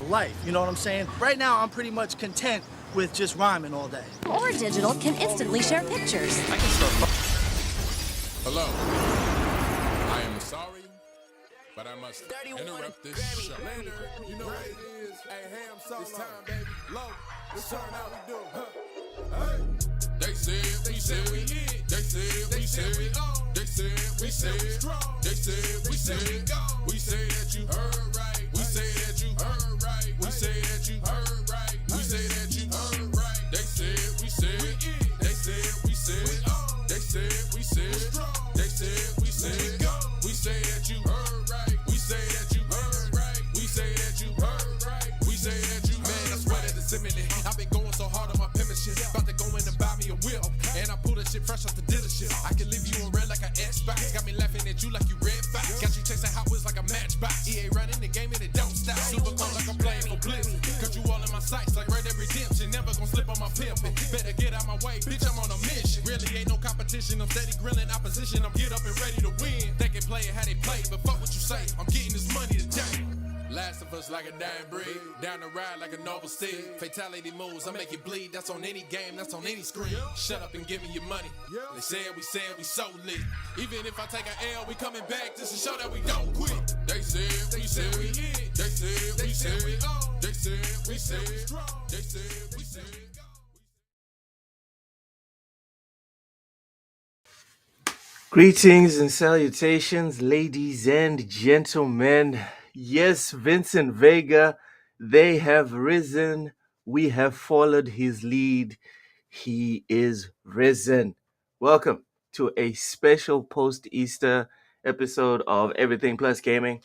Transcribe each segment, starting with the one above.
life. You know what I'm saying? Right now, I'm pretty much content with just rhyming all day. Or digital can instantly share pictures. I can start. Hello. I am sorry, but I must interrupt this show. Later, you know what it is. Hey, ham solo. It's time, baby. Low. Let's turn out we do. Hey. They said we said we it. They said we said we on. They said we said we strong. They said we said we go. We say that you heard right. We say that you heard right. We say that you heard right. We say that you heard right. They said we said we it. They said we said we on. They said we said strong. They said we said we go. We say that you heard right. We say that you heard right. We say that you heard right. We say that you man. I swear that it's imminent. I've been going so hard on my penmanship. About to go in and buy me a whip. And I pull that shit fresh off the dealership. I can leave you in red like an Xbox. Got me laughing at you like you red fox. Got you chasing Hot Wheels like a matchbox. EA running the game and it don't stop. Super cold like I'm playing for Blizzard. Cause you all in my sights like Red Dead Redemption. Never gonna slip on my pimpin'. Better get out my way, bitch, I'm on a mission. Really ain't no competition. I'm steady grilling opposition. I'm get up and ready to win. They can play it how they play, but fuck what you say. I'm getting this money today. Last of us like a dying breed. Down the ride like a noble steed. Fatality moves, I make it bleed. That's on any game, that's on any screen. Shut up and give me your money. They said we so lit. Even if I take an L, we coming back just to show that we don't quit. They said we said we hit. They said we said we on. They said we said we strong. They said we said we go. Greetings and salutations, ladies and gentlemen. Yes, Vincent Vega, they have risen. We have followed his lead. He is risen. Welcome to a special post-Easter episode of Everything Plus Gaming.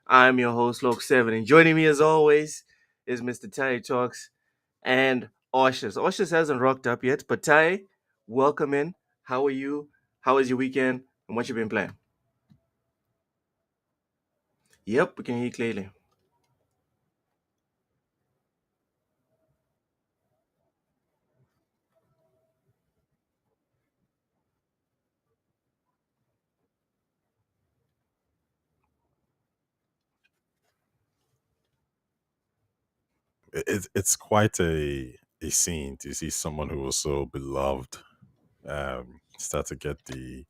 I'm your host, Loke7, and joining me as always is Mr. Tai Talks and Oshus. Oshus hasn't rocked up yet, but Tai, welcome in. How are you? How was your weekend? And what you been playing? Yep, we can hear you clearly. It's quite a scene to see someone who was so beloved start to get the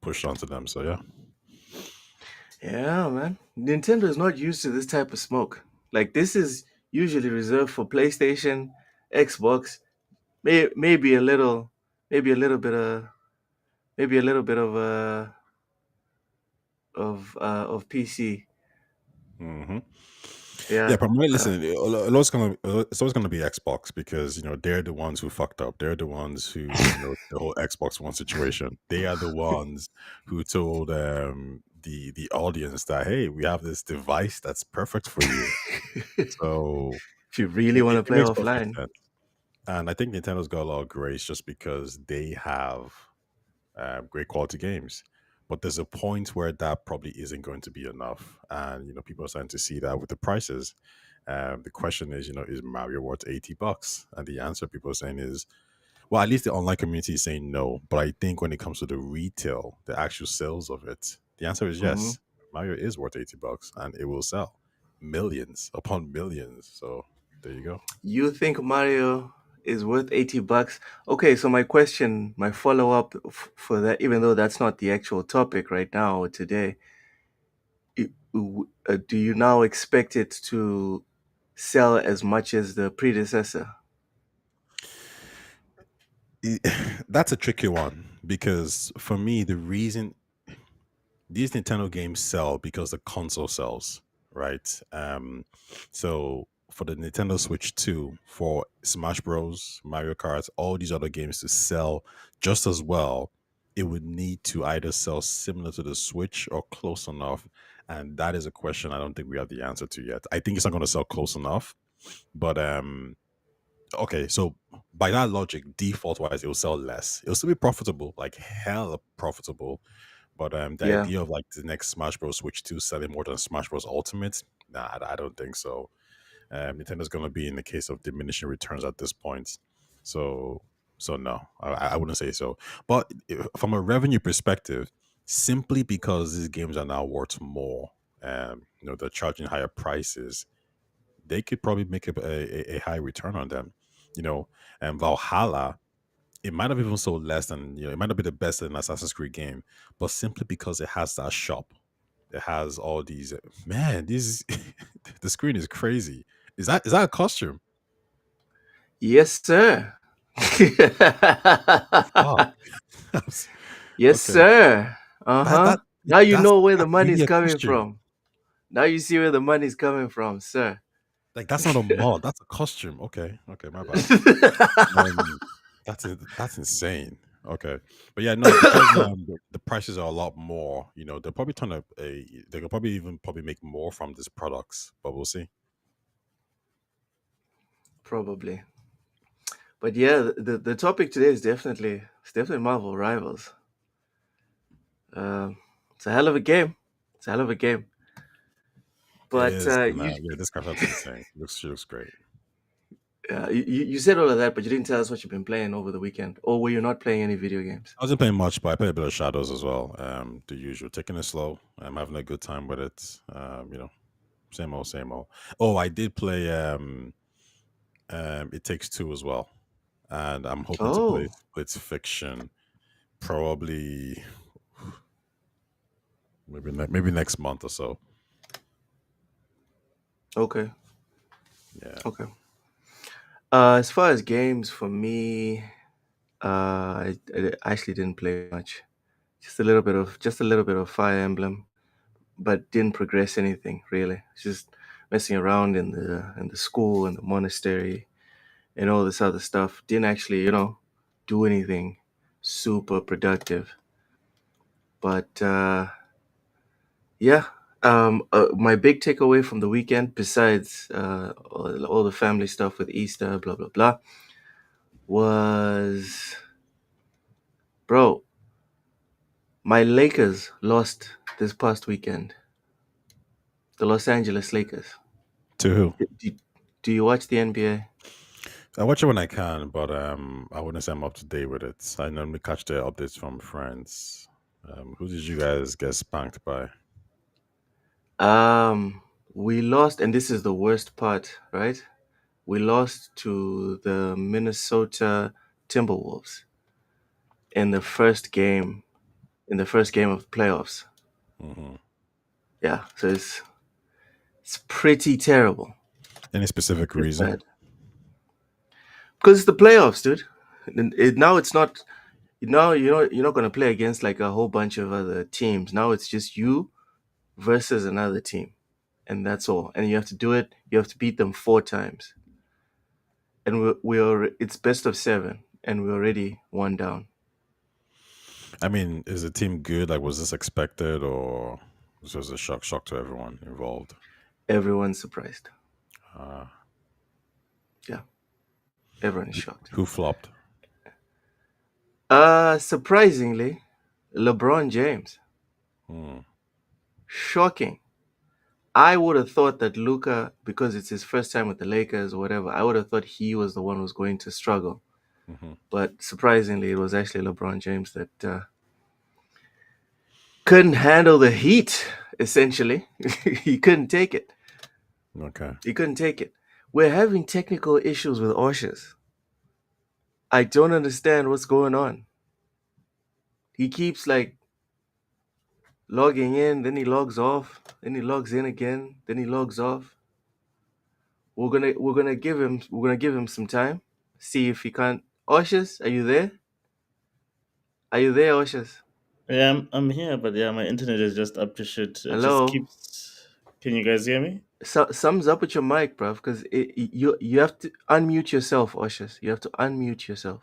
pushed onto them. So yeah. Yeah, man. Nintendo is not used to this type of smoke. Like, this is usually reserved for PlayStation, Xbox, maybe a little, maybe a little bit of, maybe a little bit of PC. hmm Yeah. Yeah, primarily listen. It's always gonna be Xbox because they're the ones who fucked up. They're the ones who the whole Xbox One situation. They are the ones who told the audience that hey, we have this device that's perfect for you. So If you really want to it play makes perfect offline. sense. And I think Nintendo's got a lot of grace just because they have great quality games. But there's a point where that probably isn't going to be enough, and people are starting to see that with the prices. The question is, is Mario worth $80? And the answer people are saying is, well, at least the online community is saying no. But I think when it comes to the retail, the actual sales of it, the answer is Mm-hmm. yes. Mario is worth $80, and it will sell millions upon millions. So there you go. You think Mario is worth $80? Okay, so my question, my follow-up for that, even though that's not the actual topic right now or today, do you now expect it to sell as much as the predecessor? That's a tricky one because for me, the reason these Nintendo games sell because the console sells, right? So for the Nintendo Switch 2, for Smash Bros, Mario Kart, all these other games to sell just as well, it would need to either sell similar to the Switch or close enough. And that is a question I don't think we have the answer to yet. I think it's not going to sell close enough, but okay, so by that logic, default wise, it will sell less. It'll still be profitable, like hella profitable, but the Yeah. idea of like the next Smash Bros. Switch 2 selling more than Smash Bros. Ultimate, nah, I don't think so. Nintendo's gonna be in the case of diminishing returns at this point. So no, I wouldn't say so. But from a revenue perspective, simply because these games are now worth more. They're charging higher prices. They could probably make a high return on them. You know, and Valhalla, it might have even sold less than, it might not be the best in Assassin's Creed game, but simply because it has that shop, it has all these. Man, this the screen is crazy. Is that a costume? Yes, sir. Fuck. Yes, Okay, sir. that Uh-huh. that Now you that's know where the that's really money's a coming costume. from. Now you see where the money's coming from, sir. Like that's not a mod. That's a costume. Okay, my bad. Um, that's insane. Okay, but yeah, no, because the prices are a lot more. They're probably trying to they could probably make more from these products, but we'll see. Probably. But yeah, the topic today is definitely Marvel Rivals. Um, it's a hell of a game. It's a hell of a game. It But is, and yeah, this craft's insane. She looks great. you said all of that, but you didn't tell us what you've been playing over the weekend, or were you not playing any video games? I wasn't playing much, but I played a bit of Shadows as well. The usual, taking it slow. I'm having a good time with it. Same old, same old. Oh, I did play It Takes Two as well, and I'm hoping to play Oh, Split Fiction probably maybe next month or so. okay, Yeah, okay. As far as games for me, I actually didn't play much. Just a little bit of Fire Emblem, but didn't progress anything really. Just messing around in the school and the monastery and all this other stuff. Didn't actually, do anything super productive. But yeah, my big takeaway from the weekend, besides all the family stuff with Easter, blah blah blah, was, bro, my Lakers lost this past weekend. The Los Angeles Lakers. to who? Do, do you watch the NBA? I watch it when I can, but I wouldn't say I'm up to date with it. I normally catch the updates from friends. Who did you guys get spanked by? We lost, and this is the worst part, right? We lost to the Minnesota Timberwolves in the first game, of the playoffs. Hmm. Yeah, so it's pretty terrible. Any specific It's reason? bad because it's the playoffs, dude. Now it's not. Now you're not gonna play against like a whole bunch of other teams. Now it's just you versus another team, and that's all. And you have to do it. You have to beat them 4 times, and it's best of 7, and we're already one down. I mean, is the team good? Like, was this expected, or was this a shock to everyone involved? Everyone's surprised. Uh, Yeah, everyone is shocked. who flopped? Surprisingly, LeBron James. Hmm. Shocking. I would have thought that Luca, because it's his first time with the Lakers or whatever, I would have thought he was the one who was going to struggle. Hmm. But surprisingly, it was actually LeBron James that couldn't handle the heat, essentially. He couldn't take it. Okay. He couldn't take it. We're having technical issues with Oshas. I don't understand what's going on. He keeps like logging in, then he logs off, then he logs in again, then he logs off. We're gonna give him some time. See if he can't. Oshas, are you there? Are you there, Oshas? Yeah, I'm here, but yeah, my internet is just up to shit. It just Hello. keeps. Can you guys hear me? Sums up with your mic, bruv, because you have to unmute yourself, Oshas. You have to unmute yourself.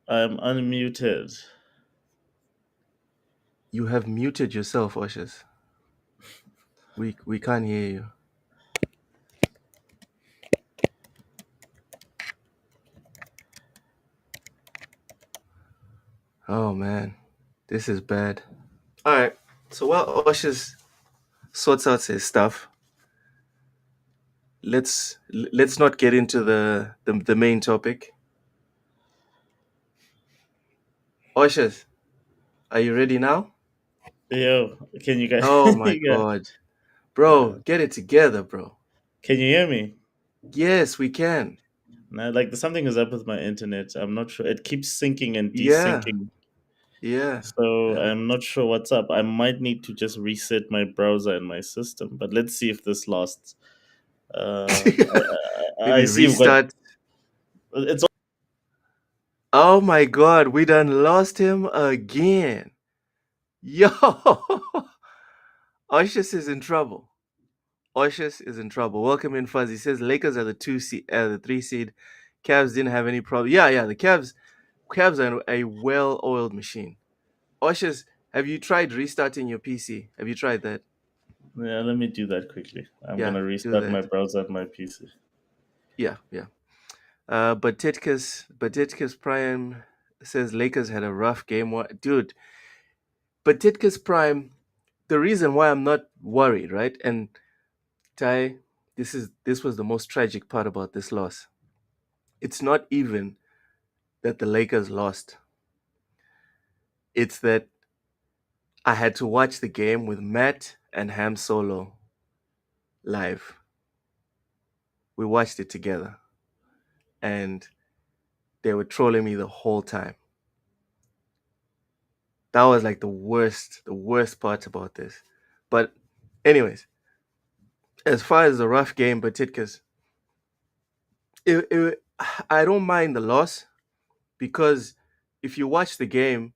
I'm unmuted. You have muted yourself, Oshas. We can't hear you. Oh man, this is bad. All right. So while Oshas sorts out his stuff, let's not get into the main topic. Oshas, are you ready now? Yo, can you guys? Oh my Yeah, god. Bro, get it together, bro. can you hear me? Yes, we can. Now, like something is up with my internet. I'm not sure. It keeps syncing and Yeah, desyncing. yeah, So yeah. I'm not sure what's up. I might need to just reset my browser and my system. But let's see if this lasts. I Maybe see you've got restart. it's. Oh my god, we done lost him again. Yo, Oshus is in trouble. Oshus is in trouble. Welcome in, Fuzzy. Says Lakers are the the 3 seed. Cavs didn't have any problem. Yeah, yeah. The Cavs are a well-oiled machine. Oshus, have you tried restarting your PC? Have you tried that? Yeah, let me do that quickly. I'm Yeah, gonna do restart my that. browser and my PC. Yeah, yeah. But Titkus Prime says Lakers had a rough game. Dude, but Titkus Prime, the reason why I'm not worried, right? And Ty, this was the most tragic part about this loss. It's not even that the Lakers lost. It's that I had to watch the game with Matt and Ham Solo live. We watched it together, and they were trolling me the whole time. That was like the worst part about this. But, anyways, as far as the rough game, but Titkas, it, I don't mind the loss because if you watch the game,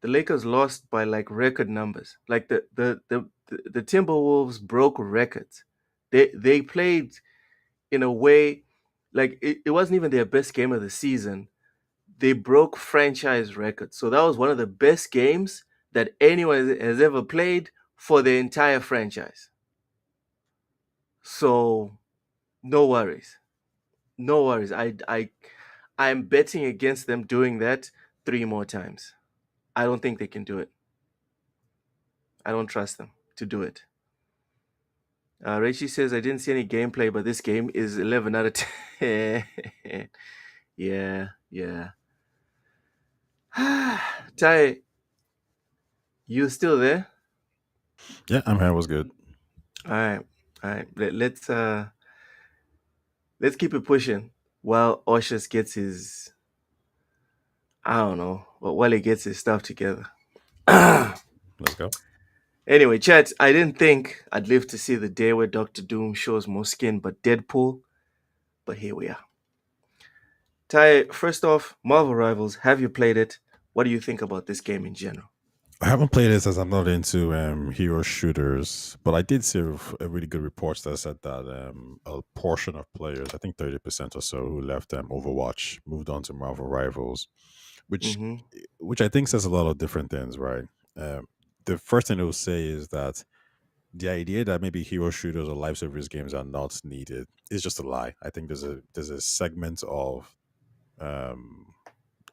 the Lakers lost by like record numbers. Like the Timberwolves broke records. They played in a way like it wasn't even their best game of the season. They broke franchise records. So that was one of the best games that anyone has ever played for the entire franchise. So no worries. No worries. I'm betting against them doing that 3 more times. I don't think they can do it. I don't trust them to do it. Reichi says I didn't see any gameplay, but this game is 11 out of 10. Yeah, yeah. Ty, you still there? Yeah, I'm here. Was good. All right, all right. Let's keep it pushing while Oshus gets his, I don't know, but while he gets his stuff together. Let's go. Anyway, chat, I didn't think I'd live to see the day where Doctor Doom shows more skin but Deadpool, but here we are. Ty, first off, Marvel Rivals, have you played it? What do you think about this game in general? I haven't played this as I'm not into hero shooters, but I did see a really good reports that said that a portion of players, I think 30% or so, who left Overwatch moved on to Marvel Rivals, which Mm-hmm. which I think says a lot of different things, right? Um, the first thing it will say is that the idea that maybe hero shooters or live service games are not needed is just a lie. I think there's a segment of um,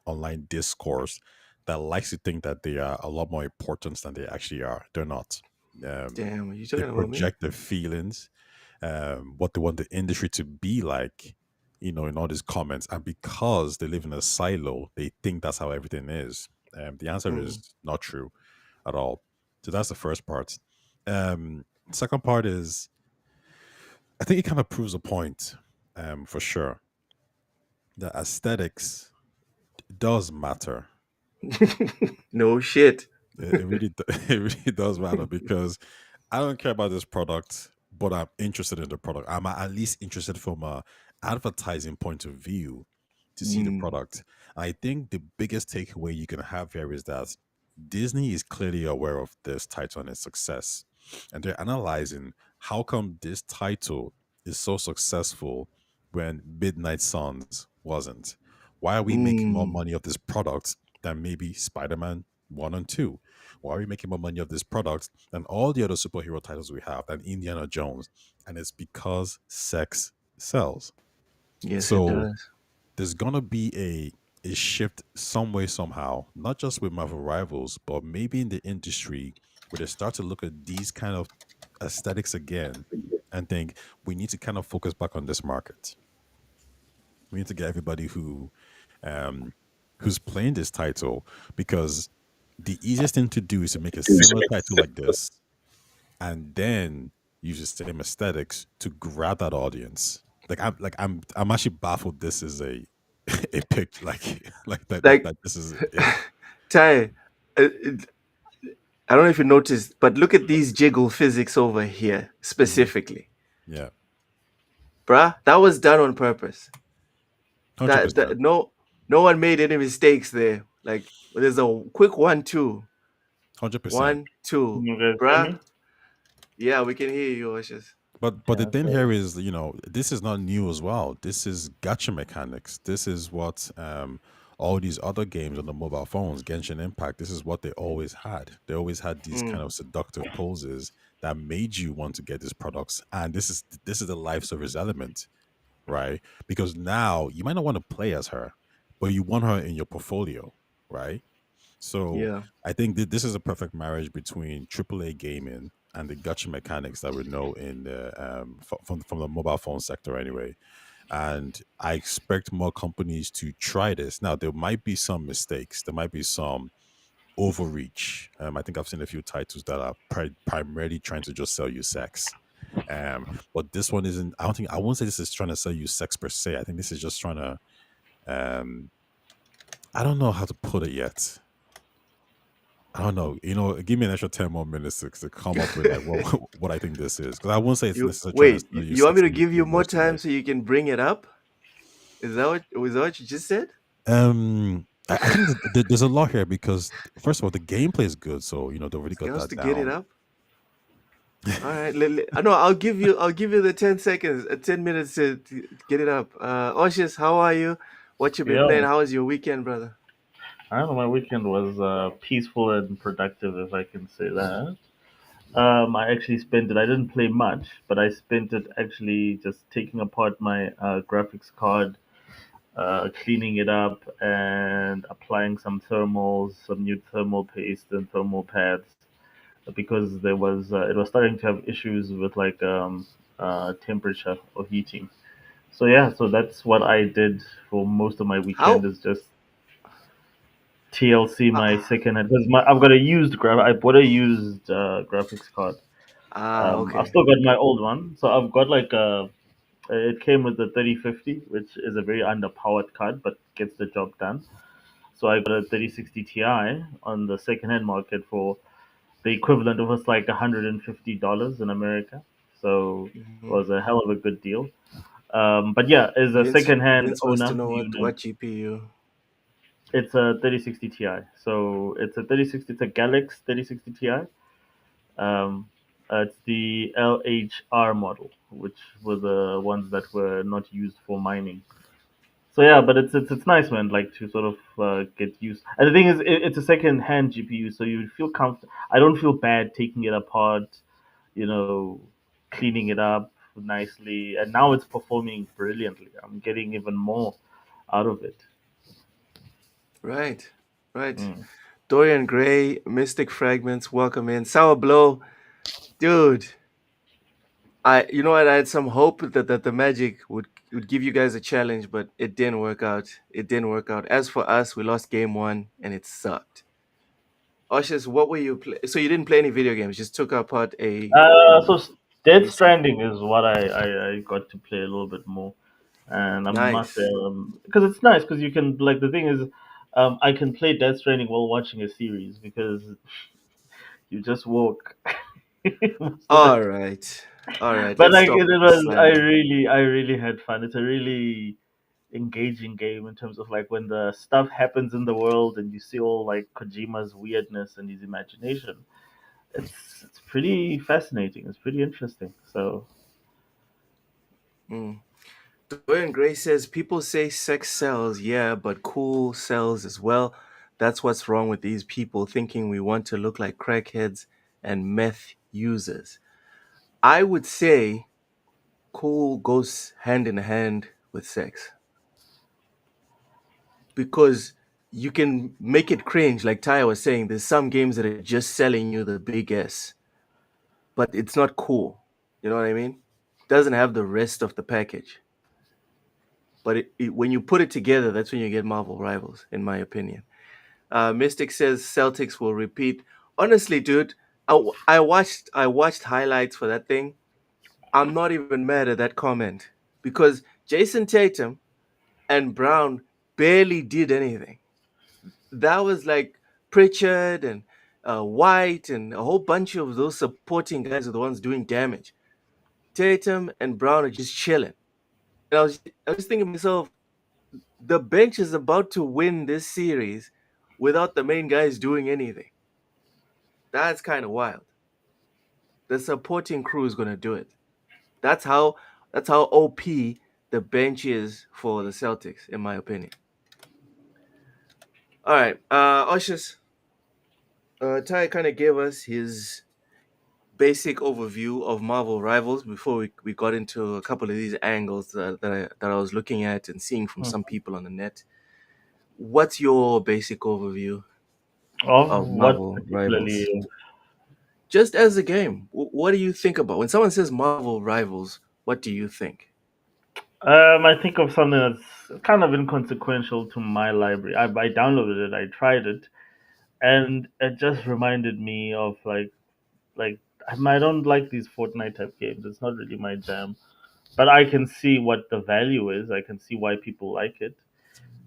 online discourse that likes to think that they are a lot more important than they actually are. They're not. Um, Damn, are you they talking about me? project their feelings, what they want the industry to be like, in all these comments. And because they live in a silo, they think that's how everything is. The answer Mm. is not true at all. So that's the first part. Second part is, I think it kind of proves a point, for sure, that aesthetics does matter. No shit. It really, it really does matter because I don't care about this product, but I'm interested in the product. I'm at least interested from a advertising point of view to see the Mm. product. I think the biggest takeaway you can have here is that Disney is clearly aware of this title and its success, and they're analyzing how come this title is so successful when Midnight Suns wasn't. Why are we making more Mm. money of this product than maybe Spider-Man 1 and 2? Why are we making more money of this product than all the other superhero titles we have, than Indiana Jones? And it's because sex sells. Yes, it So does. there's gonna be a shift some way, somehow, not just with Marvel Rivals, but maybe in the industry where they start to look at these kind of aesthetics again and think we need to kind of focus back on this market. We need to get everybody um, who's playing this title because the easiest thing to do is to make a similar title like this, and then use the same aesthetics to grab that audience. I'm actually baffled. This is a a pick like Like this is yeah. Ty, I don't know if you noticed, but look at these jiggle physics over here Mhm. specifically, Yeah, bruh. That was done on purpose. 100%. No one made any mistakes there. Like there's a quick 1 2, 100%. 1 2, You guys hear bruh. me? Yeah, we can hear you, Oshis. But the Yeah. thing So here is, this is not new as well. This is gacha mechanics. This is what all these other games on the mobile phones, Genshin Impact, this is what they always had. They always had these kind Mm, of seductive poses that made you want to get these products. And this is the life service element, right? Because now you might not want to play as her, but you want her in your portfolio, right? So yeah. I think that this is a perfect marriage between AAA gaming and the gotcha mechanics that we know in the from the mobile phone sector anyway. And I expect more companies to try this. Now there might be some mistakes. There might be some overreach. I think I've seen a few titles that are primarily trying to just sell you sex. But this one isn't. I won't say this is trying to sell you sex per se. I think this is just trying to. Um, I don't know how to put it yet. I don't know. Give me an extra 10 more minutes to come up with like what what I think this is, because I won't say it's You necessarily trying to wait. sell you You want me sex to give you more emotionally. time so you can bring it up? Is that what you just said? I think that there's a lot here because first of all, the gameplay is good, so they already He got wants that to get it down. up. All right. No, I'll give you the 10 seconds, 10 minutes to get it up. Oshis, how are you? What you been yeah, playing? How was your weekend, brother? I don't know. My weekend was peaceful and productive, if I can say that. I actually spent it. I didn't play much, but I spent it actually just taking apart my graphics card, cleaning it up, and applying some thermals, some new thermal paste and thermal pads, because it was starting to have issues with like temperature or heating. So yeah, so that's what I did for most of my weekend, How? is just TLC Uh, my second hand, because I've got a used I bought a used graphics card. I've okay. still got my old one, so I've got like a. It came with the 3050, which is a very underpowered card, but gets the job done. So I got a 3060 Ti on the second-hand market for the equivalent of was like $150 in America. So it Hmm. was a hell of a good deal. But yeah, as a second-hand Vince wants to owner know what unit, GPU. it's a 3060 Ti. So it's a 3060. It's a Galax 3060 Ti. Um, it's the LHR model, which were the ones that were not used for mining. So yeah, but it's nice, man. Like to sort of get used. And the thing is, it's a second-hand GPU, so you feel comfortable. I don't feel bad taking it apart, you know, cleaning it up nicely, and now it's performing brilliantly. I'm getting even more out of it. Right. Right. Mm. Dorian Gray, Mystic Fragments, welcome in. Sour Blow, dude. You know what? I had some hope that the Magic would give you guys a challenge, but it didn't work out. It didn't work out. As for us, we lost game one and it sucked. Oshis, what were you play? So you didn't play any video games, just took apart So Dead PC. Stranding is what I got to play a little bit more, and I must say, Nice. because it's nice, because you can, like, the thing is, I can play Dead Stranding while watching a series, because you just walk most of the All time. right. All right. But Let's like stop it with the was, slander. I really had fun. It's a really engaging game in terms of like when the stuff happens in the world and you see all like Kojima's weirdness and his imagination. It's pretty fascinating. It's pretty interesting. So Mm. Dorian Gray says people say sex sells, yeah, but cool sells as well. That's what's wrong with these people thinking we want to look like crackheads and meth users. I would say cool goes hand in hand with sex because you can make it cringe. Like Ty was saying, there's some games that are just selling you the big S, but it's not cool. You know what I mean? Doesn't have the rest of the package. But when you put it together, that's when you get Marvel Rivals, in my opinion. Mystic says Celtics will repeat. Honestly, dude, I watched highlights for that thing. I'm not even mad at that comment because Jason Tatum and Brown barely did anything. That was like Pritchard and White and a whole bunch of those supporting guys are the ones doing damage. Tatum and Brown are just chilling. And I was thinking to myself, the bench is about to win this series without the main guys doing anything. That's kind of wild. The supporting crew is gonna do it. That's how that's how OP the bench is for the Celtics, in my opinion. All right, Oshus, Ty kind of gave us his basic overview of Marvel Rivals before we got into a couple of these angles that I was looking at and seeing from some people on the net. What's your basic overview Of of what Marvel Rivals? particularly? Just as a game, what do you think about when someone says Marvel Rivals? What do you think? I think of something that's kind of inconsequential to my library. I downloaded it, I tried it, and it just reminded me of like I don't like these Fortnite type games. It's not really my jam. But I can see what the value is. I can see why people like it.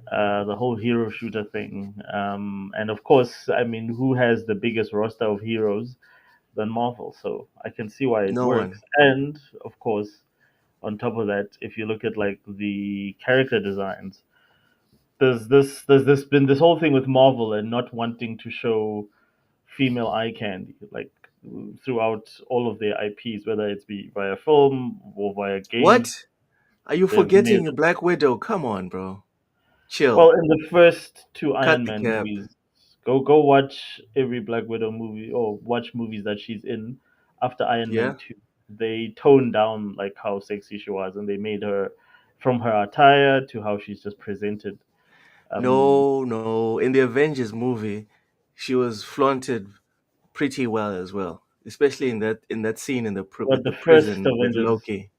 The whole hero shooter thing, and of course, I mean, who has the biggest roster of heroes than Marvel? So I can see why it No works. one. And of course, on top of that, if you look at like the character designs, there's been this whole thing with Marvel and not wanting to show female eye candy like throughout all of their IPs, whether it's be via film or via games. What? Are you They've made forgetting Black Widow? Come on, bro. well Chill. in the first two Cut Iron the Man cap. movies. Go watch every Black Widow movie or watch movies that she's in after Iron Man Yeah? 2. They toned down like how sexy she was and they made her from her attire to how she's just presented. Um, No, no. In the Avengers movie, she was flaunted pretty well as well, especially in that scene but with the the first prison with Avengers. Loki.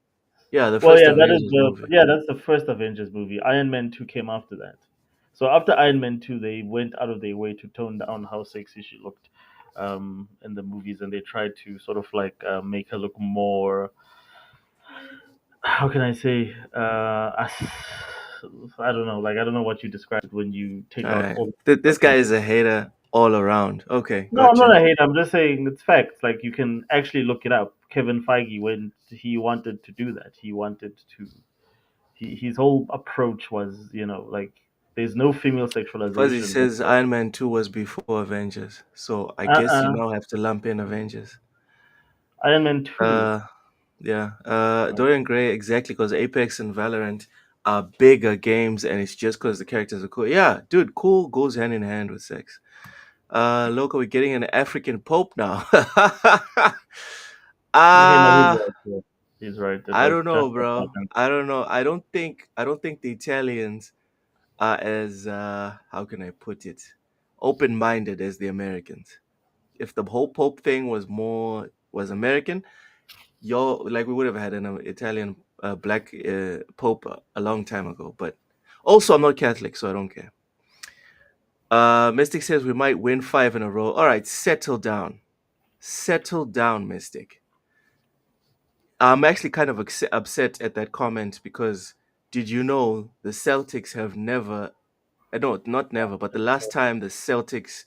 Yeah, the Well, first yeah, that is Avengers the movie. yeah, that's the first Avengers movie. Iron Man 2 came after that. So after Iron Man 2, they went out of their way to tone down how sexy she looked in the movies, and they tried to sort of like make her look more. How can I say? I don't know. Like I don't know what you describe it when you take All out right. all. This guy is a hater all around. Okay, No, I'm not gotcha. a hate. I'm just saying it's facts. Like you can actually look it up. Kevin Feige, when he wanted to do that, he wanted to his whole approach was, like there's no female Fuzzy sexualization says whatsoever. Iron Man 2 was before Avengers. So I guess you Uh-uh. now have to lump in Avengers. Iron Man 2. Uh, yeah. Dorian Gray, exactly, because Apex and Valorant are bigger games and it's just because the characters are cool. Yeah, dude, cool goes hand in hand with sex. Loco, we're getting an African Pope now. Okay, no, he's Ah, right. Yeah. He's right. I That don't know, just does bro. happen. I don't know. I don't think the Italians are as how can I put it, open-minded as the Americans. If the whole Pope thing was American, like we would have had an Italian black Pope a long time ago. But also, I'm not Catholic, so I don't care. Mystic says we might win 5 in a row. All right, settle down, Mystic. I'm actually kind of upset at that comment because did you know the Celtics have never, no, not never, but the last time the Celtics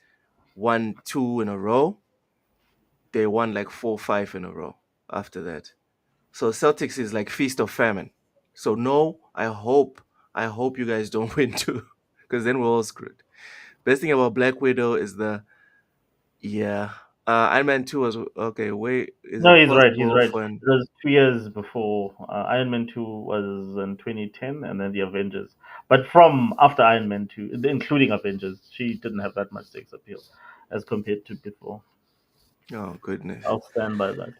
won 2 in a row, they won like 4, 5 in a row after that. So Celtics is like feast or famine. So no, I hope you guys don't win too, because then we're all screwed. Best thing about Black Widow is yeah. Iron Man 2 was okay. Wait, is No, it he's right. He's possible right. for It was 2 years before Iron Man 2 was in 2010, and then the Avengers. But from after Iron Man 2, including Avengers, she didn't have that much sex appeal as compared to before. Oh goodness. I'll stand by that.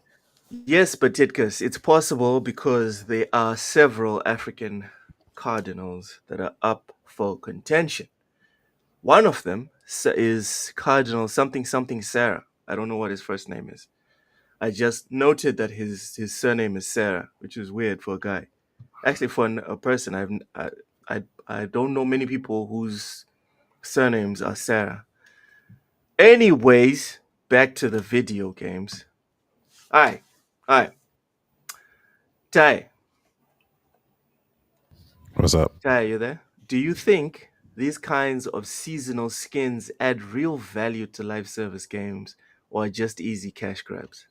Yes, but Titkus, it's possible because there are several African cardinals that are up for contention. One of them is Cardinal something something Sarah. I don't know what his first name is. I just noted that his surname is Sarah, which is weird for a guy. Actually, for a person, I don't know many people whose surnames are Sarah. Anyways, back to the video games. Alright, alright. Ty, What's up? Ty, you there? Do you think these kinds of seasonal skins add real value to live service games or are just easy cash grabs?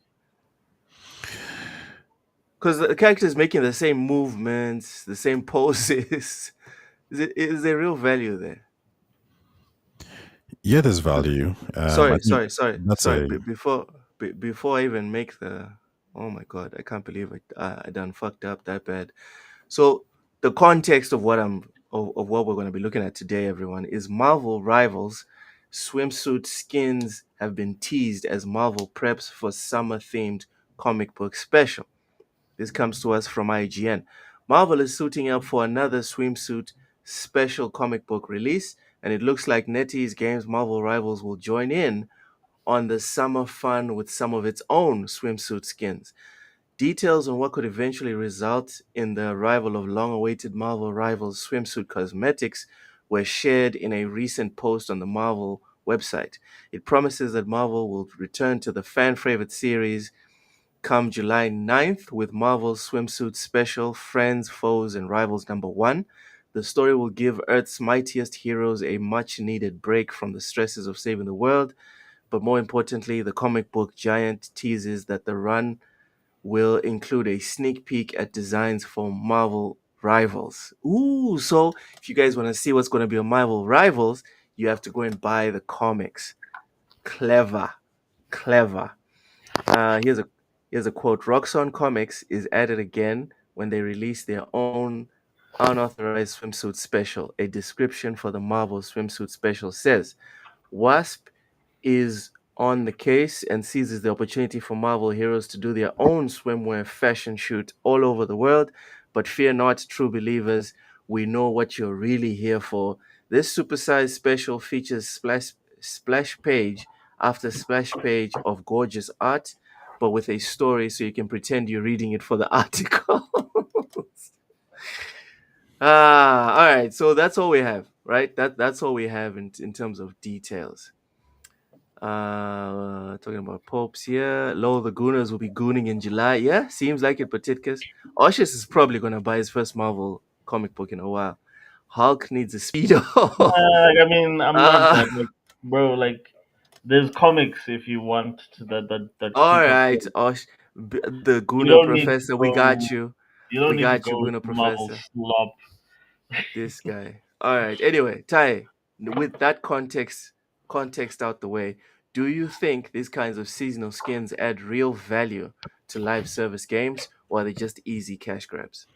Because the character is making the same movements, the same poses. Is there real value there? Yeah, there's value. I Sorry, think sorry, sorry, that's sorry. a Before I even make the, oh my god, I can't believe I done fucked up that bad. So the context of of what we're going to be looking at today, everyone, is Marvel Rivals. Swimsuit skins have been teased as Marvel preps for summer themed comic book special. This comes to us from IGN. Marvel is suiting up for another swimsuit special comic book release, and it looks like NetEase Games Marvel Rivals will join in on the summer fun with some of its own swimsuit skins. Details on what could eventually result in the arrival of long awaited Marvel Rivals swimsuit cosmetics were shared in a recent post on the Marvel website. It promises that Marvel will return to the fan favorite series come July 9th with Marvel's swimsuit special Friends, Foes, and Rivals #1. The story will give Earth's mightiest heroes a much needed break from the stresses of saving the world. But more importantly, the comic book giant teases that the run will include a sneak peek at designs for Marvel Rivals. Ooh, so if you guys want to see what's going to be on Marvel Rivals, you have to go and buy the comics. Clever, clever. Here's a quote. Roxxon Comics is at it again when they release their own unauthorized swimsuit special. A description for the Marvel swimsuit special says Wasp is on the case and seizes the opportunity for Marvel heroes to do their own swimwear fashion shoot all over the world. But fear not, true believers, we know what you're really here for. This supersized special features splash page after splash page of gorgeous art, but with a story so you can pretend you're reading it for the article. All right. So that's all we have, right? That's all we have in terms of details. Talking about popes here. Low the Gooners will be gooning in July. Yeah, seems like it, Petitkas. Oshis is probably gonna buy his first Marvel comic book in a while. Hulk needs a speedo. I mean, I'm not uh, that like, bro. Like, there's comics if you want to that all keep up. right, Osh, the You Gooner don't need to Professor. We go. got you. You don't We need to got you, go Gooner Marvel Professor. slop. This guy. All right. Anyway, Ty, with that context out the way, do you think these kinds of seasonal skins add real value to live service games, or are they just easy cash grabs?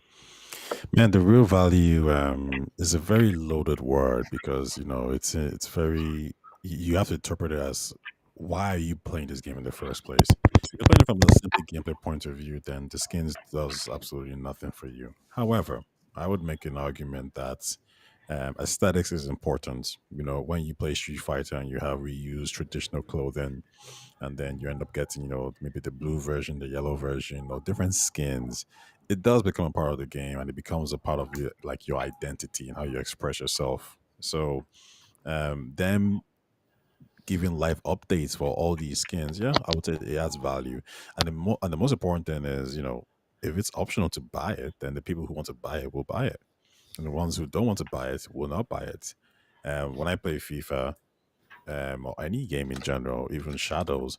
man. The real value is a very loaded word because it's very you have to interpret it as why are you playing this game in the first place. If you're playing it from a simply gameplay point of view, then the skins does absolutely nothing for you. However, I would make an argument that aesthetics is important. When you play Street Fighter and you have reused traditional clothing, and then you end up getting maybe the blue version, the yellow version, or different skins, it does become a part of the game, and it becomes a part of your identity and how you express yourself. So them giving live updates for all these skins, yeah, I would say it adds value. And the most important thing is, if it's optional to buy it, then the people who want to buy it will buy it, and the ones who don't want to buy it will not buy it. When I play FIFA, or any game in general, even Shadows,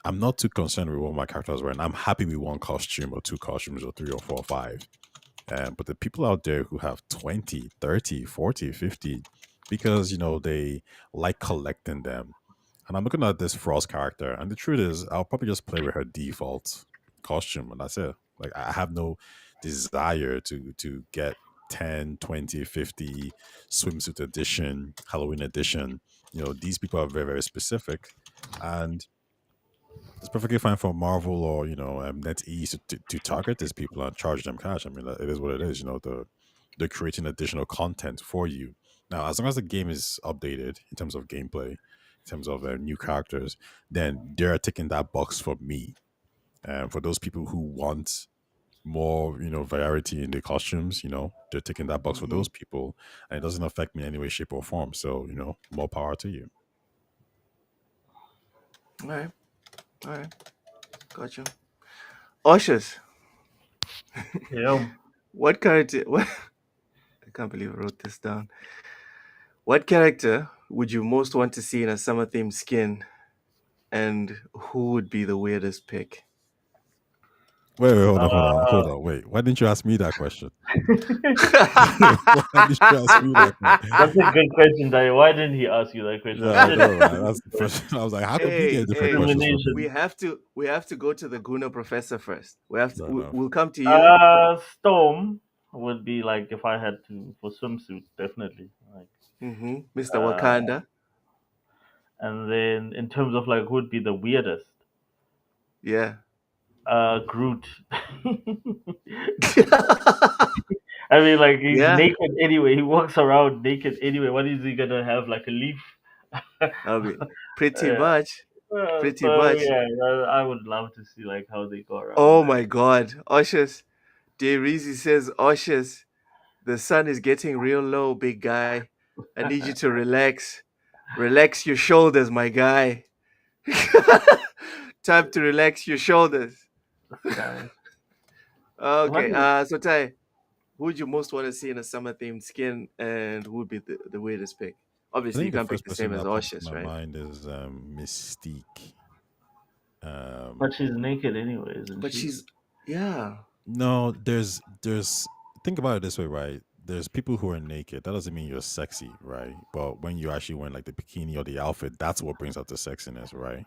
I'm not too concerned with what my characters wearing. I'm happy with one costume or two costumes or three or four or five. But the people out there who have 20, 30, 40, 50, because, they like collecting them. And I'm looking at this Frost character, and the truth is, I'll probably just play with her default costume, and that's it. Like, I have no desire to get 10, 20, 50 swimsuit edition, Halloween edition. These people are very, very specific. And it's perfectly fine for Marvel or NetEase to target these people and charge them cash. I mean, it is what it is. They're creating additional content for you. Now, as long as the game is updated in terms of gameplay, in terms of new characters, then they're ticking that box for me. For those people who want more, variety in the costumes, they're ticking that box for Hmm. those people, and it doesn't affect me in any way, shape, or form. So, more power to you. All right. All right. Gotcha. Oshus, Yeah. what character? What? I can't believe I wrote this down. What character would you most want to see in a summer themed skin, and who would be the weirdest pick? Wait, hold Uh, on. Wait, why didn't you ask me that question? Why did you ask me that question? that's a good question, Dai. Why didn't he ask you that question? Yeah, I I did. know, right? That's the first. I was like, how come he Hey, get different hey, questions from me? Discrimination. we have to go to the Guna professor first. No, no. We'll come to you. Storm would be like if I had to for swimsuit, definitely. Like, Mr. uh, Wakanda. and then in terms of like who would be the weirdest, Yeah. Groot. I mean, like he's Yeah. naked anyway. He walks around naked anyway. What is he gonna have? Like a leaf? I mean, pretty Yeah. much. Pretty So much. yeah, I would love to see like how they go around Oh that. my God. Oshus. Derizi says, Oshus, the sun is getting real low, big guy. I need you to relax. Relax your shoulders, my guy. Time to relax your shoulders. This guy. What Okay. is So Tai, who would you most want to see in a summer themed skin, and who would be the weirdest pick? I Obviously, you think the can't pick first the person same as that pops in Oshus, my right? mind is Mystique. but Um, she's naked anyway, isn't But she? she's, yeah. no, there's think about it this way, right? There's people who are naked. That doesn't mean you're sexy, right? But when you actually wear like the bikini or the outfit, that's what brings out the sexiness, right?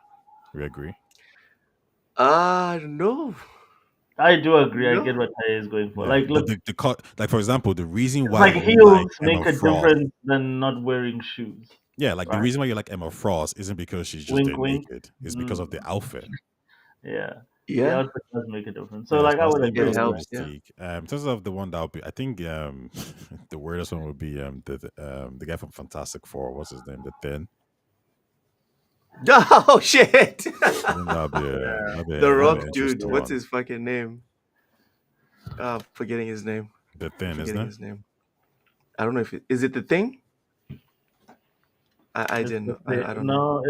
We agree. No. I do agree. I No. get what Taya is going for. Yeah, Like, look, like for example, the reason it's why like you like heels make Emma a Frost, difference than not wearing shoes, yeah, like the right? reason why you like Emma Frost isn't because she's just Wink, there wink. naked, it's because of Mm, the outfit. yeah, the Yeah, outfit does make a difference. So, Yeah, so like, I that's would the agree it with that's the that. helps. Yeah. Mystique. In terms of the one that would be, I think the weirdest one would be the guy from Fantastic Four. What's his name? The Thin. Oh shit! I think that'd be Yeah, The that'd be Rock an dude. interesting What's one. his fucking name? Forgetting his name. The Thin, isn't Forgetting it? his name. I don't know if is it the thing. I it's didn't the know. thing. I don't know. No,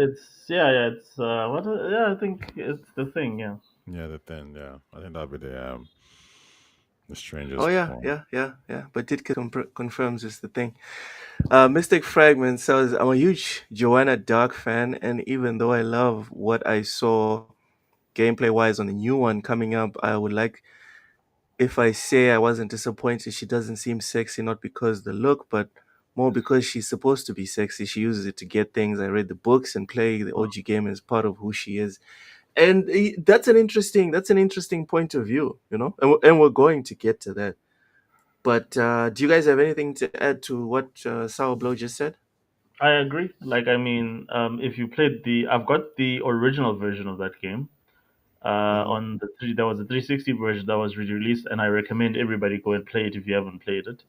yeah, it's what? Yeah, I think it's the thing. Yeah, Yeah, the Thin. Yeah, I think that'd be the Oh strangest yeah, one. yeah, yeah, yeah. But it confirms it's the thing. Mystic Fragment says, I'm a huge Joanna Dark fan, and even though I love what I saw gameplay wise on the new one coming up, I would like if I say I wasn't disappointed. She doesn't seem sexy, not because the look, but more because she's supposed to be sexy. She uses it to get things. I read the books and play the OG game as part of who she is, and that's an interesting point of view, you know. And we're going to get to that. But do you guys have anything to add to what Sour Blow just said? I agree. Like, I mean, if you played I've got the original version of that game. Hmm. On the three, there was a 360 version that was released, and I recommend everybody go and play it if you haven't played it.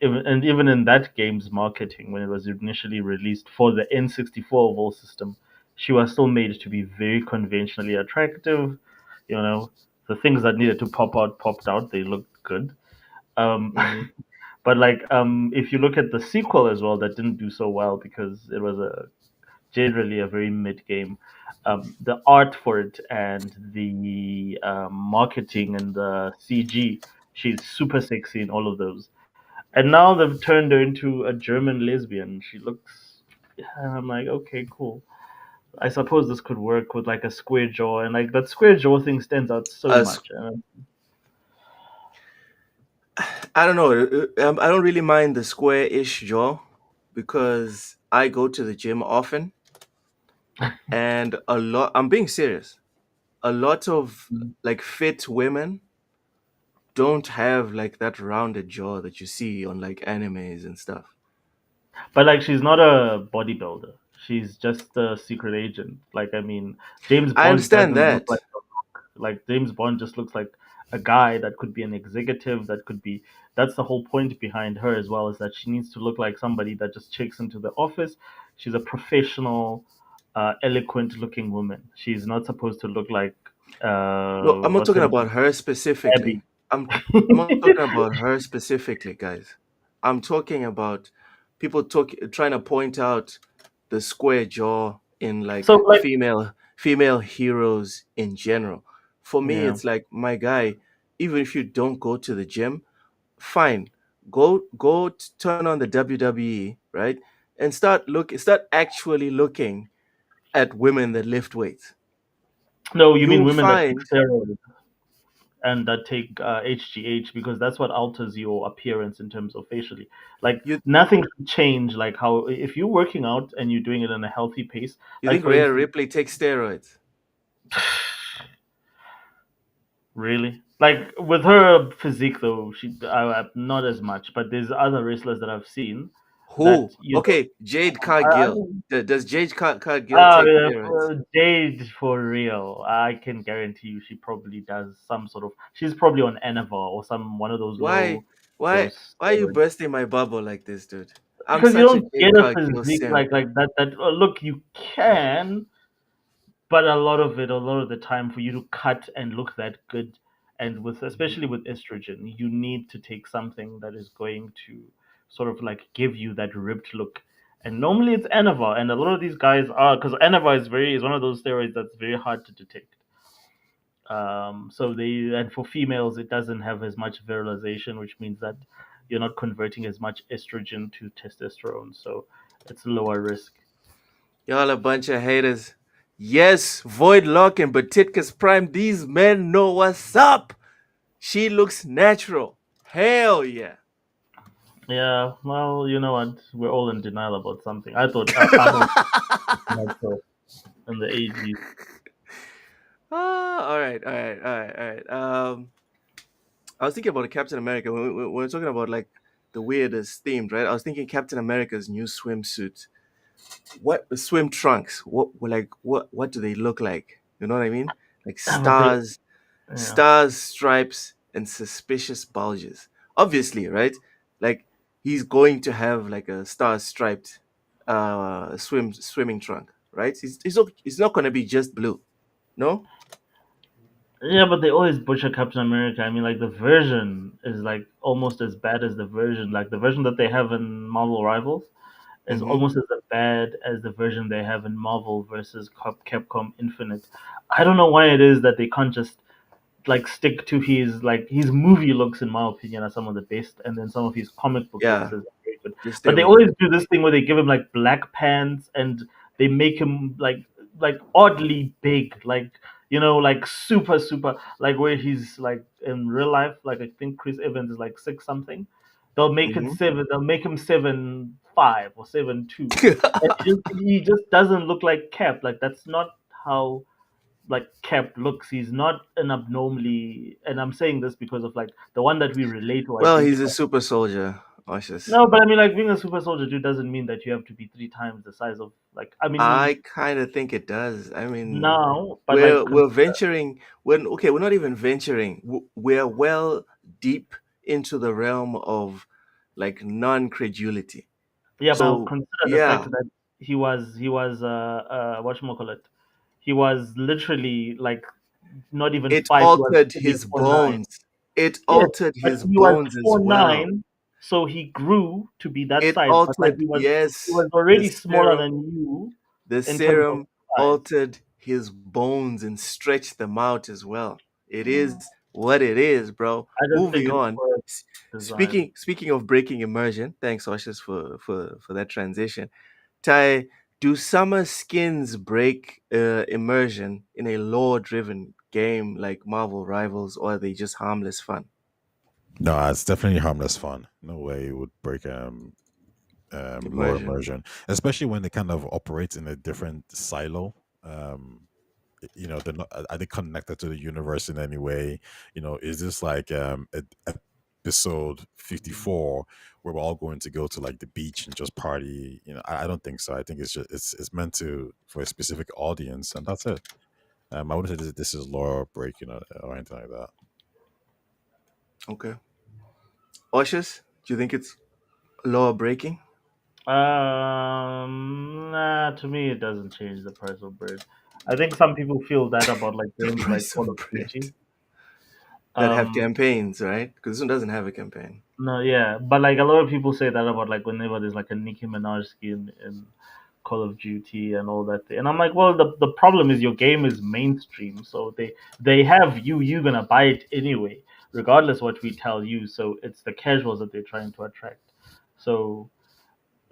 Even in that game's marketing, when it was initially released for the N64 Vol system, she was still made to be very conventionally attractive. You know, the things that needed to pop out popped out. They looked good. Um, Hmm. but like, if you look at the sequel as well, that didn't do so well because it was generally a very mid game. The art for it and the marketing and the CG, she's super sexy in all of those. And now they've turned her into a German lesbian. She looks, and I'm like, okay, cool. I suppose this could work with like a square jaw, and like that square jaw thing stands out so As much. I don't know, I don't really mind the square-ish jaw because I go to the gym often, and a lot. I'm being serious. A lot of like fit women don't have like that rounded jaw that you see on like animes and stuff. But like, she's not a bodybuilder. She's just a secret agent. Like, I mean, James I Bond understand doesn't look that. like James Bond just looks like a guy that could be an executive. That could be. That's the whole point behind her as well, is that she needs to look like somebody that just checks into the office. She's a professional, eloquent-looking woman. She's not supposed to look like No, I'm not what's talking her about name, her Abby. specifically. I'm not talking about her specifically, guys. I'm talking about people trying to point out the square jaw in So like like, female heroes in general. For me, yeah. it's like, my guy, even if you don't go to the gym, fine. Go turn on the WWE, right? And start actually looking at women that lift weights. No, you mean You'll women that take find steroids and that take HGH, because that's what alters your appearance in terms of facially. Like you nothing should change. Like how if you're working out and you're doing it in a healthy pace, you like think for Rhea instance, Ripley takes steroids? really, like with her physique though, not as much. But there's other wrestlers that I've seen that Who? Okay, Jade I Cargill. mean, Does Jade Cargill take yeah, steroids? Jade for real. I can guarantee you, she probably does some sort of. She's probably on Enava or some one of those Why low why dose why are you steroids. bursting my bubble like this, dude? I'm Because you such a don't Jade get a Cargill physique simp. like that. Look, you can, but a lot of the time, for you to cut and look that good, and with especially with estrogen, you need to take something that is going to sort of like give you that ripped look. And normally it's Anava, and a lot of these guys are, because Anava is one of those steroids that's very hard to detect. So they, and for females, it doesn't have as much virilization, which means that you're not converting as much estrogen to testosterone, so it's lower risk. Y'all a bunch of haters. Yes, Void Lock and Batitka's Prime, these men know what's up. She looks natural. Hell yeah. Yeah, well, you know what? We're all in denial about something. I thought Arnold was natural in the 80s. All right, all right, all right, all right. I was thinking about the Captain America when we're talking about like the weirdest themed, right? I was thinking Captain America's new swimsuit. What swim trunks? What do they look like? You know what I mean? Like But they, yeah. stars, stripes, and suspicious bulges. Obviously, right? Like he's going to have like a star striped swimming trunk, right? It's not gonna be just blue. No? Yeah, but they always butcher Captain America. I mean, like the version is like almost as bad as the version, like the version that they have in Marvel Rivals is Mm-hmm. almost as bad as the version they have in Marvel versus Capcom Infinite. I don't know why it is that they can't just like stick to his movie looks, in my opinion, are some of the best, and then some of his comic book looks Yeah, is very good. just stay But they with always it. do this thing where they give him like black pants, and they make him like oddly big, like like super like where he's like in real life, like I think Chris Evans is like six something. They'll make it Mm-hmm. seven. They'll make him 7'5" or 7'2", and he just doesn't look like Cap. Like that's not how like Cap looks. He's not an abnormally, and I'm saying this because of like the one that we relate or Well, he's a identify. super soldier, Oshes. No, but I mean, like being a super soldier dude doesn't mean that you have to be three times the size of like. I mean, I kind of think it does. I mean, now, but like, we're venturing. We're not even venturing. We're well deep into the realm of like non-credulity. yeah, but So consider the fact yeah, that he was whatchamacallit, he was literally like not even it five. He was altered maybe his 4'9". bones. It Yes, altered but his he was bones as four well. nine, so he grew to be that It size. But like altered, he yes, was already smaller than you the in terms of serum size. altered his bones and stretched them out as well. It is what it is, bro. I just Moving think it's on. for design. Speaking of breaking immersion, thanks Oshis for that transition. Ty, do summer skins break immersion in a lore-driven game like Marvel Rivals, or are they just harmless fun? No, it's definitely harmless fun. No way it would break lower Immersion. immersion, especially when they kind of operate in a different silo. They're not, are they connected to the universe in any way? Is this like episode 54 where we're all going to go to like the beach and just party? I don't think so. I think it's just it's meant to for a specific audience, and that's it. I wouldn't say this is lore breaking or anything like that. Okay. Oshis, do you think it's lore breaking? Nah, to me it doesn't change the price of bread. I think some people feel that about like The games like price Call of of bread Duty. that have Um, campaigns, right? Because this one doesn't have a campaign. no, yeah, but like a lot of people say that about like whenever there's like a Nicki Minaj skin in Call of Duty and all that. And I'm like, well, the problem is your game is mainstream, so they have you. You're gonna buy it anyway, regardless what we tell you. So it's the casuals that they're trying to attract. So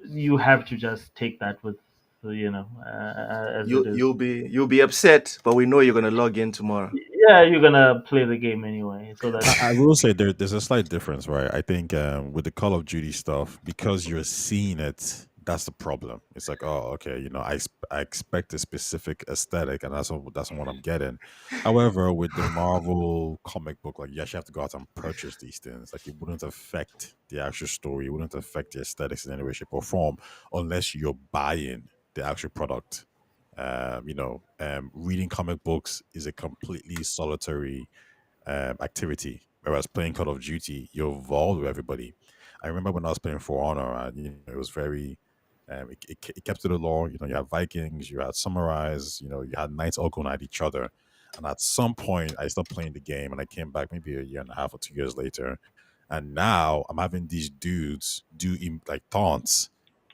you have to just take that with as it is. You'll be upset, but we know you're gonna log in tomorrow. Yeah, you're gonna play the game anyway. So I that's will say there's a slight difference, right? I think with the Call of Duty stuff, because you're seeing it, that's the problem. It's like, oh, okay, I expect a specific aesthetic, and that's what I'm getting. However, with the Marvel comic book, like you actually have to go out and purchase these things. Like it wouldn't affect the actual story, it wouldn't affect the aesthetics in any way, shape, or form, unless you're buying the actual product. Reading comic books is a completely solitary activity. Whereas playing Call of Duty, you're involved with everybody. I remember when I was playing For Honor, and it was very, it kept to the law. You had Vikings, you had samurais, you had knights all going at each other. And at some point, I stopped playing the game, and I came back maybe a year and a half or 2 years later, and now I'm having these dudes do like taunts,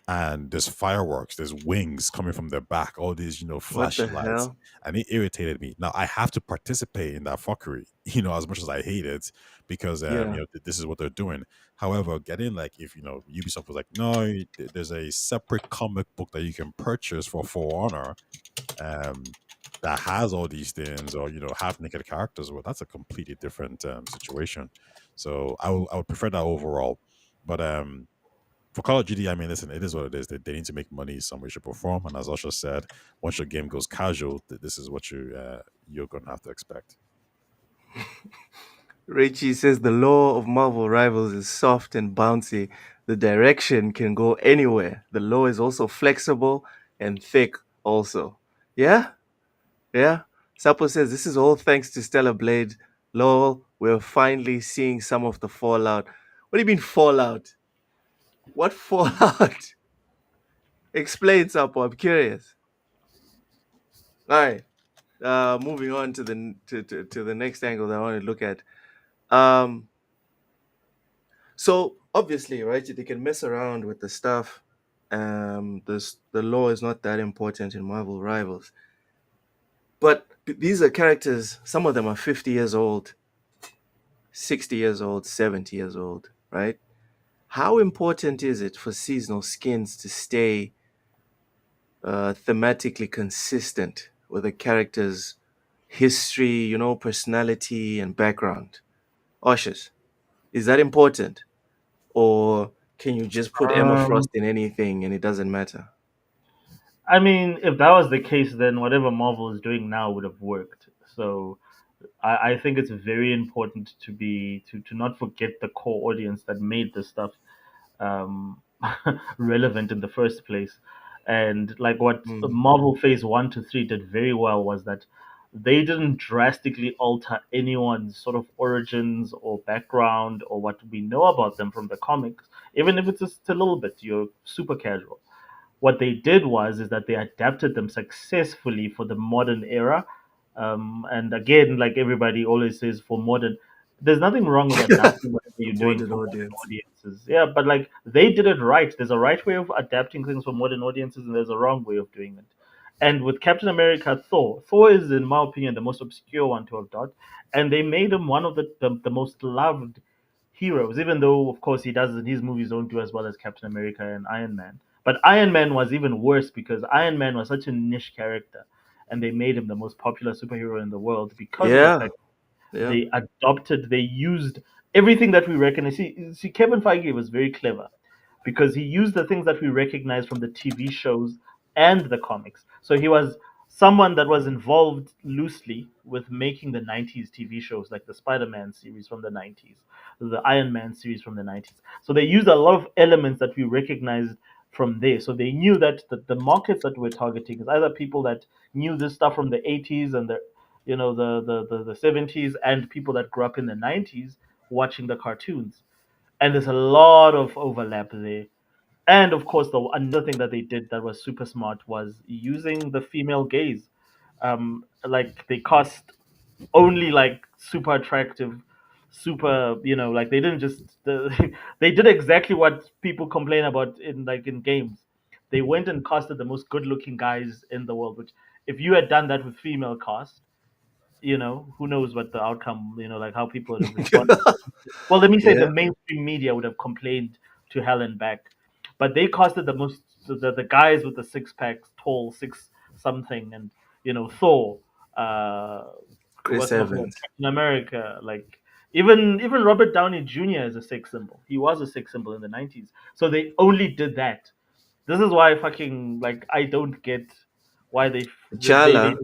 and there's fireworks, there's wings coming from their back, all these What the flashy lights, hell? and it irritated me. Now I have to participate in that fuckery, as much as I hate it, because Yeah. this is what they're doing. However, getting like if Ubisoft was like, no, there's a separate comic book that you can purchase For Honor, um, that has all these things, or half naked characters. Well, that's a completely different situation. So I would prefer that overall, but for Call of Duty, I mean, listen, it is what it is. They need to make money some way, shape, or form. And as Usher said, once your game goes casual, this is what you're gonna have to expect. Richie says the law of Marvel Rivals is soft and bouncy. The direction can go anywhere. The law is also flexible and thick, also. Yeah? Yeah? Sapo says this is all thanks to Stellar Blade. Lol, we're finally seeing some of the fallout. What do you mean fallout? What fallout? Explain, Sapo. I'm curious. All right. Moving on to the next angle that I want to look at. Um, So obviously, right, they can mess around with the stuff. The law is not that important in Marvel Rivals, but these are characters. Some of them are 50 years old, 60 years old, 70 years old, right? How important is it for seasonal skins to stay thematically consistent with a character's history, personality and background? Oshes, is that important? Or can you just put Emma um Frost in anything and it doesn't matter? I mean, if that was the case, then whatever Marvel is doing now would have worked. So I think it's very important to not forget the core audience that made this stuff um, relevant in the first place. And like what Mm. Marvel Phase 1 to 3 did very well was that they didn't drastically alter anyone's sort of origins or background or what we know about them from the comics, even if it's just a little bit. You're super casual. What they did was is that they adapted them successfully for the modern era. And again, like everybody always says, for modern, there's nothing wrong with adapting whatever The you're doing modern for modern audience. audiences. Yeah, but like they did it right. There's a right way of adapting things for modern audiences, and there's a wrong way of doing it. And with Captain America, Thor is, in my opinion, the most obscure one to have done, and they made him one of the most loved heroes, even though of course he doesn't his movies don't do as well as Captain America and Iron Man. But Iron Man was even worse because Iron Man was such a niche character and they made him the most popular superhero in the world because of the Yeah, fact yeah. they used everything that we recognize. See, Kevin Feige was very clever because he used the things that we recognize from the TV shows and the comics. So he was someone that was involved loosely with making the 90s TV shows like the Spider-Man series from the 90s, the Iron Man series from the 90s. So they used a lot of elements that we recognized from there. So they knew that the markets that we're targeting is either people that knew this stuff from the 80s and the 70s and people that grew up in the 90s watching the cartoons, and there's a lot of overlap there. And of course, the another thing that they did that was super smart was using the female gaze. Like they cast only like super attractive, super like they didn't just they did exactly what people complain about in games. They went and casted the most good-looking guys in the world. Which, if you had done that with female cast, who knows what the outcome, like how people would have responded. Well, let me say the Yeah, mainstream media would have complained to hell and back, but they casted the most the guys with the six packs, tall, six something, and Thor, uh, Chris what's it called, Evans. Captain America, like even Robert Downey Jr. is a sex symbol. He was a sex symbol in the 90s, so they only did that. This is why fucking like I don't get why they T'Challa,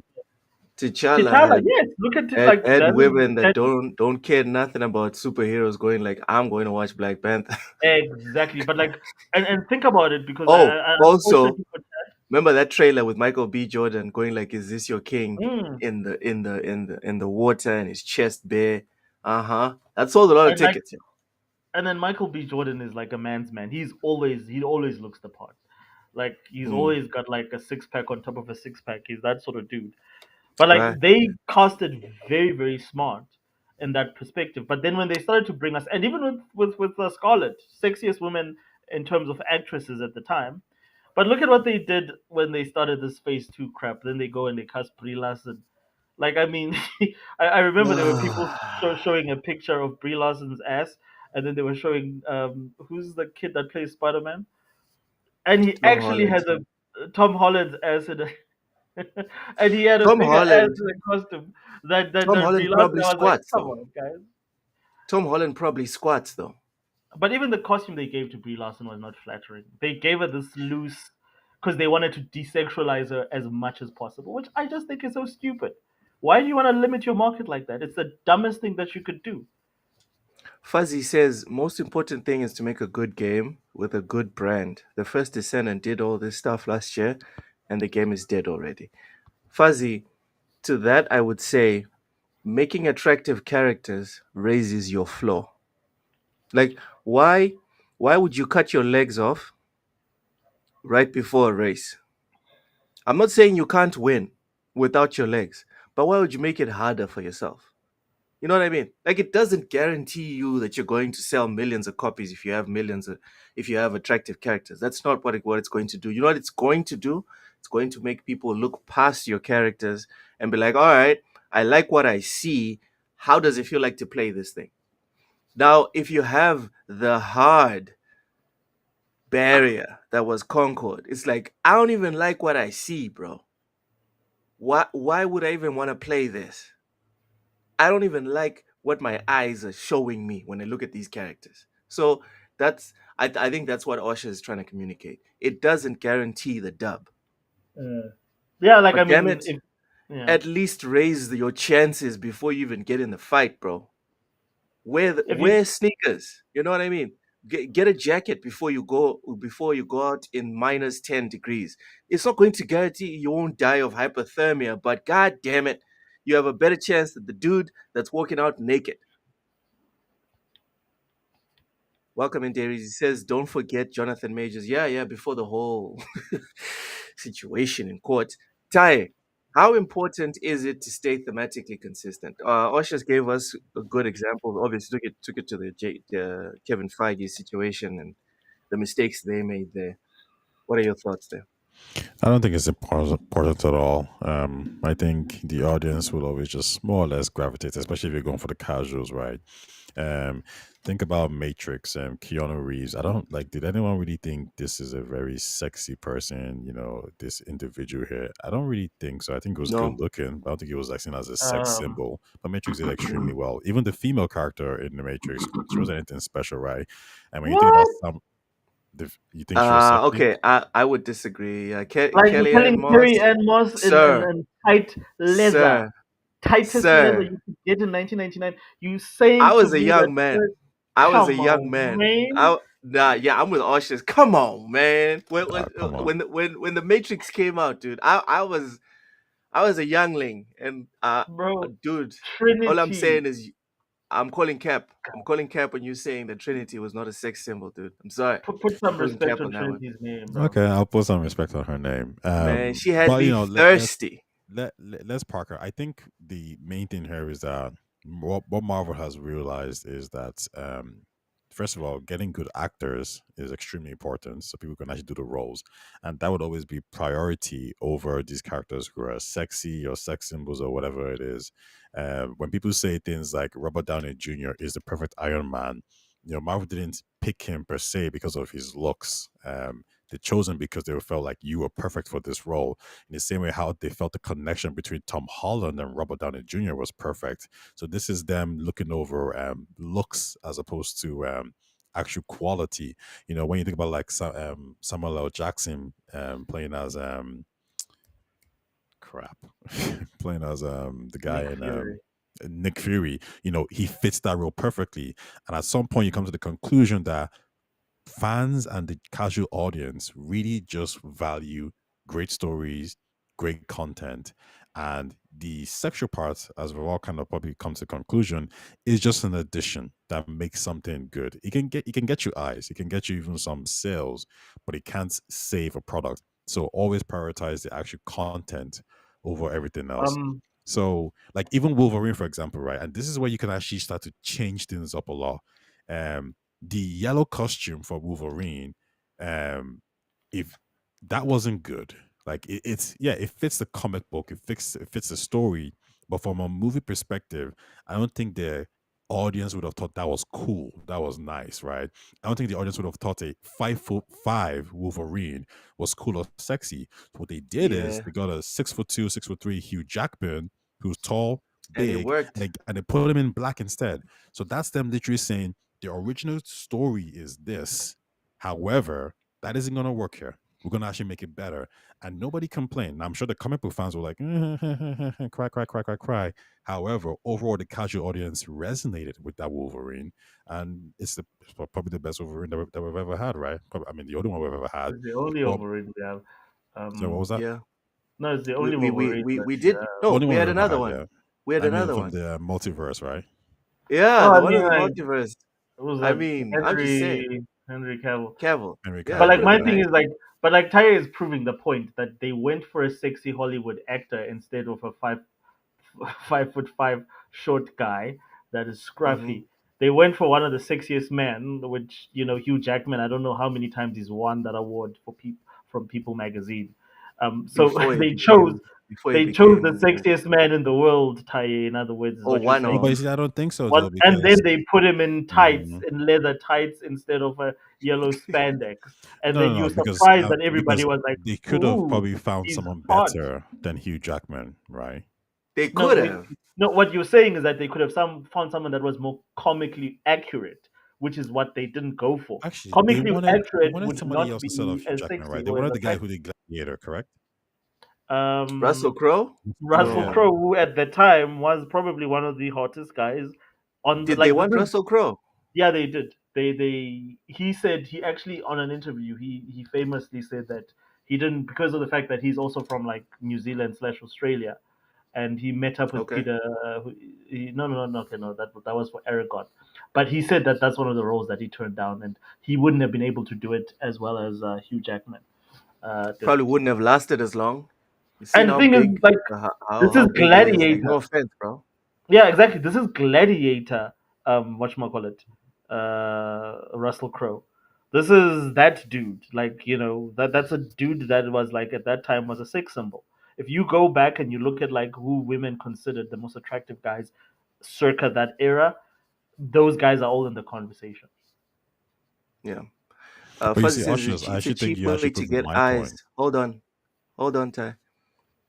T'Challa T'Challa, yes, look at it like had that. women that don't care nothing about superheroes going like, I'm going to watch Black Panther. Exactly, but like, and think about it because Oh, also, unfortunately for remember that trailer with Michael B. Jordan going like, "Is this your king?" mm, in the water and his chest bare. Uh-huh. That sold a lot of and like, tickets. Yo. and then Michael B. Jordan is like a man's man. He always looks the part. Like he's Mm, always got like a six pack on top of a six pack. He's that sort of dude. But like right. they casted very very smart in that perspective. But then when they started to bring us, and even with Scarlett, sexiest woman in terms of actresses at the time. But look at what they did when they started this phase two crap. Then they go and they cast Brie Larson. Like I mean, I remember there were people showing a picture of Brie Larson's ass, and then they were showing who's the kid that plays Spider Man, and he Tom actually Holland. had a Tom Holland's ass in a and he had a Tom bigger ass Holland. in the costume than Brie Tom Holland Larson. probably I was like, squats come though. on, guys. Tom Holland probably squats though. But even the costume they gave to Brie Larson was not flattering. They gave her this loose because they wanted to desexualize her as much as possible, which I just think is so stupid. Why do you want to limit your market like that? It's the dumbest thing that you could do. Fuzzy says most important thing is to make a good game with a good brand. The first Descendant did all this stuff last year, and the game is dead already. Fuzzy, to that I would say making attractive characters raises your floor. Like why would you cut your legs off right before a race? I'm not saying you can't win without your legs, but why would you make it harder for yourself? You know what I mean? Like it doesn't guarantee you that you're going to sell millions of copies if you have if you have attractive characters. That's not what it's going to do. You know what it's going to do? It's going to make people look past your characters and be like, "All right, I like what I see. How does it feel like to play this thing?" Now, if you have the hard barrier that was Concord, it's like, I don't even like what I see, bro. Why would I even want to play this? I don't even like what my eyes are showing me when I look at these characters. So that's I think that's what Osha is trying to communicate. It doesn't guarantee the dub, Yeah, like I but damn mean, it, if yeah, at least raise your chances before you even get in the fight, bro. if you Wear sneakers. You know what I mean? Get a jacket before you go out in -10 degrees. It's not going to guarantee you won't die of hypothermia, but god damn it, you have a better chance than the dude that's walking out naked. Welcome in, Darius. He says, don't forget Jonathan Majors. Yeah, yeah, before the whole situation in court. Ty, how important is it to stay thematically consistent? Oshas gave us a good example. Obviously, took it to the Kevin Feige situation and the mistakes they made there. What are your thoughts there? I don't think it's important at all. I think the audience will always just more or less gravitate, especially if you're going for the casuals, right? Um, think about Matrix and Keanu Reeves. I don't like. Did anyone really think this is a very sexy person? This individual here. I don't really think so. I think it was good No. looking, but I don't think it was like seen as a sex um symbol. But Matrix did extremely well. Even the female character in the Matrix, she wasn't anything special, right? And when you think about what? you think she was sexy? Okay, I would disagree. Like you're Kellyanne telling Carrie Moss, Ann Moss sir, in tight leather, sir, tightest leather sir. you could get in 1999. You I saying to was a me that young man. I was a come young on, man. man, Nah, yeah, I'm with Oshas. Come on, man. Come on. When the Matrix came out, dude, I was a youngling, and bro, dude, all I'm Trinity. saying is I'm calling cap. I'm calling cap when you're saying that Trinity was not a sex symbol, dude. I'm sorry. Put I'm some calling respect cap on on that one. Trinity's name, bro. Okay, I'll put some respect on her name. Man, she had But me thirsty. let's park her. I think the main thing here is that what Marvel has realized is that first of all, getting good actors is extremely important, so people can actually do the roles, and that would always be priority over these characters who are sexy or sex symbols or whatever it is. When people say things like Robert Downey Jr. is the perfect Iron Man, Marvel didn't pick him per se because of his looks. They chose him because they felt like you were perfect for this role. In the same way, how they felt the connection between Tom Holland and Robert Downey Jr. was perfect. So this is them looking over looks as opposed to actual quality. When you think about like Samuel L. Jackson playing as crap, playing as the guy Nick in Fury. Nick Fury, he fits that role perfectly. And at some point, you come to the conclusion that fans and the casual audience really just value great stories, great content, and the sexual part, as we've all kind of probably come to the conclusion, is just an addition that makes something good. It can get you eyes, it can get you even some sales, but it can't save a product. So always prioritize the actual content over everything else. Um, So, like even Wolverine, for example, right? And this is where you can actually start to change things up a lot. The yellow costume for Wolverine, um, if that wasn't good, like it's yeah, it fits the comic book, it fits the story, but from a movie perspective, I don't think the audience would have thought that was cool, that was nice, right? I don't think the audience would have thought a 5'5" Wolverine was cool or sexy. So what they did is Yeah, they got a 6'2", 6'3" Hugh Jackman who's tall, and it big, and worked. they put him in black instead. So that's them literally saying the original story is this. However, that isn't going to work here. We're going to actually make it better. And nobody complained. Now, I'm sure the comic book fans were like, cry, cry, cry, cry, cry. However, overall, the casual audience resonated with that Wolverine. And it's probably the best Wolverine that we've ever had, right? I mean, the only one we've ever had. it's the only But, Wolverine we have. so what Um, was that? Yeah, no, it's the we only we we Wolverine we, that. we did. The No, only we one had we've ever another had, one. yeah. We had I mean, another from one. the multiverse, right? Yeah, Oh, the I one mean, in the like, multiverse. it was I that mean, I'm just saying, Henry Cavill. Cavill. Henry Yeah, But it like could have Cavill, my been yeah. thing nice. is like, but like Tyre is proving the point that they went for a sexy Hollywood actor instead of a 5'5" short guy that is Hmm. scruffy. They went for one of the sexiest men, which Hugh Jackman. I don't know how many times he's won that award for from People magazine. So Before he they chose became, before he they chose the became. sexiest man in the world. Ty, in other words, is Oh, what you're one No, saying. but you of. see, I don't think so, One, though, and then because they put him in tights, Mhm. in leather tights instead of a yellow spandex. And No, then no, you're no, surprised that everybody because was like, they could have "Ooh, probably found he's someone hot." better than Hugh Jackman, right? They No, could have. no. What you're saying is that they could have found someone that was more comically accurate, which is what they didn't go for. Actually, they Comically wanted they accurate wanted would somebody not else instead of be Hugh as Jackman, sexy right? They or as wanted the guy who attractive. did Gladiator, correct? Um, Russell Crowe. Russell Yeah. No. Crowe, who at the time was probably one of the hottest guys on the Did they like. This want is Russell Crowe? Yeah, they did. He said he actually on an interview he famously said that he didn't because of the fact that he's also from like New Zealand slash Australia, and he met up with Okay. Peter. No, okay, no, that was for Aragon, but he said that that's one of the roles that he turned down, and he wouldn't have been able to do it as well as Hugh Jackman did. Probably wouldn't have lasted as long. You seen And the how thing is, big, like, how this is big he is. Like, no Gladiator. offense, bro. Yeah, exactly. This is Gladiator. Whatchamacallit? Russell Crowe. This is that dude. Like, that's a dude that was like at that time was a sex symbol. If you go back and you look at like who women considered the most attractive guys circa that era, those guys are all in the conversation. Yeah. But you see, Fuzzy says Oshos, I it's a actually think cheap you actually way to proved get my eyes. point. Hold on, Ty.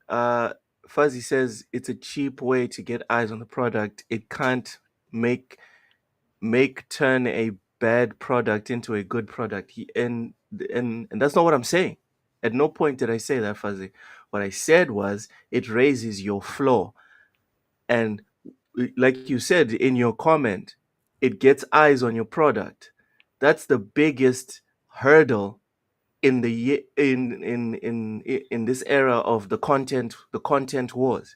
Uh, Fuzzy says it's a cheap way to get eyes on the product. It can't make turn a bad product into a good product. And that's not what I'm saying. At no point did I say that, Fuzzy. What I said was it raises your floor. And like you said in your comment, it gets eyes on your product. That's the biggest hurdle in the in this era of the content wars.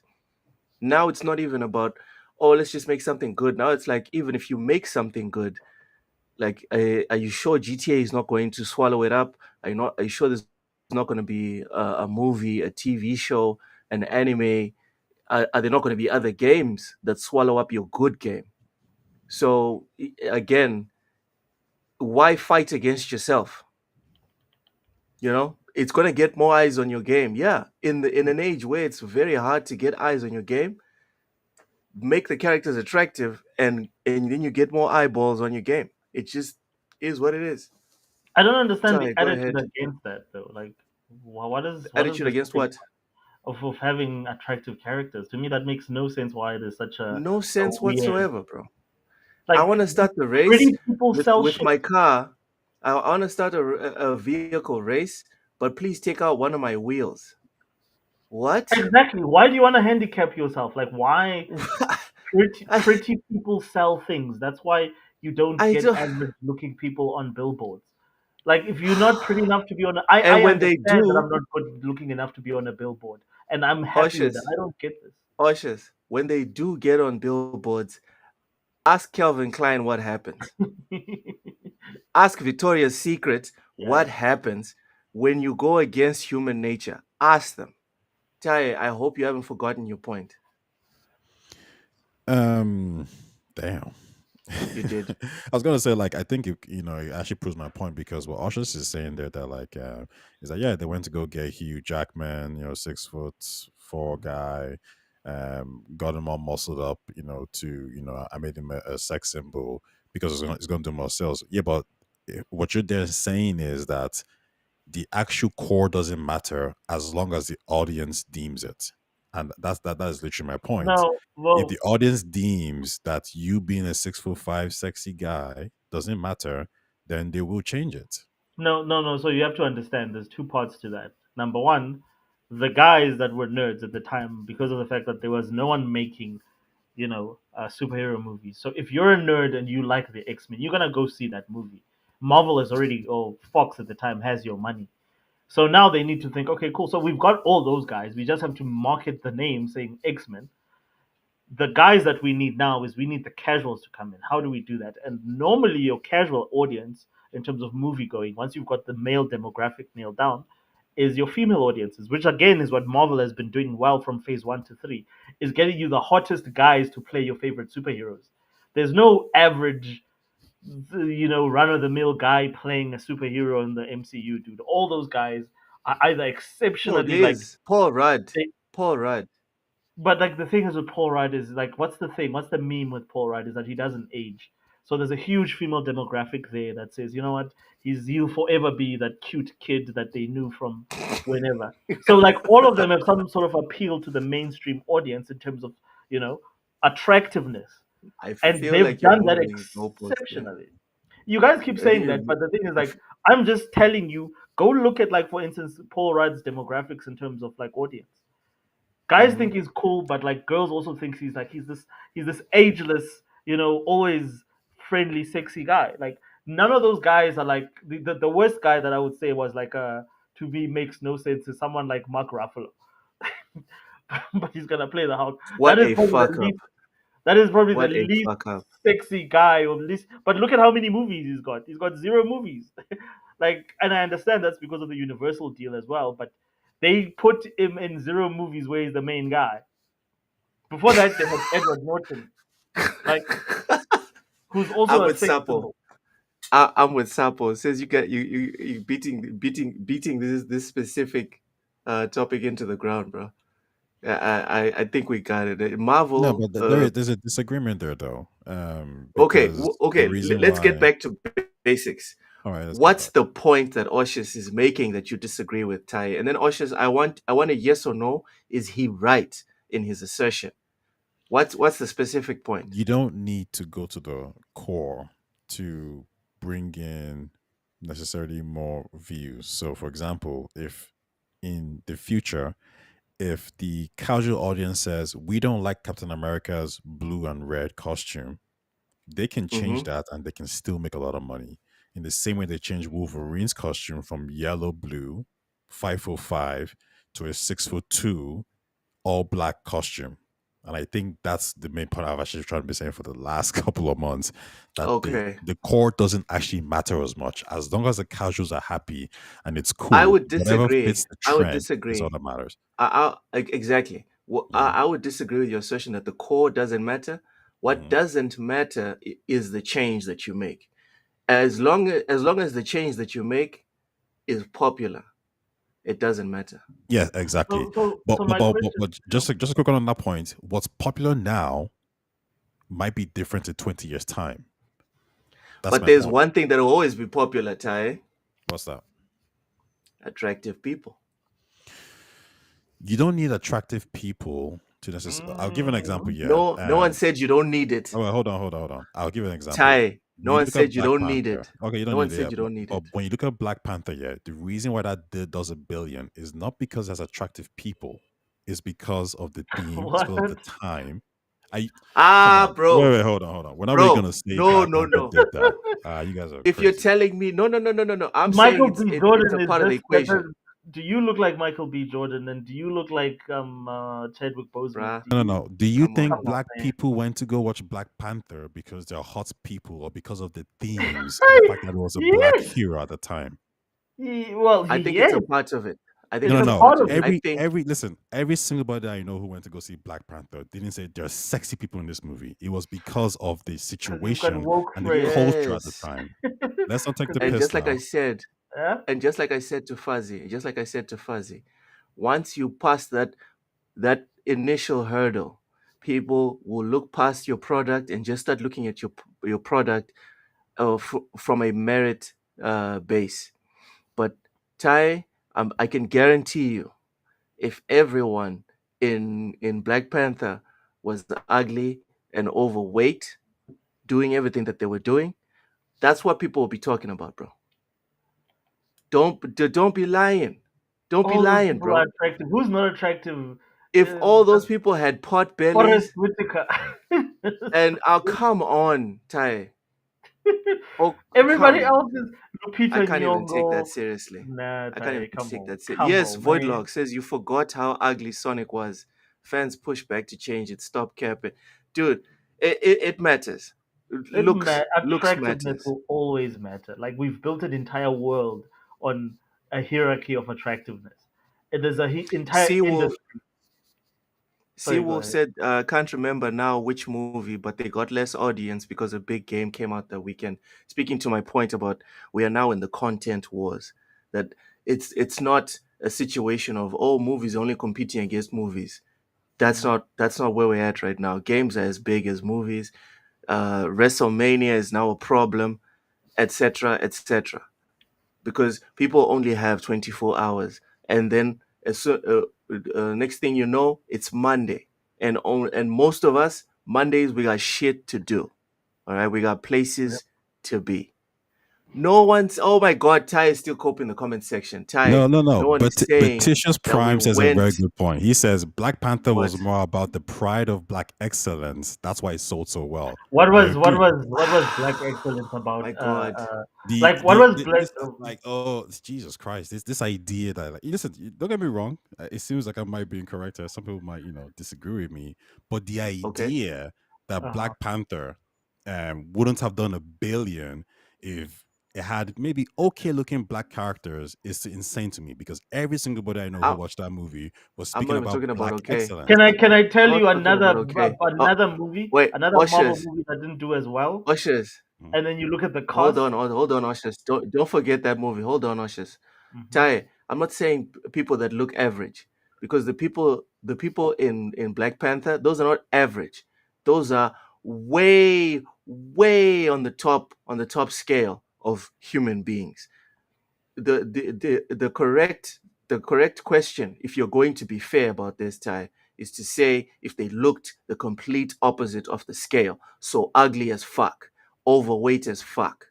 Now it's not even about, oh, let's just make something good. Now it's like, even if you make something good, like, are you sure GTA is not going to swallow it up? Are you sure there's not going to be a movie, a TV show, an anime? Are there not going to be other games that swallow up your good game? So again, why fight against yourself? You know, it's gonna get more eyes on your game. Yeah, in an age where it's very hard to get eyes on your game, make the characters attractive, and then you get more eyeballs on your game. It just is what it is. I don't understand the Sorry, go attitude ahead. against that though. Like, what is Attitude the against stigma what? of having attractive characters? To me, that makes no sense. Why there's such No a sense weird whatsoever, bro. I like want to start the race pretty people with sell with shit. my car. I want to start a vehicle race, but please take out one of my wheels. What? Exactly. Why do you want to handicap yourself? Like, why I pretty people sell things? That's why you don't I get don't. average looking people on billboards. Like, if you're not pretty enough to be on, I And when they understand that do, I'm not good looking enough to be on a billboard, and I'm happy with that. Ushers, I don't get this. Ushers, when they do get on billboards, ask Calvin Klein what happens. Ask Victoria's Secret Yeah. what happens when you go against human nature. Ask them. Tai, I hope you haven't forgotten your point. Um, damn. You did. I was gonna say like I think it actually proves my point because what Oshus is saying there that like is that yeah they went to go get Hugh Jackman, 6'4" guy, got him all muscled up, to I made him a sex symbol because it's gonna do more sales. Yeah, but what you're there saying is that the actual core doesn't matter as long as the audience deems it, and that is literally my point. No, If well, the audience deems that you being a 6'5" sexy guy doesn't matter, then they will change it. no, no, no. So you have to understand. There's two parts to that. Number one, the guys that were nerds at the time, because of the fact that there was no one making, superhero movies. So if you're a nerd and you like the X-Men, you're gonna go see that movie. Marvel has already, or Fox at the time, has your money. So now they need to think, okay, cool. So we've got all those guys. We just have to market the name saying X-Men. The guys that we need now is we need the casuals to come in. How do we do that? And normally your casual audience in terms of movie going, once you've got the male demographic nailed down, is your female audiences, which again is what Marvel has been doing well from phase 1 to 3, is getting you the hottest guys to play your favorite superheroes. There's no average, run of the mill guy playing a superhero in the MCU, dude. All those guys are either No, exceptionally there like is Paul Rudd. they, Paul Rudd. but like the thing is with Paul Rudd is like, what's the thing? What's the meme with Paul Rudd is that he doesn't age. So there's a huge female demographic there that says, you know what, he'll forever be that cute kid that they knew from whenever. So like all of them have some sort of appeal to the mainstream audience in terms of you know attractiveness, I and feel they've like you're done that moving goalposts there. exceptionally. You guys keep saying that, but the thing is, like, I'm just telling you, go look at, like, for instance, Paul Rudd's demographics in terms of like audience. Guys Mhm. think he's cool, but like girls also think he's this ageless, always friendly, sexy guy. Like none of those guys are like the worst guy that I would say was like to me makes no sense is someone like Mark Ruffalo, but he's gonna play the Hulk. That What is a probably the fuck up. least. That is probably the What a least fuck up. sexy guy of least. But look at how many movies he's got. He's got zero movies. Like, and I understand that's because of the Universal deal as well. But they put him in zero movies where he's the main guy. Before that, they had Edward Norton, like who's I'm also a with sex Sapo. symbol. I'm with Sapo. It says you beating this specific topic into the ground, bro. I think we got it. No, Marvel. but there's a disagreement there though, Okay, because the okay. reason Let's get why. back to basics. All right, let's get What's back. the point that Oshis is making that you disagree with, Tai? And then Oshis, I want a yes or no. Is he right in his assertion? What's the specific point? You don't need to go to the core to bring in necessarily more views. So, for example, if in the future, if the casual audience says we don't like Captain America's blue and red costume, they can change Mm-hmm. that and they can still make a lot of money. In the same way they change Wolverine's costume from yellow blue 5'5" to a 6'2" all black costume. And I think that's the main point I've actually tried to be saying for the last couple of months, that the Okay. the core doesn't actually matter as much. As long as the casuals are happy and it's I cool, would whatever disagree. fits the I would trend is all disagree. that matters. Exactly. Mhm, I would disagree with your assertion that the core doesn't matter. What mhm. doesn't matter is the change that you make. As long as the change that you make is popular, it doesn't matter. Yeah, exactly. So my question. But just a quick one on that point. What's popular now might be different in 20 years' time. That's But my there's point. one thing that will always be popular, Ty: What's that? attractive people. You don't need attractive people to necessarily. I'll give an example. Yeah. No one said you don't need it, Oh, well, hold on. I'll give an example. Ty. No When you one look at said you Black don't need Panther, it. okay, you don't No one need it. said Yeah, you don't need but it. when you look at Black Panther, yeah, the reason why does a billion is not because there's attractive people, it's because of the theme, it's because of the What? time. I come Ah, on, bro, wait, hold on. We're not really bro. gonna say No, Black no, Panther no. did that. You guys are If you're crazy. telling me, no. I'm saying Michael it's B. it's a Jordan is part of the this. equation, Do you look like Michael B. Jordan? And do you look like Chadwick Boseman? bruh. Do No, you? no. Do you Come think on. Come on, black man. people went to go watch Black Panther because they're hot people or because of the themes and the fact that it was a black Yes. hero at the time? Well, I think it's yes. a part of it. I think It's No, a it's a no. part part of of it. it. I think Every listen, every single body I know who went to go see Black Panther didn't say there are sexy people in this movie. It was because of the Because you've got situation woke and the friends. culture at the yes. time. Let's not take the And piss just like I now. said, Yeah? once you pass that initial hurdle, people will look past your product and just start looking at your product from a merit base. But Ty, I can guarantee you, if everyone in Black Panther was ugly and overweight, doing everything that they were doing, that's what people will be talking about, bro. Don't be lying. Don't be All those lying, people are bro. attractive. Who's not attractive? If Uh, all those people had pot Forrest bellies, Whitaker. and come on, Ty. Oh, Everybody come else on. is I Lupita can't even take that Nyong'o. seriously. Nah, I can't Ty, even come take on. that seriously. Come Yes, on, man. Voidlog says you forgot how ugly Sonic was. Fans push back to change it. Stop capping. Dude, it matters. Looks Attractiveness matters. will always matter. Like we've built an entire world on a hierarchy of attractiveness. And there's a entire Seawolf industry. Sorry, go Seawolf ahead. said, can't remember now which movie, but they got less audience because a big game came out that weekend. Speaking to my point about we are now in the content wars, that it's not a situation of movies only competing against movies. Mm. That's not where we're at right now. Games are as big as movies. WrestleMania is now a problem, etc., etc. Because people only have 24 hours, and then next thing you know, it's Monday, and most of us Mondays we got shit to do. All right, we got places to be. No one's. Oh my God, Ty is still coping in the comment section. Ty, No. no one is But saying Titius that we Prime says a very went. good point. He says Black Panther was What? more about the pride of black excellence. That's why it sold so well. What I was what agree. was what was Black Excellence about? My God. Like what was Black? This like, oh Jesus Christ, this idea that, like, listen, don't get me wrong, it seems like I might be incorrect, some people might disagree with me, but the Okay. idea that Uh-huh. Black Panther wouldn't have done a billion if it had maybe okay looking black characters is insane to me, because every single body I know who I, watched that movie was I'm speaking not even about talking about black okay. excellence. Can I tell I'm not you talking about another okay. another movie, Wait, another Marvel ushers, movie that didn't do as well? ushers. Mhm. And then you look at the cast. Hold on, Ushers. Don't forget that movie. Hold on, Ushers. Mhm. Ty, I'm not saying people that look average, because the people in Black Panther, those are not average. Those are way on the top scale of human beings. The correct question, if you're going to be fair about this, Ty, is to say if they looked the complete opposite of the scale. So ugly as fuck, overweight as fuck.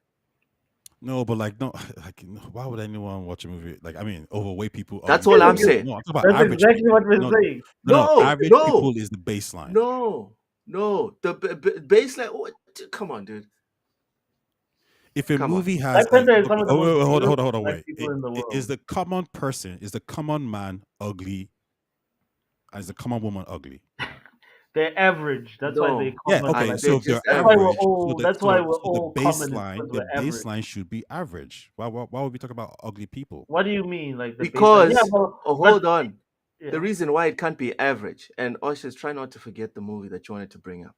No, but like, no, like, no, why would anyone watch a movie? Like, I mean, overweight people, That's ugly all people. I'm No, saying. no, I'm talking about That's average exactly what people. we're No, saying. No, average people no, is the baseline. no, no. The baseline. What? Come on, dude. If a Come on. movie has Black like, Panther is some okay, of the most hold beautiful on, black wait. people in the Is world. the common person, is the common man ugly? Is the common woman ugly? They're average. That's why they're No, Yeah, common okay. black So they're if people. they're just That's why we're average. average, all. That's why we're all common, is because the we're average. baseline should be average. Why would we talk about ugly people? What do you mean, like the baseline? Yeah, Because, but hold on. The yeah. reason why it can't be average, and Oshers, try not to forget the movie that you wanted to bring up.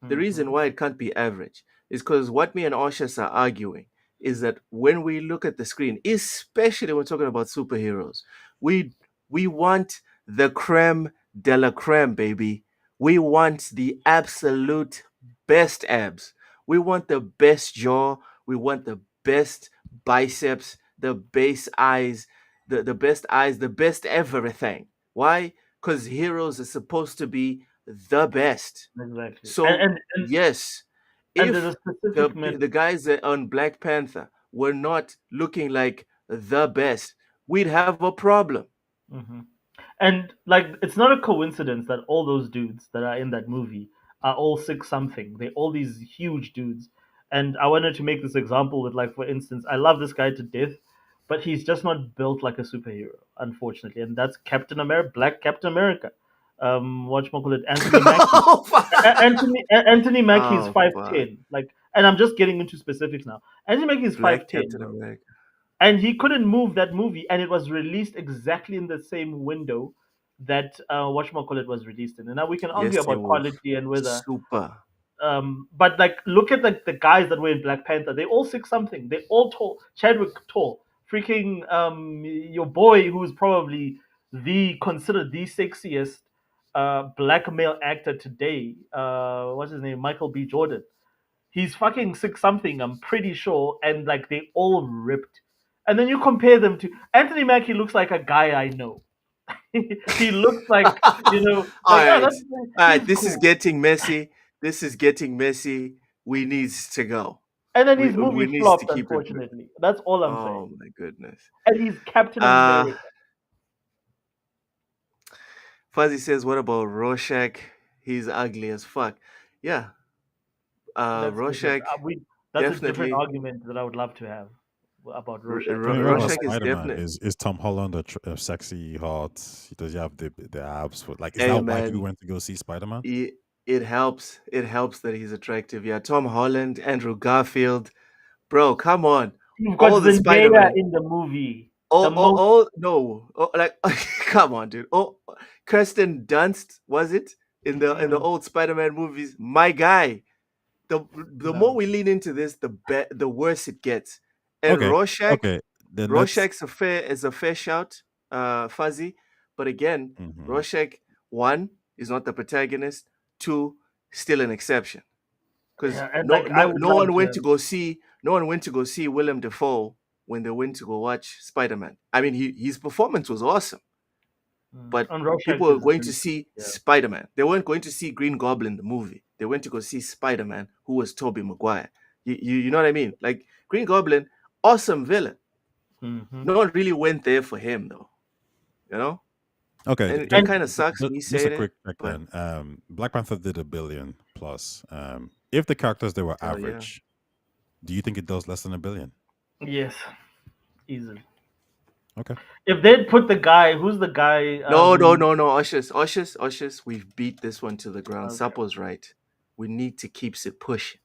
The reason Hmm. why it can't be average is because what me and Oshers are arguing is that when we look at the screen, especially when we're talking about superheroes, we we want the creme de la creme, baby. We want the absolute best abs. We want the best jaw. We want the best biceps, the best eyes, the best eyes, the best everything. Why? Because heroes are supposed to be the best. Exactly. So yes, And there's a if specific the guys that on Black Panther were not looking like the best, we'd have a problem. hmm And like, it's not a coincidence that all those dudes that are in that movie are all 6 something. They're all these huge dudes. And I wanted to make this example with, like, for instance, I love this guy to death, but he's just not built like a superhero, unfortunately. And that's Captain America, Black Captain America. Whatchamacallit, Anthony Mackie. Oh, fuck. Anthony Mackie is Oh, five fuck. ten. Like, and I'm just getting into specifics now. Anthony Mackie is Black 5'10", Captain bro, America. and he couldn't move that movie, and it was released exactly in the same window that whatchamacallit was released in. And now we can argue Yes, it about was quality and whether, super. but like, look at the guys that were in Black Panther. They all 6 something. They all tall. Chadwick tall. Freaking your boy, who's probably the considered the sexiest black male actor today. What's his name? Michael B. Jordan. He's fucking 6 something, I'm pretty sure, and like, they all ripped. And then you compare them to Anthony Mackie. Looks like a guy I know. He looks like, All like, oh, right. that's, All right. he's This is cool. getting messy. This is getting messy. We needs to go. And then We his we movie needs to flopped, keep it. unfortunately. That's all I'm saying. Oh my goodness. And he's Captain Uh America. Fuzzy says, what about Rorschach? He's ugly as fuck. Yeah. That's different. Rorschach That's a different definitely. argument that I would love to have about Rorschach. I mean, what about Rorschach is Spider Man? definitely. Is Tom Holland a sexy, hot? Does he have the abs? For, like, is Hey that why people man, went to go see Spider Man? it helps. It helps that he's attractive. Yeah, Tom Holland, Andrew Garfield, bro, come on, You've got all the Spider Zendaya Man. in the movie. The Oh, oh, most. oh, no, oh, like, come on, dude. Oh, Kirsten Dunst was it in the old Spider Man movies? My guy. The more No. we lean into this, the worse it gets. And Okay, okay. Then let's. Rorschach's a fair shout, Fuzzy. But again, Mhm. Rorschach, one, is not the protagonist. Two, still an exception. Because Yeah, and like, I would no love one went to. to go see Willem Dafoe when they went to go watch Spider Man. I mean, his performance was awesome, but And Rorschach people were is going to really good. see Yeah. Spider Man. They weren't going to see Green Goblin the movie. They went to go see Spider Man, who was Tobey Maguire. You know what I mean? Like Green Goblin, awesome villain. hmm No one really went there for him though. You know, Okay, and that And kind of sucks me just a saying it, quick check but then. Black Panther did 1 billion plus. If the characters they were hell yeah. average, do you think it does less than 1 billion? yes, easily. Okay. If they'd put the guy, who's the guy? No, no, no, no. Ushers. We've beat this one to the ground. Okay, Sapo's right. We need to keep it pushing.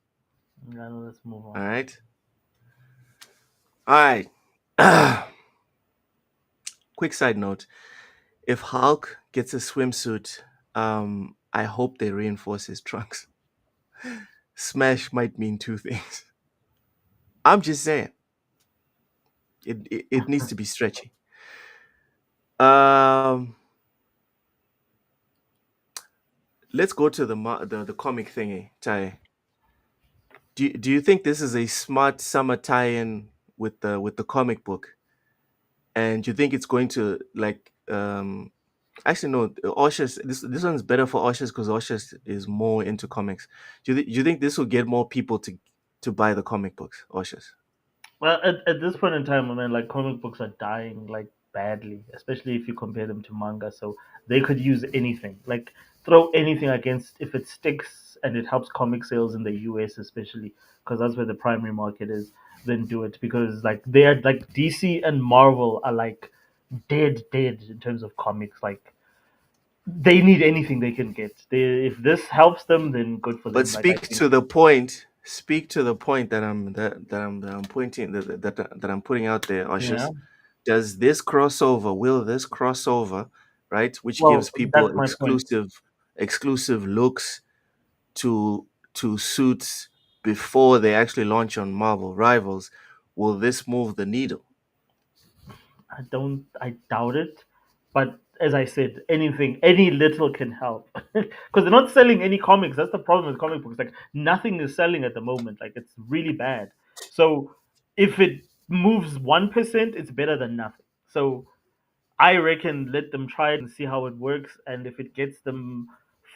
yeah, no, let's move All on. right. All right. Quick side note: if Hulk gets a swimsuit, I hope they reinforce his trunks. Smash might mean two things. I'm just saying. It needs to be stretchy. Um, let's go to the comic thingy, Tai. Do you think this is a smart summer tie-in with the comic book? And do you think it's going to like actually no, Oshus this one's better for Oshus because Oshus is more into comics. Do you think this will get more people to buy the comic books, Oshus? Well, at this point in time, I mean, like, comic books are dying like badly, especially if you compare them to manga. So they could use anything, like, throw anything against, if it sticks and it helps comic sales in the US, especially because that's where the primary market is. Then do it, because like, they are like, DC and Marvel are like dead in terms of comics. Like, they need anything they can get. If this helps them, then good for But them. Like, I speak think. to the point. Speak to the point that I'm pointing that I'm putting out there, Yeah. Oshus. Does this crossover? Will this crossover, right? Which Well, gives people that's my point. exclusive looks to suits before they actually launch on Marvel Rivals. Will this move the needle? I doubt it. But as I said, anything, any little can help. Because they're not selling any comics. That's the problem with comic books. Like nothing is selling at the moment. Like it's really bad. So if it moves 1%, it's better than nothing. So I reckon let them try it and see how it works. And if it gets them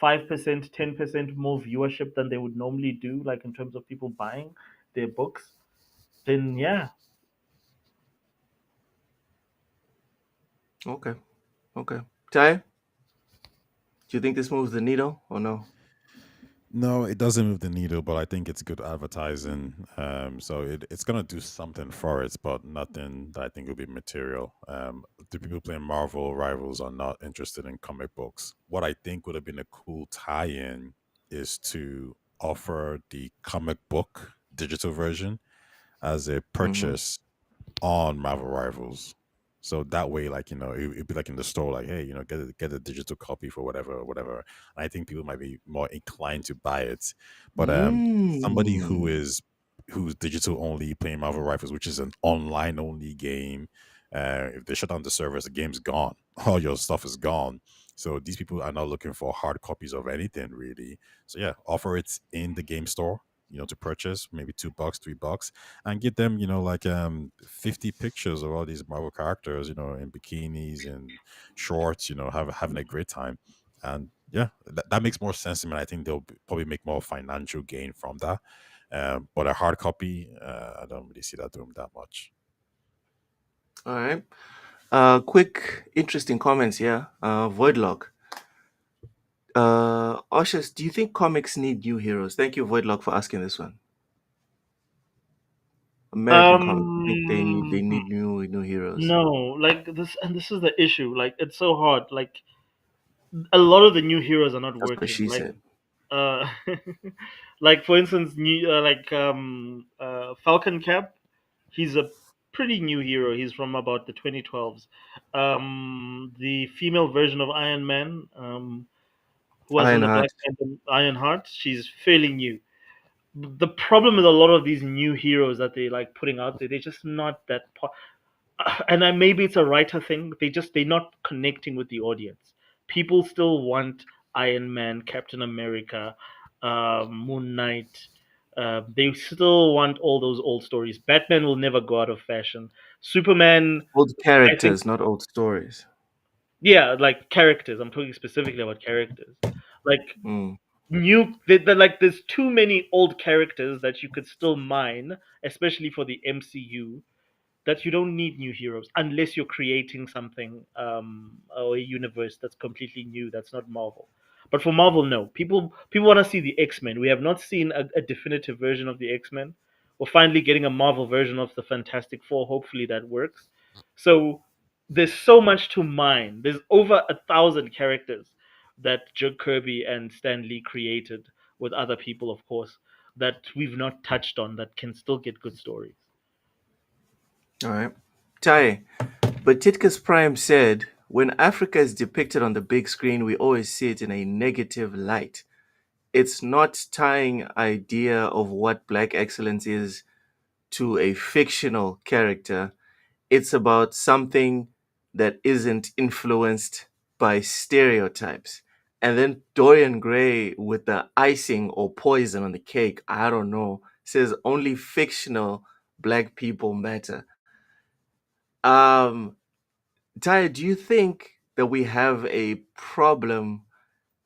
5%, 10% more viewership than they would normally do, like in terms of people buying their books, then yeah. Okay. Okay. Ty, do you think this moves the needle or no? No, it doesn't move the needle, but I think it's good advertising. So it's gonna do something for it, but nothing that I think will be material. The people playing Marvel Rivals are not interested in comic books. What I think would have been a cool tie-in is to offer the comic book digital version as a Mm-hmm. purchase on Marvel Rivals. So that way, like it'd be like in the store, like, hey, get a digital copy for whatever, whatever. And I think people might be more inclined to buy it. But somebody Mm. who's digital only playing Marvel Rivals, which is an online only game, if they shut down the servers, the game's gone. All your stuff is gone. So these people are not looking for hard copies of anything really. So yeah, offer it in the game store, to purchase, maybe $2, $3, and get them, like 50 pictures of all these Marvel characters, in bikinis and shorts, having a great time. And yeah, that makes more sense to me. I think they'll probably make more financial gain from that. But a hard copy, I don't really see that doing that much. All right. Quick, interesting comments here. Voidlock. Oshus, do you think comics need new heroes? Thank you, Voidlock, for asking this one. American comics, do you think they need new heroes? No, like this, and this is the issue. Like, it's so hard. Like, a lot of the new heroes are not That's what working. she said. Uh, like for instance, Falcon Cap. He's a pretty new hero. He's from about the 2012s. The female version of Iron Man, who was in the Ironheart. Black Panther, Ironheart. She's fairly new. The problem with a lot of these new heroes that they like putting out there, they're just not that. And maybe it's a writer thing. They're not connecting with the audience. People still want Iron Man, Captain America, Moon Knight. They still want all those old stories. Batman will never go out of fashion. Superman, Old I think, characters, not old stories. yeah, like characters. I'm talking specifically about characters. Like Mm. like there's too many old characters that you could still mine, especially for the MCU, that you don't need new heroes unless you're creating something, or a universe that's completely new, that's not Marvel. But for Marvel, no. People want to see the X-Men. We have not seen a definitive version of the X-Men. We're finally getting a Marvel version of the Fantastic Four. Hopefully that works. So there's so much to mine. There's over 1,000 characters that Joe Kirby and Stan Lee created with other people, of course, that we've not touched on, that can still get good stories. All right. Tai, but Titkus Prime said, when Africa is depicted on the big screen, we always see it in a negative light. It's not tying idea of what black excellence is to a fictional character. It's about something that isn't influenced by stereotypes. And then Dorian Gray with the icing or poison on the cake, I don't know, says only fictional black people matter. Um, Taya, do you think that we have a problem?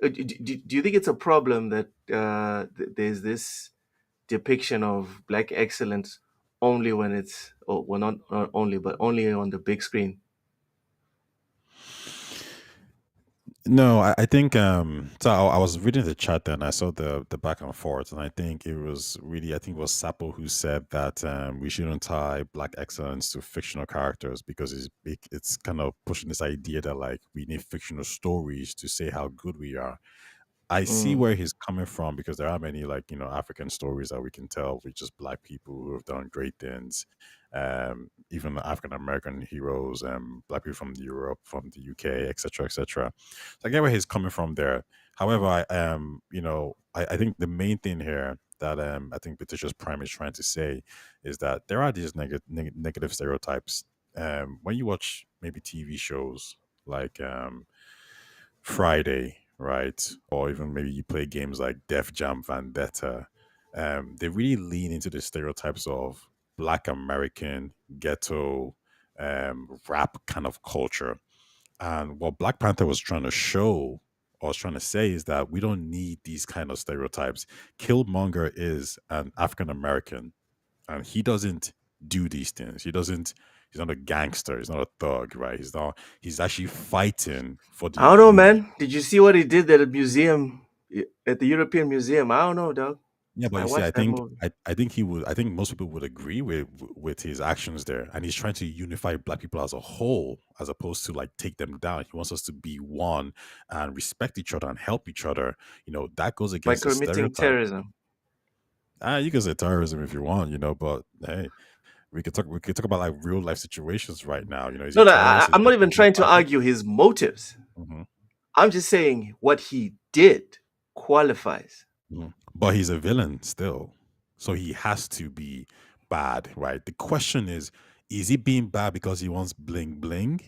Do you think it's a problem that there's this depiction of black excellence only when it's, or well, not only, but only on the big screen? No, I think so I was reading the chat and I saw the back and forth, and I think it was really, I think it was Sapo who said that we shouldn't tie black excellence to fictional characters because it's kind of pushing this idea that like we need fictional stories to say how good we are. I see Mm. where he's coming from because there are many like African stories that we can tell with just black people who have done great things, even African American heroes, black people from Europe, from the UK, etc., etc. So I get where he's coming from there. However, I think the main thing here that I think Patricia's Prime is trying to say is that there are these negative stereotypes. When you watch maybe TV shows like Friday, right? Or even maybe you play games like Def Jam Vendetta. They really lean into the stereotypes of Black American ghetto rap kind of culture. And what Black Panther was trying to show or was trying to say is that we don't need these kind of stereotypes. Killmonger is an African American and he doesn't do these things. He's not a gangster, he's not a thug, right? He's actually fighting for the I don't know, youth. man. Did you see what he did at the museum, at the European Museum? I don't know, dog. Yeah, but I you see, watched that movie. I think he would. I think most people would agree with his actions there, and he's trying to unify Black people as a whole, as opposed to like take them down. He wants us to be one and respect each other and help each other. That goes By against the committing stereotype. terrorism. You can say terrorism if you want, but hey, we could talk about like real life situations right now. Is he No, a no, terrorist? Is I'm he not even a trying to Black people? argue his motives. Mhm. I'm just saying what he did qualifies. But he's a villain still. So he has to be bad, right? The question is he being bad because he wants bling bling?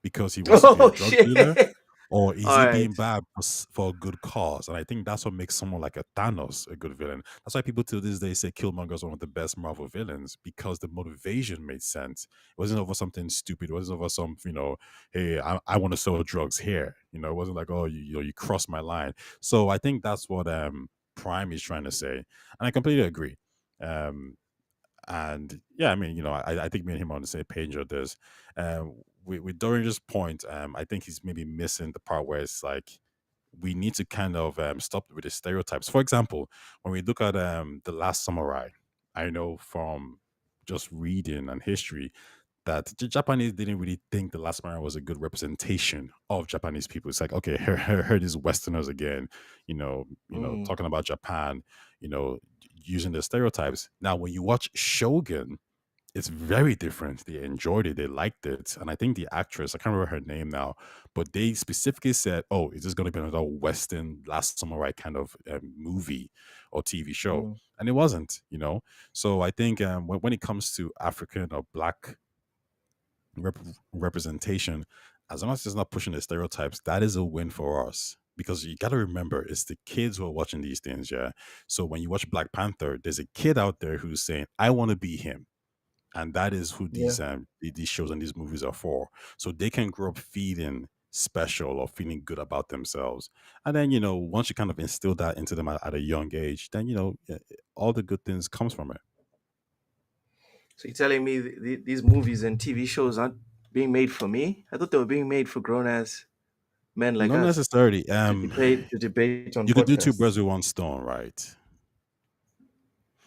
Because he wants to be a Oh, drug dealer? shit. Or is All he right. being bad for a good cause? And I think that's what makes someone like a Thanos a good villain. That's why people to this day say Killmonger is one of the best Marvel villains because the motivation made sense. It wasn't over something stupid. It wasn't over some, hey, I want to sell drugs here. It wasn't like, oh, you crossed my line. So I think that's what Prime is trying to say. And I completely agree. Um, and yeah, I mean, I think me and him are on the same page of this. With Doranger's point, I think he's maybe missing the part where it's like we need to kind of stop with the stereotypes. For example, when we look at the Last Samurai, I know from just reading and history that the Japanese didn't really think the Last Samurai was a good representation of Japanese people. It's like, okay, here these Westerners again, Mm. talking about Japan, using the stereotypes. Now, when you watch Shogun, it's very different. They enjoyed it, they liked it, and I think the actress, I can't remember her name now, but they specifically said, "Oh, is this going to be another Western Last Samurai kind of movie or TV show?" Mm. And it wasn't. So I think when it comes to African or Black rep- representation, as long as it's not pushing the stereotypes, that is a win for us. Because you got to remember, it's the kids who are watching these things, yeah. So when you watch Black Panther, there's a kid out there who's saying, "I want to be him," and that is who Yeah. these shows and these movies are for. So they can grow up feeling special or feeling good about themselves. And then once you kind of instill that into them at a young age, then all the good things comes from it. So you're telling me these movies and TV shows aren't being made for me? I thought they were being made for grown ass men like Not us necessarily. to debate on You could do two podcasts. birds with one stone, right?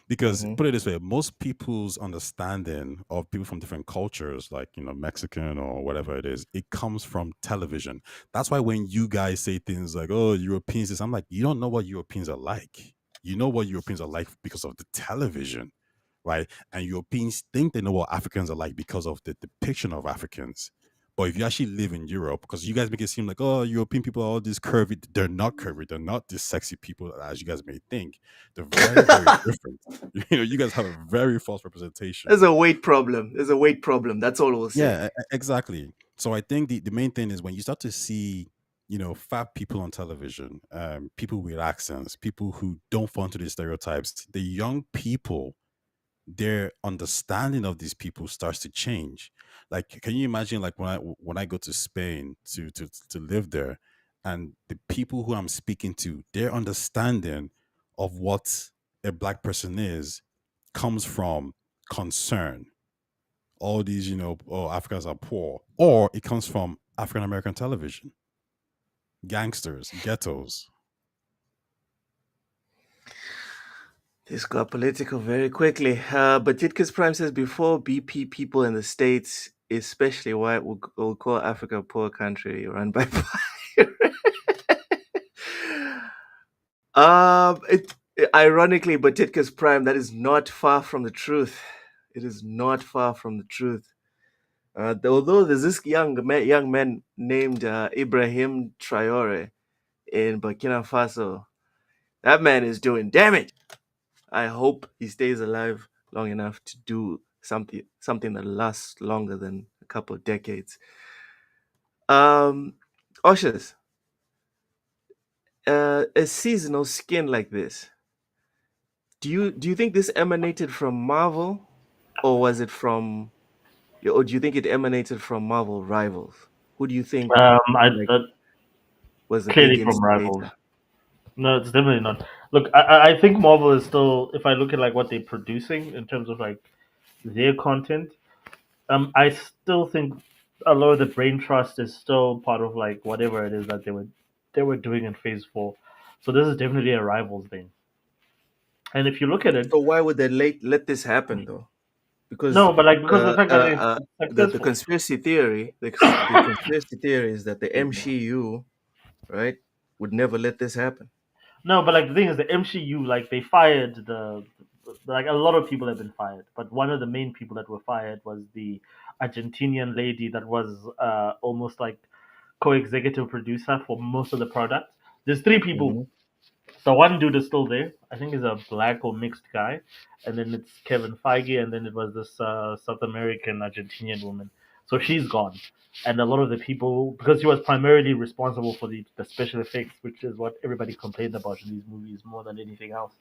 Because Hmm. put it this way, most people's understanding of people from different cultures, like Mexican or whatever it is, it comes from television. That's why when you guys say things like, "Oh, Europeans," I'm like, you don't know what Europeans are like. You know what Europeans are like because of the television, right? And Europeans think they know what Africans are like because of the depiction of Africans. But if you actually live in Europe, because you guys make it seem like, oh, European people are all these curvy, they're not curvy, they're not these sexy people as you guys may think. They're very, very different. You guys have a very false representation. There's a weight problem. There's a weight problem. That's all we'll say. Yeah, exactly. So I think the main thing is when you start to see, fat people on television, people with accents, people who don't fall into the stereotypes, the young people, their understanding of these people starts to change. Like, can you imagine, like when I go to Spain to live there, and the people who I'm speaking to, their understanding of what a Black person is comes from concern. All these, oh, Africans are poor, or it comes from African American television, gangsters, ghettos. This got political very quickly. But Titkus Prime says before BP people in the States, especially white, will call Africa a poor country run by pirates. It ironically, but Titkus Prime, that is not far from the truth. It is not far from the truth. Although there's this young man named Ibrahim Traore in Burkina Faso, that man is doing damage. I hope he stays alive long enough to do something that lasts longer than a couple of decades. Um, Oshas, a seasonal skin like this. Do you think this emanated from Marvel, or was it from, or do you think it emanated from Marvel rivals? Who do you think like was a big Clearly from rivals. instigator? No, it's definitely not. Look, I think Marvel is still. If I look at like what they're producing in terms of like their content, I still think a lot of the brain trust is still part of like whatever it is that they were doing in Phase 4. So this is definitely a rivals thing. And if you look at it, So why would they let this happen though? Because no, but like because of the fact that it's the successful. conspiracy theory, the conspiracy theory is that the MCU, right, would never let this happen. No, but like the thing is, the MCU like they fired the like a lot of people have been fired, but one of the main people that were fired was the Argentinian lady that was almost like co-executive producer for most of the product. There's three people. Hmm. So one dude is still there. I think he's a black or mixed guy, and then it's Kevin Feige, and then it was this South American Argentinian woman. So she's gone, and a lot of the people because she was primarily responsible for the special effects, which is what everybody complained about in these movies more than anything else.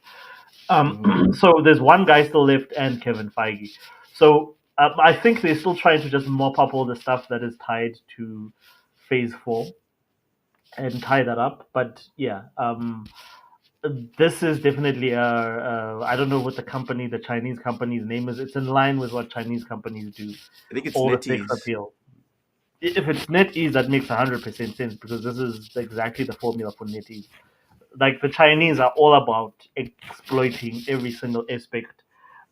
Hmm. So there's one guy still left, and Kevin Feige. So I think they're still trying to just mop up all the stuff that is tied to Phase 4 and tie that up. But yeah, this is definitely I don't know what the Chinese company's name is. It's in line with what Chinese companies do. I think it's All the sex NetEase. appeal. If it's NetEase, that makes 100% sense because this is exactly the formula for NetEase. Like the Chinese are all about exploiting every single aspect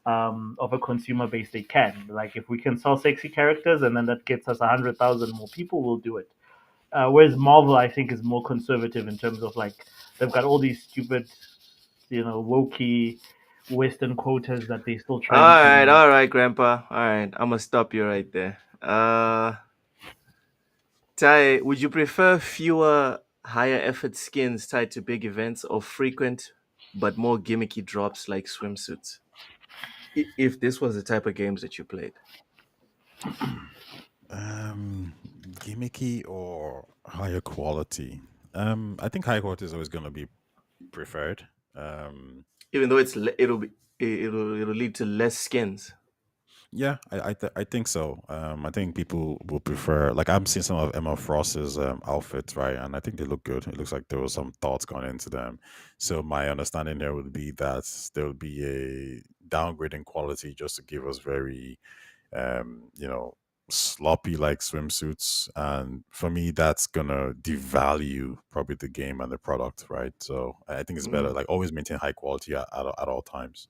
of a consumer base they can. Like if we can sell sexy characters and then that gets us 100,000 more people, we'll do it. Whereas Marvel, I think, is more conservative in terms of like they've got all these stupid, wokey Western quotas that they're still trying to. All right, Grandpa. All right, I'm gonna stop you right there. Tai, would you prefer fewer higher effort skins tied to big events or frequent but more gimmicky drops like swimsuits? If this was the type of games that you played. Um, Gimmicky or higher quality? I think high quality is always going to be preferred. Um, Even though it'll lead to less skins. yeah, I think so. I think people will prefer. Like I'm seeing some of Emma Frost's outfits, right, and I think they look good. It looks like there was some thoughts gone into them. So my understanding there would be that there would be a downgrade in quality just to give us very you know, sloppy like swimsuits. And for me, that's gonna devalue probably the game and the product, right? So I think it's better Mm. like always maintain high quality at all times.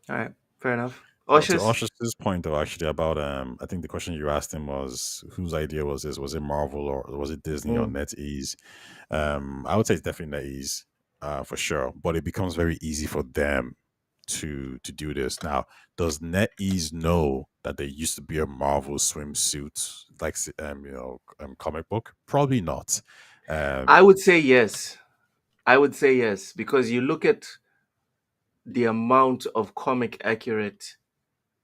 All right, fair enough. To Oshus. Osh's point though, actually about I think the question you asked him was whose idea was this? Was it Marvel or was it Disney or Mm. NetEase? I would say it's definitely NetEase, for sure. But it becomes very easy for them to do this. Now, does NetEase know that there used to be a Marvel swimsuit like comic book? Probably not. I Um, would say yes. I would say yes because you look at the amount of comic accurate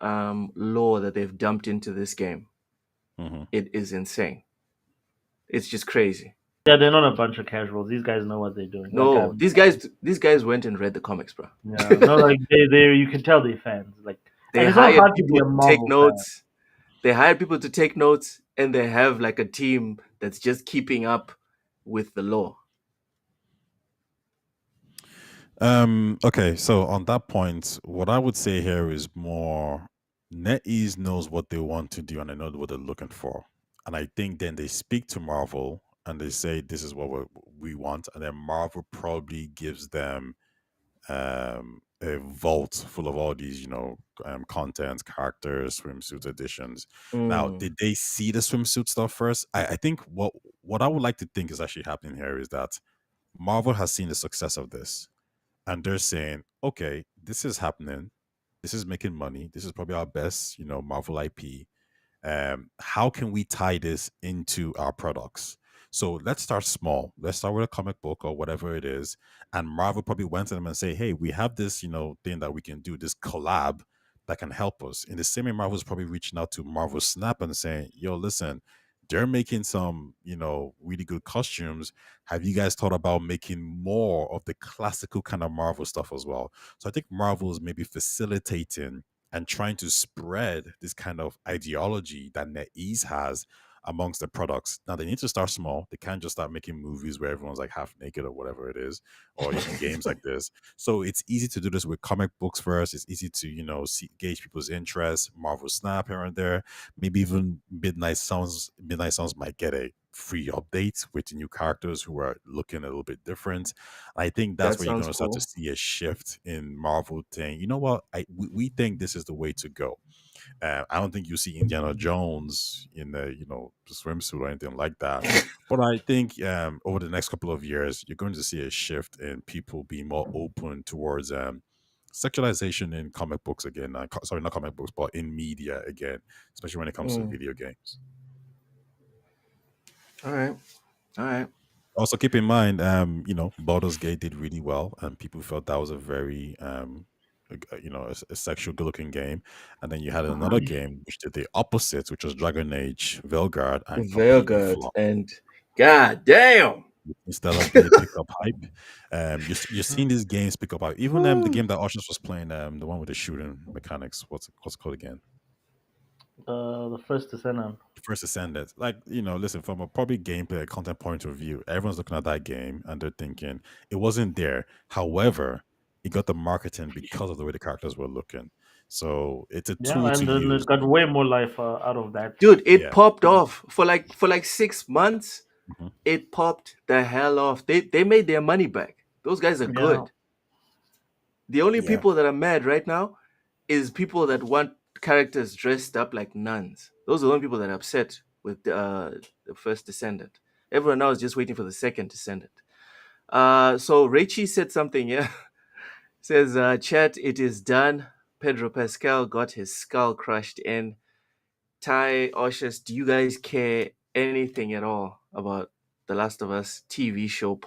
lore that they've dumped into this game. mhm. It is insane. It's just crazy. Yeah, they're not a bunch of casuals. These guys know what they're doing. Like, No, these guys went and read the comics, bro. yeah, no, like they, you can tell they're fans. Like, They and it's not hired hard to be people a to take Marvel fan. notes. They hired people to take notes, and they have like a team that's just keeping up with the law. Okay, so on that point, what I would say here is more NetEase knows what they want to do and they know what they're looking for. And I think then they speak to Marvel and they say this is what we want, and then Marvel probably gives them a vault full of all these, content, characters, swimsuit editions. Now, Mm. did they see the swimsuit stuff first? I think what I would like to think is actually happening here is that Marvel has seen the success of this and they're saying, okay, this is happening. This is making money. This is probably our best, Marvel IP. How can we tie this into our products? So let's start small. Let's start with a comic book or whatever it is. And Marvel probably went to them and say, hey, we have this, thing that we can do, this collab that can help us. In the same way, Marvel's probably reaching out to Marvel Snap and saying, yo, listen, they're making some, really good costumes. Have you guys thought about making more of the classical kind of Marvel stuff as well? So I think Marvel is maybe facilitating and trying to spread this kind of ideology that NetEase has amongst the products. Now they need to start small. They can't just start making movies where everyone's like half naked or whatever it is, or even games like this. So it's easy to do this with comic books first. It's easy to gauge people's interest. Marvel Snap here and there. Maybe even Midnight Suns. Midnight Suns might get a free update with new characters who are looking a little bit different. I think that's That where you're sounds going to start to cool. see a shift in Marvel saying, you know what, we think this is the way to go. I don't think you see Indiana Jones in the swimsuit or anything like that. But I think over the next couple of years, you're going to see a shift in people being more open towards sexualization in comic books again. Sorry, not comic books, but in media again, especially when it comes to Mm. video games. All right. All right. Also, keep in mind, Baldur's Gate did really well, and people felt that was a very, a sexual good-looking game. And then you had another game which did the opposite, which was Dragon Age Veilguard, and completely Velgard flopped. and god damn. Instead of really pick up hype, you're seeing these games pick up hype. Even the game that Oceans was playing, the one with the shooting mechanics, what's it called again? The first descendant. First Ascendant. Like, listen, from a probably gameplay content point of view, everyone's looking at that game and they're thinking it wasn't there. However, it got the marketing because of the way the characters were looking. So it's a Yeah, tool to and then use. it got way more life out of that. Dude, it Yeah. popped off for like 6 months. Mhm. It popped the hell off. They made their money back. Those guys are Yeah, good. The only Yeah. people that are mad right now is people that want characters dressed up like nuns. Those are the only people that are upset with the first Descendant. Everyone now is just waiting for the second Descendant. So Rachie said something. Yeah, says chat. It is done. Pedro Pascal got his skull crushed in. Ty Oshus, do you guys care anything at all about the Last of Us TV show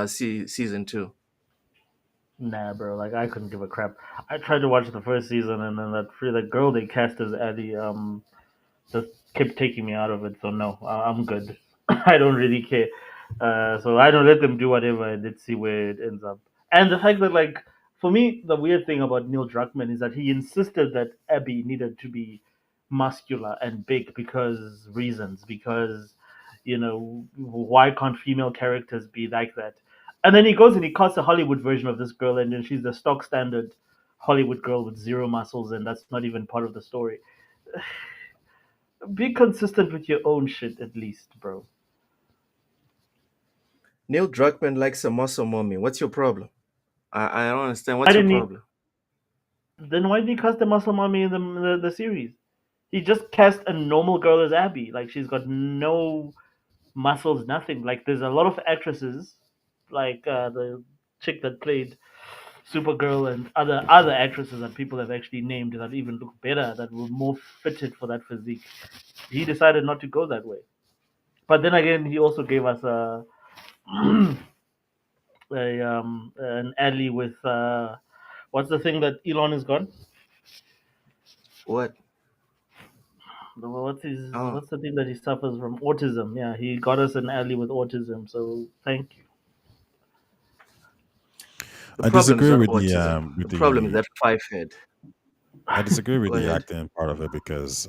season 2? nah, bro. Like I couldn't give a crap. I tried to watch the first season, and then that girl they cast as Ellie just kept taking me out of it. So no, I'm good. I don't really care. So I don't let them do whatever, and let's see where it ends up. And the fact that, like, for me, the weird thing about Neil Druckmann is that he insisted that Abby needed to be muscular and big because reasons. Because why can't female characters be like that? And then he goes and he casts a Hollywood version of this girl, and then she's the stock standard Hollywood girl with zero muscles, and that's not even part of the story. Be consistent with your own shit at least, bro. Neil Druckmann likes a muscle mommy. What's your problem? I don't understand. Why What's your didn't he? problem? Then why did he cast the muscle mommy in the series? He just cast a normal girl as Abby. Like she's got no muscles, nothing. Like there's a lot of actresses, like the chick that played Supergirl and other actresses that people have actually named that even look better, that were more fitted for that physique. He decided not to go that way. But then again, he also gave us an alley with what's the thing that Elon is gone? What? Oh, What's the thing that he suffers from? Autism. Yeah, he got us an alley with autism. So thank you. the I problem is disagree not with autism. The problem is that five head. I disagree with Go the ahead. acting part of it because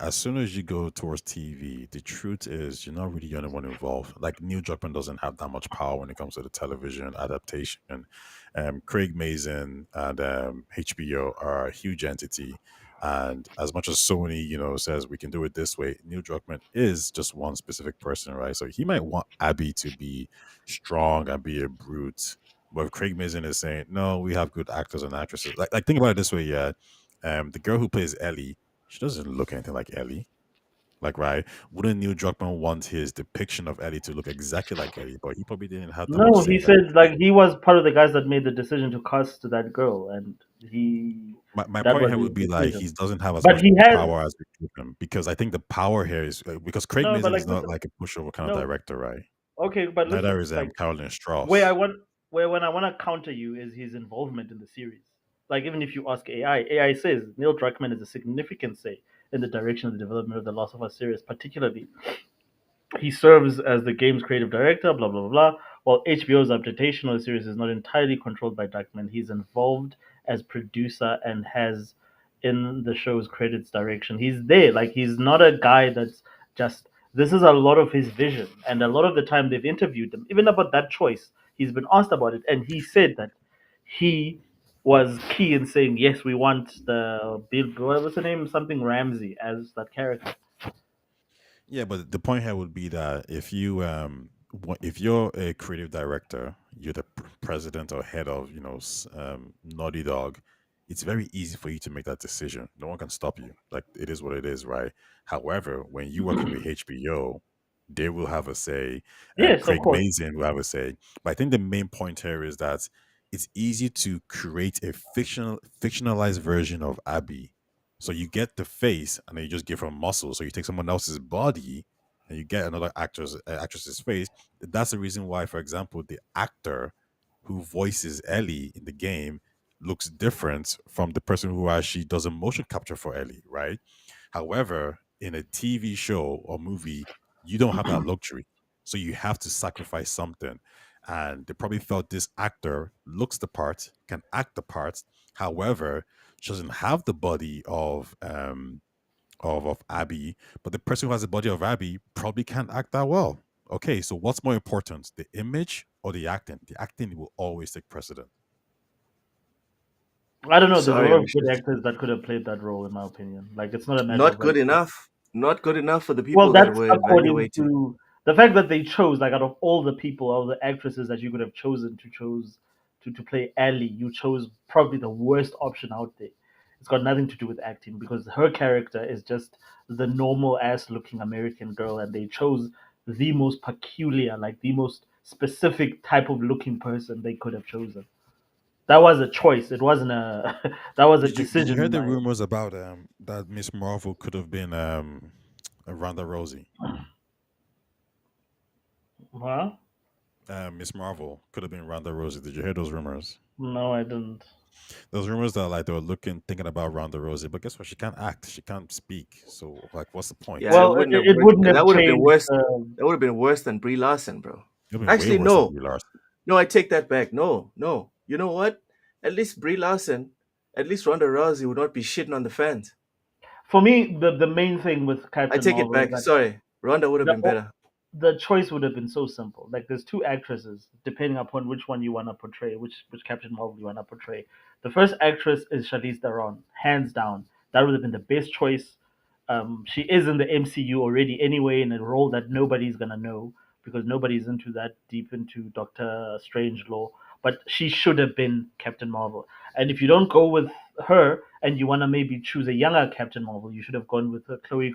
as soon as you go towards TV, the truth is you're not really the only one involved. Like Neil Druckmann doesn't have that much power when it comes to the television adaptation. Craig Mazin and HBO are a huge entity. And as much as Sony, says we can do it this way, Neil Druckmann is just one specific person, right? So he might want Abby to be strong and be a brute, but if Craig Mazin is saying, no, we have good actors and actresses. Like think about it this way, yeah. The girl who plays Ellie, she doesn't look anything like Ellie. Like, right? Wouldn't Neil Druckmann want his depiction of Ellie to look exactly like Ellie? But he probably didn't have that much No, say he in that said like decision. he was part of the guys that made the decision to cast that girl, and he My that point was here his would be like decision. he doesn't have as But much he has power as we give him because I think the power here is because Craig no, but Mazin like is not listen, like a pushover kind of no, director, right? okay, but Neither listen, is like Carolyn where I Strauss. want where when I want to counter you is his involvement in the series. Like even if you ask AI says Neil Druckmann is a significant say in the direction of the development of the Last of Us series, particularly he serves as the game's creative director, blah blah blah blah. While HBO's adaptation of the series is not entirely controlled by Duckman, he's involved as producer and has in the show's credits direction. He's there, like he's not a guy that's just. This is a lot of his vision, and a lot of the time they've interviewed him, even about that choice. He's been asked about it, and he said that he was key in saying yes, we want the Bill. What was the name? Something Ramsey as that character. Yeah, but the point here would be that if you're a creative director, you're the president or head of Naughty Dog. It's very easy for you to make that decision. No one can stop you. Like it is what it is, right? However, when you're working with HBO, they will have a say. Yes, of Craig course. Mazin will have a say. But I think the main point here is that it's easy to create a fictionalized version of Abby, so you get the face, and then you just give her muscles. So you take someone else's body, and you get another actress's face. That's the reason why, for example, the actor who voices Ellie in the game looks different from the person who actually does a motion capture for Ellie, right? However, in a TV show or movie, you don't have that luxury. So you have to sacrifice something. And they probably felt this actor looks the part, can act the part. However, she doesn't have the body of Abby, but the person who has the body of Abby probably can't act that well. Okay, so what's more important, the image or the acting? The acting will always take precedent. I don't know. There's a Sorry, lot of good Amisha. actors that could have played that role, in my opinion. Like it's not a matter of Not like. good enough. Not good enough for the Well, people that that's were according evaluated. to the fact that they chose, like, out of all the people, all the actresses that you could have chosen to chose to play Ellie, you chose probably the worst option out there. It's got nothing to do with acting because her character is just the normal ass looking American girl, and they chose the most peculiar, like the most specific type of looking person they could have chosen. That was a choice. It wasn't a. That was a Did you decision. hear In the my rumors about that Miss Marvel could have been Ronda Rousey? huh? Miss Marvel could have been Ronda Rousey. Did you hear those rumors? No, I didn't. Those rumors that like they were thinking about Ronda Rousey, but guess what? She can't act. She can't speak. So like, what's the Yeah, point? it Well, wouldn't have it worked. wouldn't have That would have been changed. worse. That would have been worse than Brie Larson, bro. It'd been way Actually, worse than no. Brie Larson. No, I take that back. No, no. You know what? At least Brie Larson, at least Ronda Rousey would not be shitting on the fans. For me, the main thing with I Captain take it Marvel is back. that Sorry. Ronda would have the been better. the choice would have been so simple. Like there's two actresses, depending upon which one you want to portray, which Captain Marvel you want to portray. The first actress is Charlize Theron, hands down. That would have been the best choice. She is in the MCU already anyway, in a role that nobody's gonna know because nobody's into that deep into Doctor Strange lore. But she should have been Captain Marvel. And if you don't go with her and you want to maybe choose a younger Captain Marvel, you should have gone with Chloe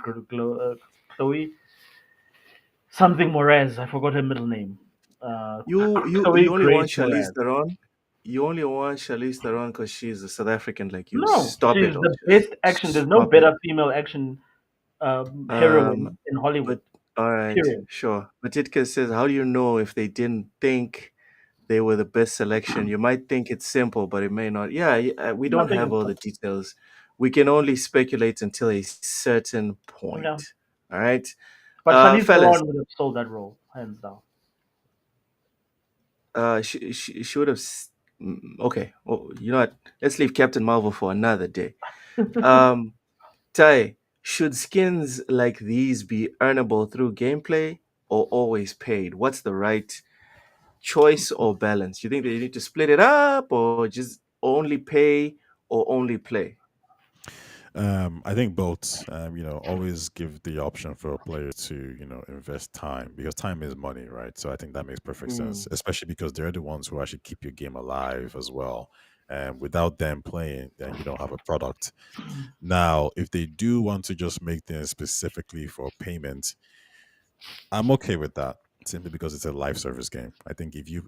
something Moraz. I forgot her middle name. You Chloe only want Grace Charlize Moraz. Theron. You only want Charlize Theron because she's a South African like you. No, Stop it, she's the Ojus. best action. There's no Stop it. better female action Um, heroine in Hollywood. but all right, Period. sure. But Titka says, how do you know if they didn't think they were the best selection? You might think it's simple, but it may not. Yeah, we don't Nothing have is all the details. We can only speculate until a certain yeah. point. All right, But Charlize fellas. Theron would have sold that role hands down. She would have. Okay. Oh, you know what? Let's leave Captain Marvel for another day. Um, Tai, should skins like these be earnable through gameplay or always paid? What's the right choice or balance? Do you think they need to split it up or just only pay or only play? I think both. Always give the option for a player to invest time because time is money, right? So I think that makes perfect sense, Mm. especially because they're the ones who actually keep your game alive as well. And without them playing, then you don't have a product. Now, if they do want to just make things specifically for payment, I'm okay with that simply because it's a live service game. I think if you're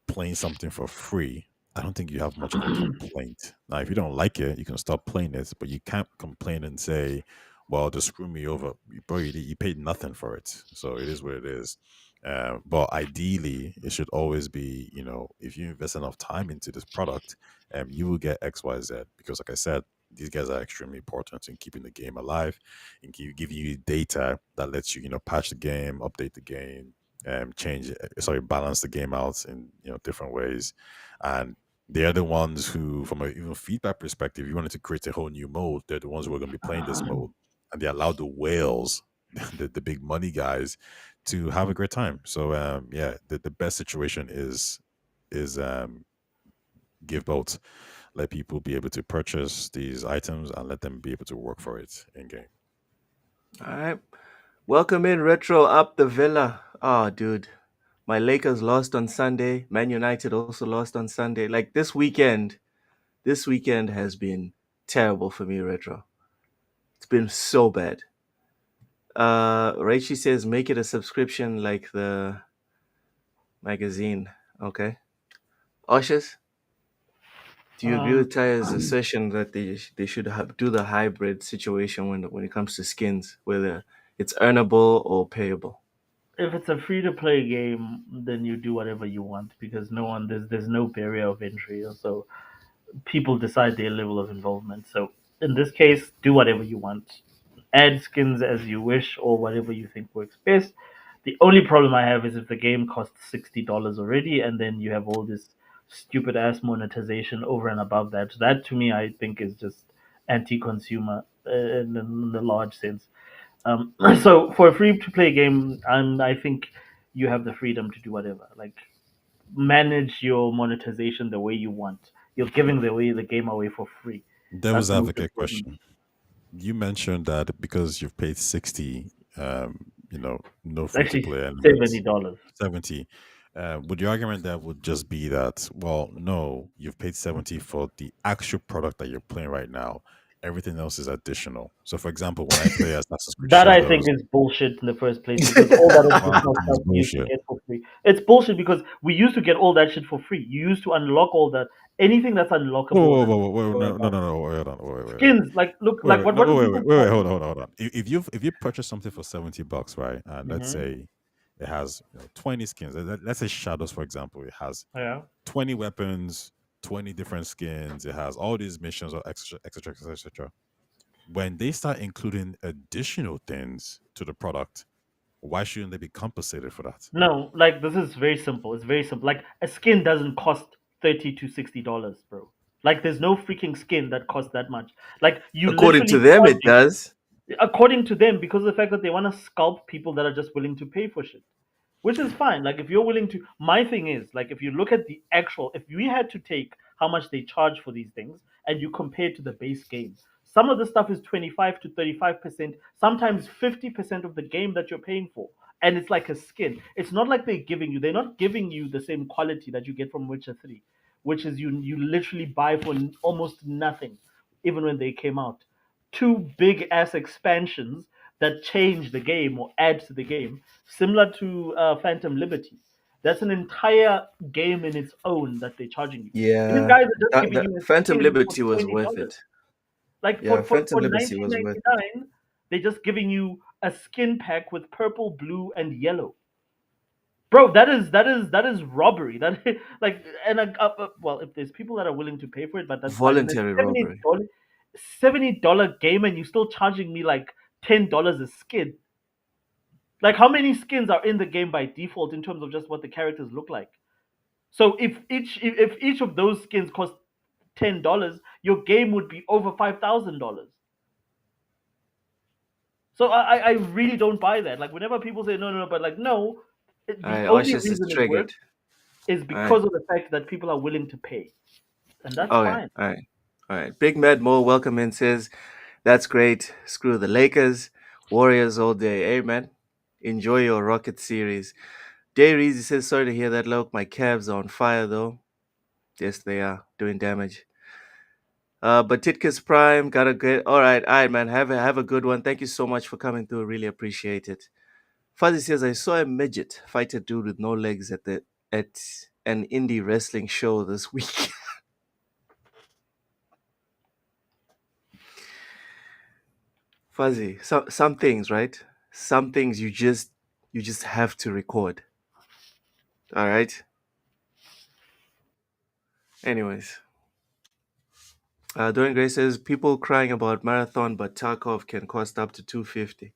playing something for free, I don't think you have much of a complaint. Now, if you don't like it, you can stop playing it, but you can't complain and say, "Well, just screw me over." Bro, you paid nothing for it, so it is what it is. But ideally, it should always be, if you invest enough time into this product, you will get X, Y, Z. Because, like I said, these guys are extremely important in keeping the game alive, and giving you data that lets you, patch the game, update the game, balance the game out in different ways. And they're the ones who, from a even feedback perspective, you wanted to create a whole new mode, they're the ones who are going to be playing this mode, and they allow the whales, the big money guys, to have a great time. So yeah, the best situation is give both, let people be able to purchase these items and let them be able to work for it in game. All right. Welcome in Retro up the Villa. Oh, dude. My Lakers lost on Sunday. Man United also lost on Sunday. Like this weekend has been terrible for me, Retro. It's been so bad. Raichi says make it a subscription like the magazine. Okay. Oshes, do you agree Um, with Taya's assertion that they should do the hybrid situation when it comes to skins, whether it's earnable or payable? if it's a free to play game, then you do whatever you want because no one there's no barrier of entry. So people decide their level of involvement. So in this case, do whatever you want. Add skins as you wish or whatever you think works best. The only problem I have is if the game costs $60 already and then you have all this stupid ass monetization over and above that. That to me, I think is just anti-consumer in the large sense. So for a free to play game, I think you have the freedom to do whatever. Like manage your monetization the way you want. You're giving the game away for free. That's Devil's the most advocate important. question. You mentioned that because you've paid 60, no It's free to actually play elements, $70. 70. Would your argument that would just be that, well, no, you've paid 70 for the actual product that you're playing right now. Everything else is additional. So, for example, when I play Assassin's Creed That I think Shadows, is bullshit in the first place because all that well, I additional think it's stuff we used to bullshit. get for free. It's bullshit because we used to get all that shit for free. You used to unlock all that. Anything that's Whoa, unlockable whoa, and whoa, whoa, whoa, going no, no, about. no, no, wait, hold on, wait. Skins, like look Wait, like wait, no, what do people wait, call hold them? on, hold on. If you purchase something for $70, right, and let's Hmm. say it has 20 skins. Let's say Shadows, for example, it has Yeah. 20 weapons, 20 different skins. It has all these missions, or etc., etc., etc. When they start including additional things to the product, why shouldn't they be compensated for that? No, like this is very simple. It's very simple. Like a skin doesn't cost $30 to $60, bro. Like there's no freaking skin that costs that much. Like you According to literally them, it charging does. according to them because of the fact that they want to scalp people that are just willing to pay for shit, which is fine. Like if you're willing to, my thing is like if you look at the actual, if we had to take how much they charge for these things and you compare it to the base game, some of the stuff is 25 to 35%, sometimes 50% of the game that you're paying for. And it's like a skin. It's not like they're not giving you the same quality that you get from Witcher 3, which is you literally buy for almost nothing, even when they came out. Two big ass expansions that change the game or add to the game, similar to Phantom Liberty. That's an entire game in its own that they're charging you. These Yeah, guys are just giving that you a Phantom skin for Liberty was worth $20. it. Like Yeah, Phantom for Liberty was worth it. 1999, they're just giving you a skin pack with purple, blue, and yellow. Bro, that is robbery. That like and well, if there's people that are willing to pay for it, but that's fine. And it's Voluntary robbery. $70 game, and you're still charging me like $10 a skin. Like how many skins are in the game by default in terms of just what the characters look like? So if each of those skins cost $10, your game would be over $5,000. So I really don't buy that. Like whenever people say no, but like no, All the right, only Oshis is reason it triggered. works is All right, because of the fact that people are willing to pay, and that's okay, fine. all right, all right. Big Mad Mo, welcome in, says, that's great. Screw the Lakers. Warriors all day. Hey, man. Enjoy your Rocket series. Day Reezy says, sorry to hear that, Loke. My calves are on fire, though. Yes, they are doing damage. But Titkus Prime got a good. All right, man. Have a good one. Thank you so much for coming through. Really appreciate it. Fuzzy says I saw a midget fight a dude with no legs at an indie wrestling show this week. Fuzzy, some things, right? Some things you just have to record. All right. Anyways, Dorian Gray says people crying about marathon, but Tarkov can cost up to 250.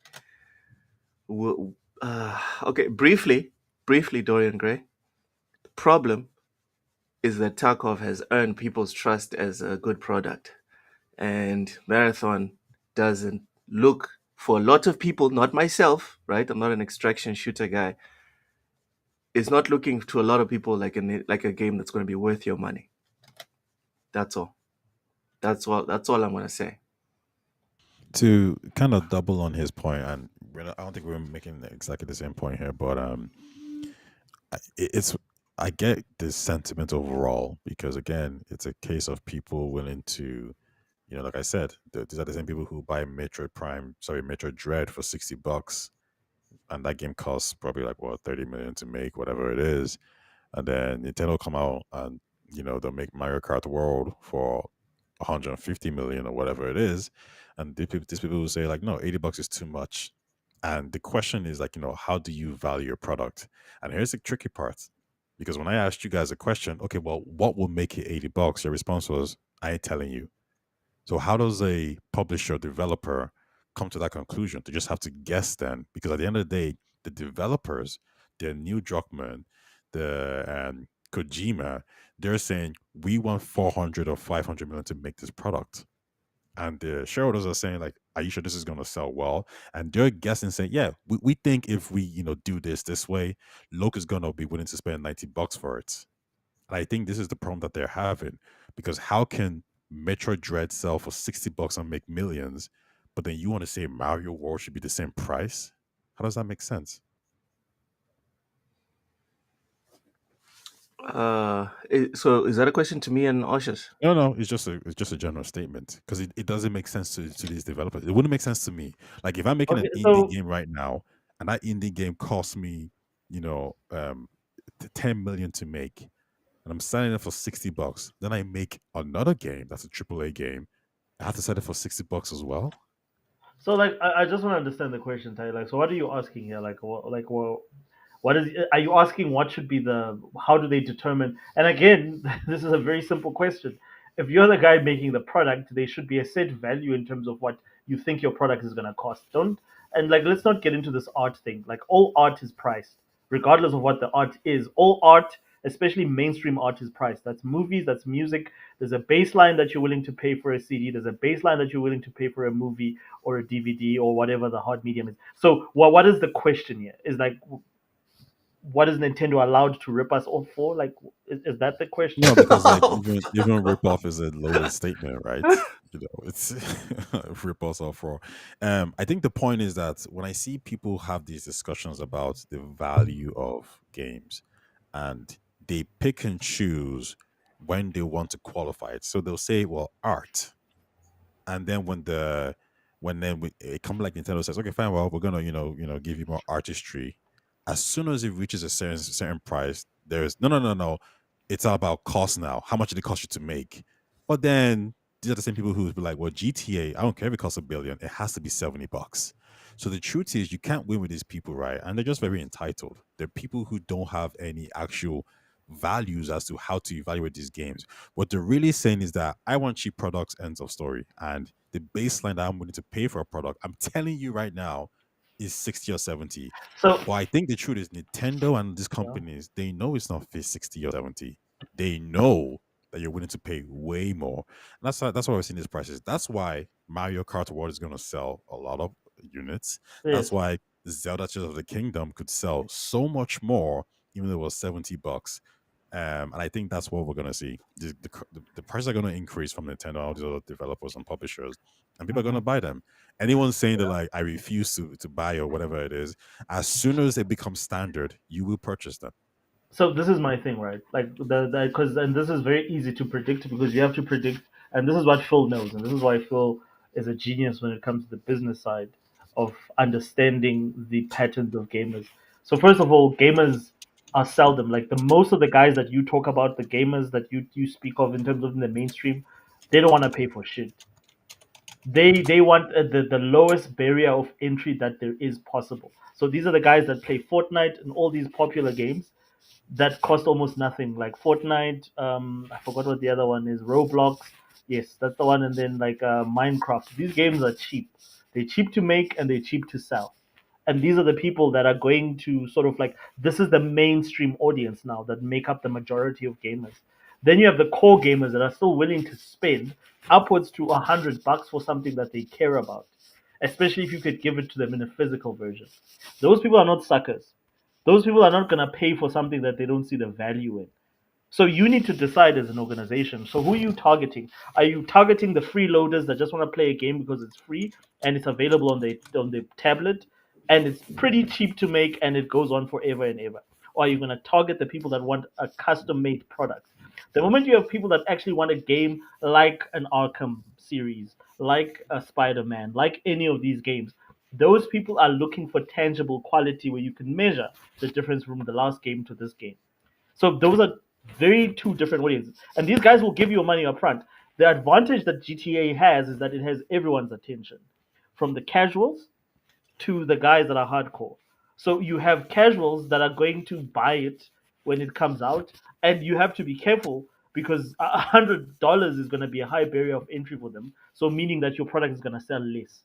Okay, briefly, Dorian Gray. The problem is that Tarkov has earned people's trust as a good product, and marathon doesn't look for a lot of people. Not myself, right? I'm not an extraction shooter guy. It's not looking to a lot of people like a game that's going to be worth your money. That's all. That's all I'm going to say. To kind of double on his point, and I don't think we're making exactly the same point here, but it's I get this sentiment overall because again, it's a case of people willing to, like I said, these are the same people who buy Metroid Dread for $60, and that game costs probably like what 30 million to make, whatever it is, and then Nintendo come out and they'll make Mario Kart World for 150 million or whatever it is, and these people will say like, no, $80 is too much. And the question is like, how do you value your product? And here's the tricky part, because when I asked you guys a question, okay, well, what will make it $80? Your response was, I ain't telling you. So how does a publisher developer come to that conclusion? To just have to guess then, because at the end of the day, the developers, the Neil Druckmann, the Kojima, they're saying we want 400 or 500 million to make this product, and the shareholders are saying like, are you sure this is going to sell well? And they're guessing saying, yeah, we think if we do this way, Loke is going to be willing to spend $90 for it. And I think this is the problem that they're having, because how can Metroid Dread sell for $60 and make millions, but then you want to say Mario World should be the same price? How does that make sense? So is that a question to me and Oshus? No, no, it's just a general statement, because it doesn't make sense to these developers. It wouldn't make sense to me. Like if I'm making an Okay, indie so game right now, and that indie game costs me, you know, um, 10 million to make, and I'm selling it for $60, then I make another game that's a AAA game. I have to sell it for $60 as well. like I just want to understand the question, Ty. Like, so what are you asking here? What is are you asking? What should be the? How do they determine? And again, this is a very simple question. If you're the guy making the product, there should be a set value in terms of what you think your product is going to cost. Don't and like let's not get into this art thing. Like all art is priced, regardless of what the art is. All art, especially mainstream art, is priced. That's movies, that's music. There's a baseline that you're willing to pay for a CD. There's a baseline that you're willing to pay for a movie or a DVD or whatever the hard medium is. So, what is the question here? Is like what is Nintendo allowed to rip us off for? Like, is that the question? No, because like Oh, even rip off is a loaded statement, right? It's rip us off for. I think the point is that when I see people have these discussions about the value of games, and they pick and choose when they want to qualify it. So they'll say, well, art, and then it comes like Nintendo says, okay, fine, well, we're gonna give you more artistry. As soon as it reaches a certain price, there's no. It's all about cost now. How much did it cost you to make? But then these are the same people who would be like, well, GTA, I don't care if it costs $1 billion, it has to be $70. So the truth is, you can't win with these people, right? And they're just very entitled. They're people who don't have any actual values as to how to evaluate these games. What they're really saying is that I want cheap products, ends of story. And the baseline that I'm willing to pay for a product, I'm telling you right now, is 60 or 70. So, But I think the truth is Nintendo and these yeah. companies, they know it's not fit 60 or 70. They know that you're willing to pay way more. And that's why we're seeing these prices. That's why Mario Kart World is gonna sell a lot of units. Yes. That's why Zelda Tears of the Kingdom could sell so much more, even though it was $70. And I think that's what we're gonna see. The prices are gonna increase from Nintendo, all these other developers and publishers, and people are Mhm. gonna buy them. Anyone saying that Yeah. like I refuse to buy or whatever it is, as soon as they become standard, you will purchase them. So this is my thing, right? Like the because and this is very easy to predict because you have to predict, and this is what Phil knows, and this is why Phil is a genius when it comes to the business side of understanding the patterns of gamers. So first of all, gamers are seldom like the most of the guys that you talk about, the gamers that you speak of in terms of in the mainstream, they don't want to pay for shit. They want the lowest barrier of entry that there is possible. So these are the guys that play Fortnite and all these popular games that cost almost nothing, like Fortnite. I forgot what the other one is. Roblox. Yes, that's the one. And then like Minecraft. These games are cheap. They're cheap to make and they're cheap to sell. And these are the people that are going to sort of like this is the mainstream audience now that make up the majority of gamers. Then you have the core gamers that are still willing to spend upwards to $100 for something that they care about, especially if you could give it to them in a physical version. Those people are not suckers. Those people are not going to pay for something that they don't see the value in. So you need to decide as an organization. So who are you targeting? Are you targeting the freeloaders that just want to play a game because it's free and it's available on the tablet and it's pretty cheap to make and it goes on forever and ever? Or are you going to target the people that want a custom made product? The moment you have people that actually want a game like an Arkham series, like a Spider-Man, like any of these games, those people are looking for tangible quality where you can measure the difference from the last game to this game. So those are very two different audiences. And these guys will give you money up front. The advantage that GTA has is that it has everyone's attention, from the casuals to the guys that are hardcore. So you have casuals that are going to buy it when it comes out, and you have to be careful because $100 is going to be a high barrier of entry for them. So meaning that your product is going to sell less.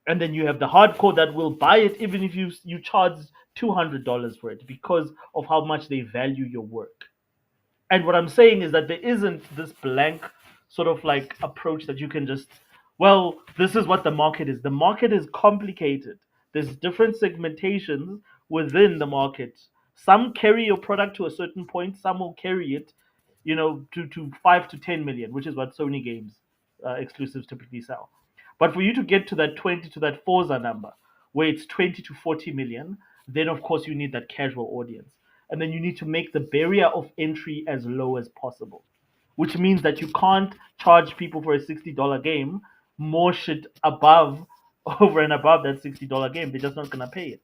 And then you have the hardcore that will buy it even if you charge $200 for it because of how much they value your work. And what I'm saying is that there isn't this blank sort of like approach that you can just, well, this is what the market is. The market is complicated. There's different segmentations within the market. Some carry your product to a certain point, some will carry it, to 5 to 10 million, which is what Sony games exclusives typically sell. But for you to get to that 20 to that Forza number, where it's 20 to 40 million, then of course you need that casual audience. And then you need to make the barrier of entry as low as possible, which means that you can't charge people for a $60 game more shit above, over and above that $60 game. They're just not going to pay it.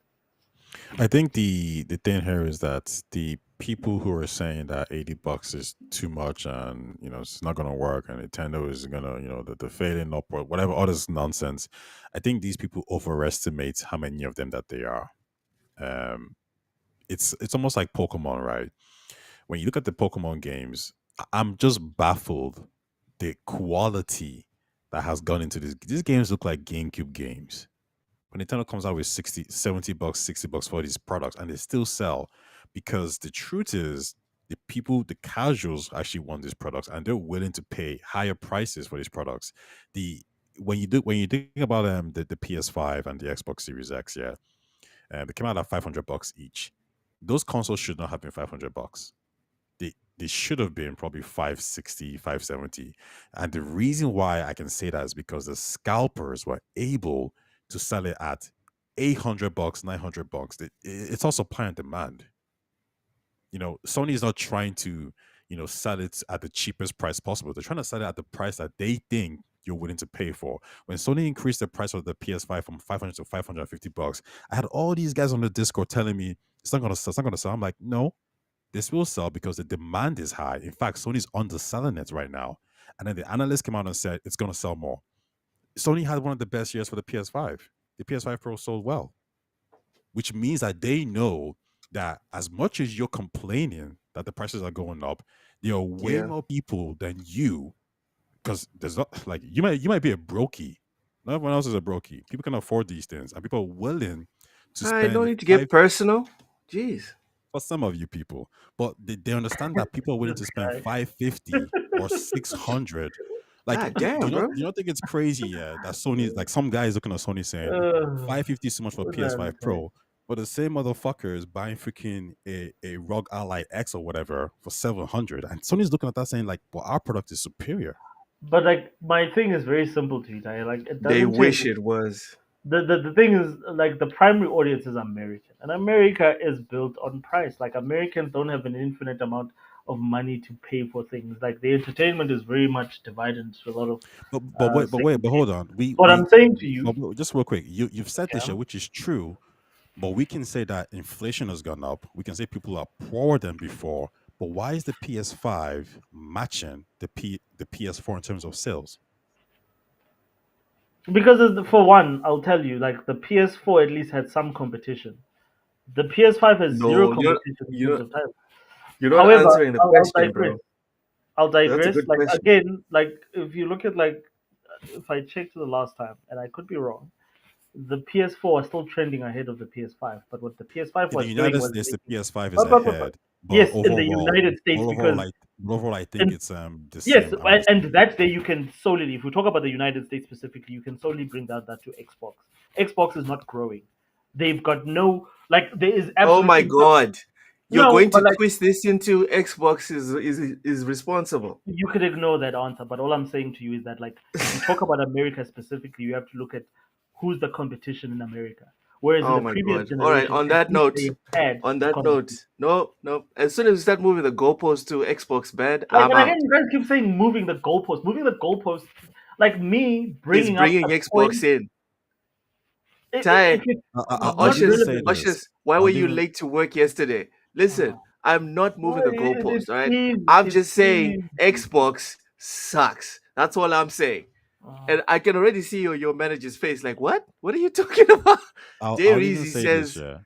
I think the thing here is that the people who are saying that $80 is too much and it's not gonna work and Nintendo is gonna the failing up or whatever all this nonsense. I think these people overestimate how many of them that they are. Um, it's almost like Pokemon, right? When you look at the Pokemon games, I'm just baffled the quality that has gone into this. These games look like GameCube games. When Nintendo comes out with 60, $70, $60 for these products and they still sell because the truth is the people, the casuals actually want these products and they're willing to pay higher prices for these products. The when you think about the PS5 and the Xbox Series X, yeah, they came out at $500 each. Those consoles should not have been $500. They should have been probably 560, 570. And the reason why I can say that is because the scalpers were able to sell it at $800, $900. It's also supply and demand. Sony is not trying to, sell it at the cheapest price possible. They're trying to sell it at the price that they think you're willing to pay for. When Sony increased the price of the PS5 from 500 to $550, I had all these guys on the Discord telling me it's not gonna sell, it's not gonna sell. I'm like, no, this will sell because the demand is high. In fact, Sony's underselling it right now. And then the analyst came out and said it's gonna sell more. Sony had one of the best years for the PS5. The PS5 Pro sold well, which means that they know that as much as you're complaining that the prices are going up, there are way Yeah. more people than you. Because there's not like you might be a brokey. Not everyone else is a brokey. People can afford these things, and people are willing to I don't spend need to five get personal. Jeez. for some of you people. But they understand that people are willing This to spend guy. 550 or 600. Like, God do damn, you not bro. do you not think it's crazy? Yeah, that Sony, like some guys looking at Sony saying Uh, 550 is so much for what I'm PS5 saying. Pro, but the same motherfucker is buying freaking a ROG Ally X or whatever for 700, and Sony's looking at that saying like, "Well, our product is superior." But like my thing is very simple to you, Like it They doesn't change. wish it was. the thing is, like, the primary audience is American, and America is built on price. Like, Americans don't have an infinite amount of money to pay for things. Like, the entertainment is very much divided into a lot of But hold segmentations. on. We What we I'm saying to you, just real quick. You've said this yeah, year, which is true. But we can say that inflation has gone up. We can say people are poorer than before. But why is the PS5 matching the PS4 in terms of sales? because for one, I'll tell you, like, the PS4 at least had some competition. The PS5 has zero No, competition in terms you're of time. you're not However, answering the I'll question, digress. bro. I'll That's a digress. good Like, question. again, like, if you look at, like, if I checked the last time, and I could be wrong, the PS4 was still trending ahead of the PS5. But what the PS5 In the was doing United was States, the making, PS5 is but ahead, but yes, in the United States, because overall, I think in it's the yes, same. I'm just and that day you can solely, if we talk about the United States specifically, you can solely bring that to Xbox. Xbox is not growing. They've got no, like, there is Oh my absolutely God. You're no, going but to like, twist this into Xbox is responsible. you could ignore that answer. But all I'm saying to you is that, like, if you talk about America specifically, you have to look at who's the competition in America. Whereas in Oh the my previous God. All right, generation, on at that least note, they had on that note, competition. no, no. As soon as we start moving the goalpost to Xbox bad, Like, I'm and again, out. you guys keep saying moving the goalpost. Like, me Is bringing up bringing a Xbox point, in. if Ty, it's I'll not even Ushers, say relevant. this. Ushers, why were I'll you even late to work yesterday? Listen, Oh, I'm not moving the goalpost, it all right? is. I'm It's just saying easy. Xbox sucks. That's all I'm saying. Oh. And I can already see your manager's face like, what? What are you talking about? I'll even Easy say this, says, yeah.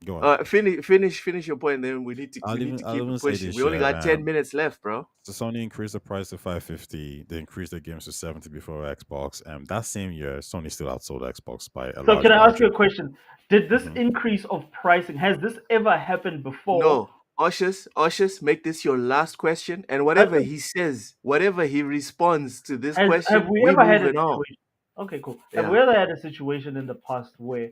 Go on. finish your point, then we need to I'll keep it even say pushing. this, We only yeah. got 10 minutes left, bro. So Sony increased the price to 550. They increased the games to 70 before Xbox. And that same year, Sony still outsold Xbox by a So, large can I ask you margin. a question? Did this hmm increase of pricing, has this ever happened before? No, Ushers, make this your last question. And That's whatever he says, whatever he responds to this have question, we we ever had a moving on. situation? Okay, cool. Have Yeah. we ever had a situation in the past where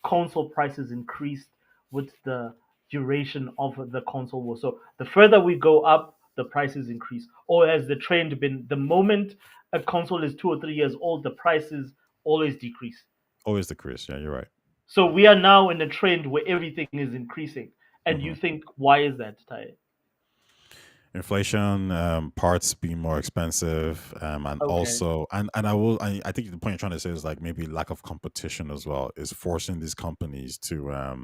console prices increased with the duration of the console war? So the further we go up, the prices increase. Or has the trend been the moment a console is 2 or 3 years old, the prices always decrease? Always the Chris. Yeah, you're right. So we are now in a trend where everything is increasing. And you hmm think, why is that, Ty? Inflation, parts being more expensive, and Okay. also, I think the point you're trying to say is like maybe lack of competition as well is forcing these companies to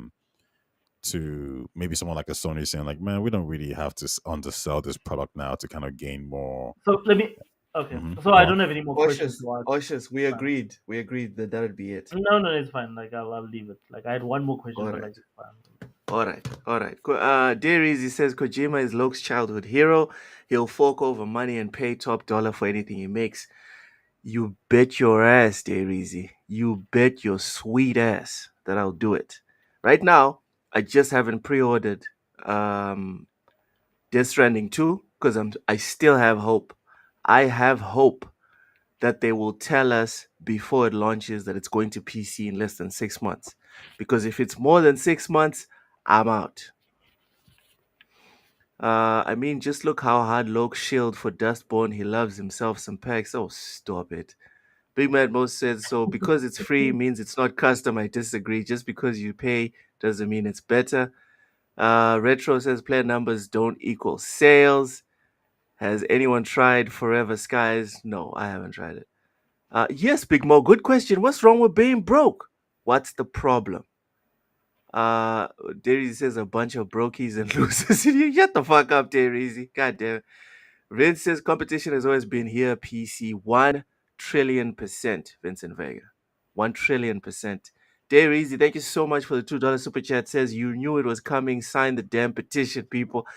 maybe someone like a Sony saying like, man, we don't really have to undersell this product now to kind of gain more. So let me. Okay. So Go I on. don't have any more questions Ushers, to ask. Ushers, we Fine. agreed. We agreed that that would be it. No, no, it's fine. Like, I'll leave it. Like, I had one more question, All but, right. like, it's fine. All right, all right. Dear Easy says Kojima is Loke's childhood hero. He'll fork over money and pay top dollar for anything he makes. You bet your ass, Dear Easy. You bet your sweet ass that I'll do it. Right now, I just haven't pre-ordered um, Death Stranding 2 because I still have hope. I have hope that they will tell us before it launches that it's going to PC in less than 6 months. Because if it's more than 6 months, I'm out. I mean, just look how hard Loke shield for Dustborn. He loves himself some packs. Oh, stop it. Big Mad Most said so. Because it's free means it's not custom. I disagree. Just because you pay doesn't mean it's better. Retro says player numbers don't equal sales. Has anyone tried Forever Skies? No, I haven't tried it. Yes, Big Mo. Good question. What's wrong with being broke? What's the problem? Uh, Dairy says a bunch of brokies and losers. You shut the fuck up, Dairy. God damn it. Vince says competition has always been here. PC 1 trillion%. Vincent Vega, 1 trillion%. Dairy, thank you so much for the $2 super chat. Says you knew it was coming. Sign the damn petition, people.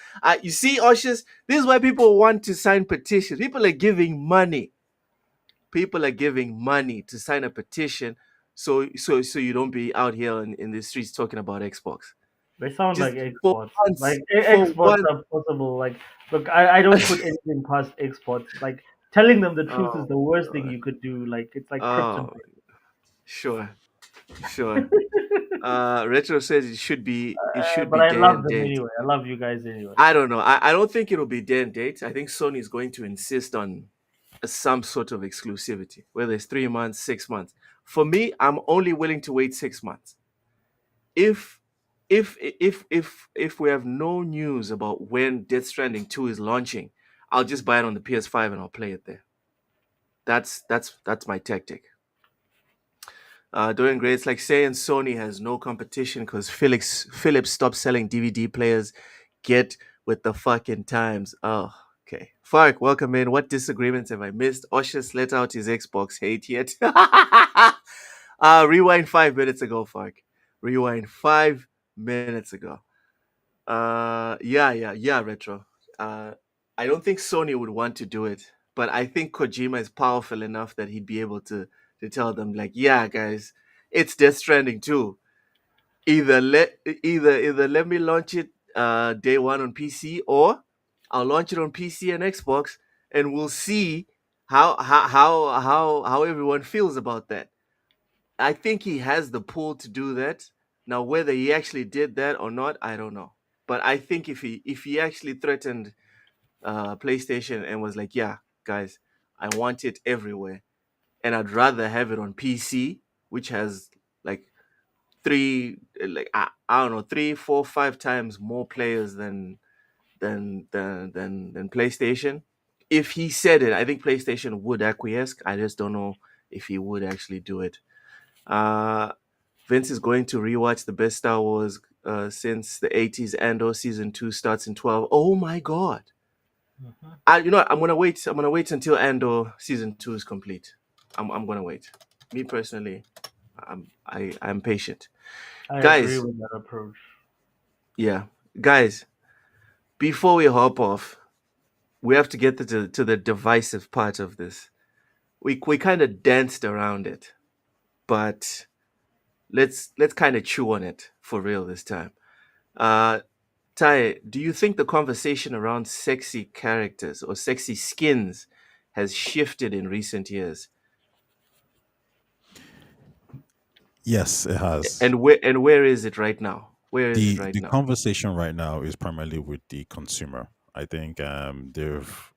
You see, Oshus, this is why people want to sign petitions. People are giving money. People are giving money to sign a petition, so you don't be out here in the streets talking about Xbox. They sound like Just for exports. once, Like, for exports once. are possible. Like, look, I don't put anything past exports. Like, telling them the truth is Oh the my worst thing god. you could do. Like, it's like Oh, kryptonite. sure, sure. Retro says it should But be I day love and them date. anyway. I love you guys anyway. I don't know. I don't think it'll be day and date. I think Sony is going to insist on some sort of exclusivity, whether it's 3 months, 6 months. For me, I'm only willing to wait 6 months. If if we have no news about when Death Stranding 2 is launching, I'll just buy it on the PS5 and I'll play it there. That's my tactic. Doing great. It's like saying Sony has no competition because Philips stopped selling DVD players. Get with the fucking times. Oh, okay. Fark, welcome in. What disagreements have I missed? Oshus let out his Xbox hate yet. Rewind 5 minutes ago, Fark. Rewind 5 minutes ago. Yeah, Retro. Uh, I don't think Sony would want to do it, but I think Kojima is powerful enough that he'd be able to tell them like, yeah, guys, it's Death Stranding too. Either let me launch it day one on PC, or I'll launch it on PC and Xbox, and we'll see how everyone feels about that. I think he has the pull to do that. Now, whether he actually did that or not, I don't know. But I think if he actually threatened PlayStation and was like, "Yeah, guys, I want it everywhere, and I'd rather have it on PC, which has like I don't know, 3, 4, 5 times more players than PlayStation." If he said it, I think PlayStation would acquiesce. I just don't know if he would actually do it. Uh, Vince is going to rewatch the best Star Wars since the 80s. Andor season 2 starts in 12. Oh my god. I'm gonna wait. I'm gonna wait until Andor season 2 is complete. I'm gonna wait. Me personally, I'm patient. I agree Guys, with that approach. yeah. Guys, before we hop off, we have to get to the divisive part of this. We kind of danced around it, but let's kind of chew on it for real this time. Uh, Ty, do you think the conversation around sexy characters or sexy skins has shifted in recent years? Yes, it has. And where is it right now? Where is it right The now? conversation right now is primarily with the consumer. I think they've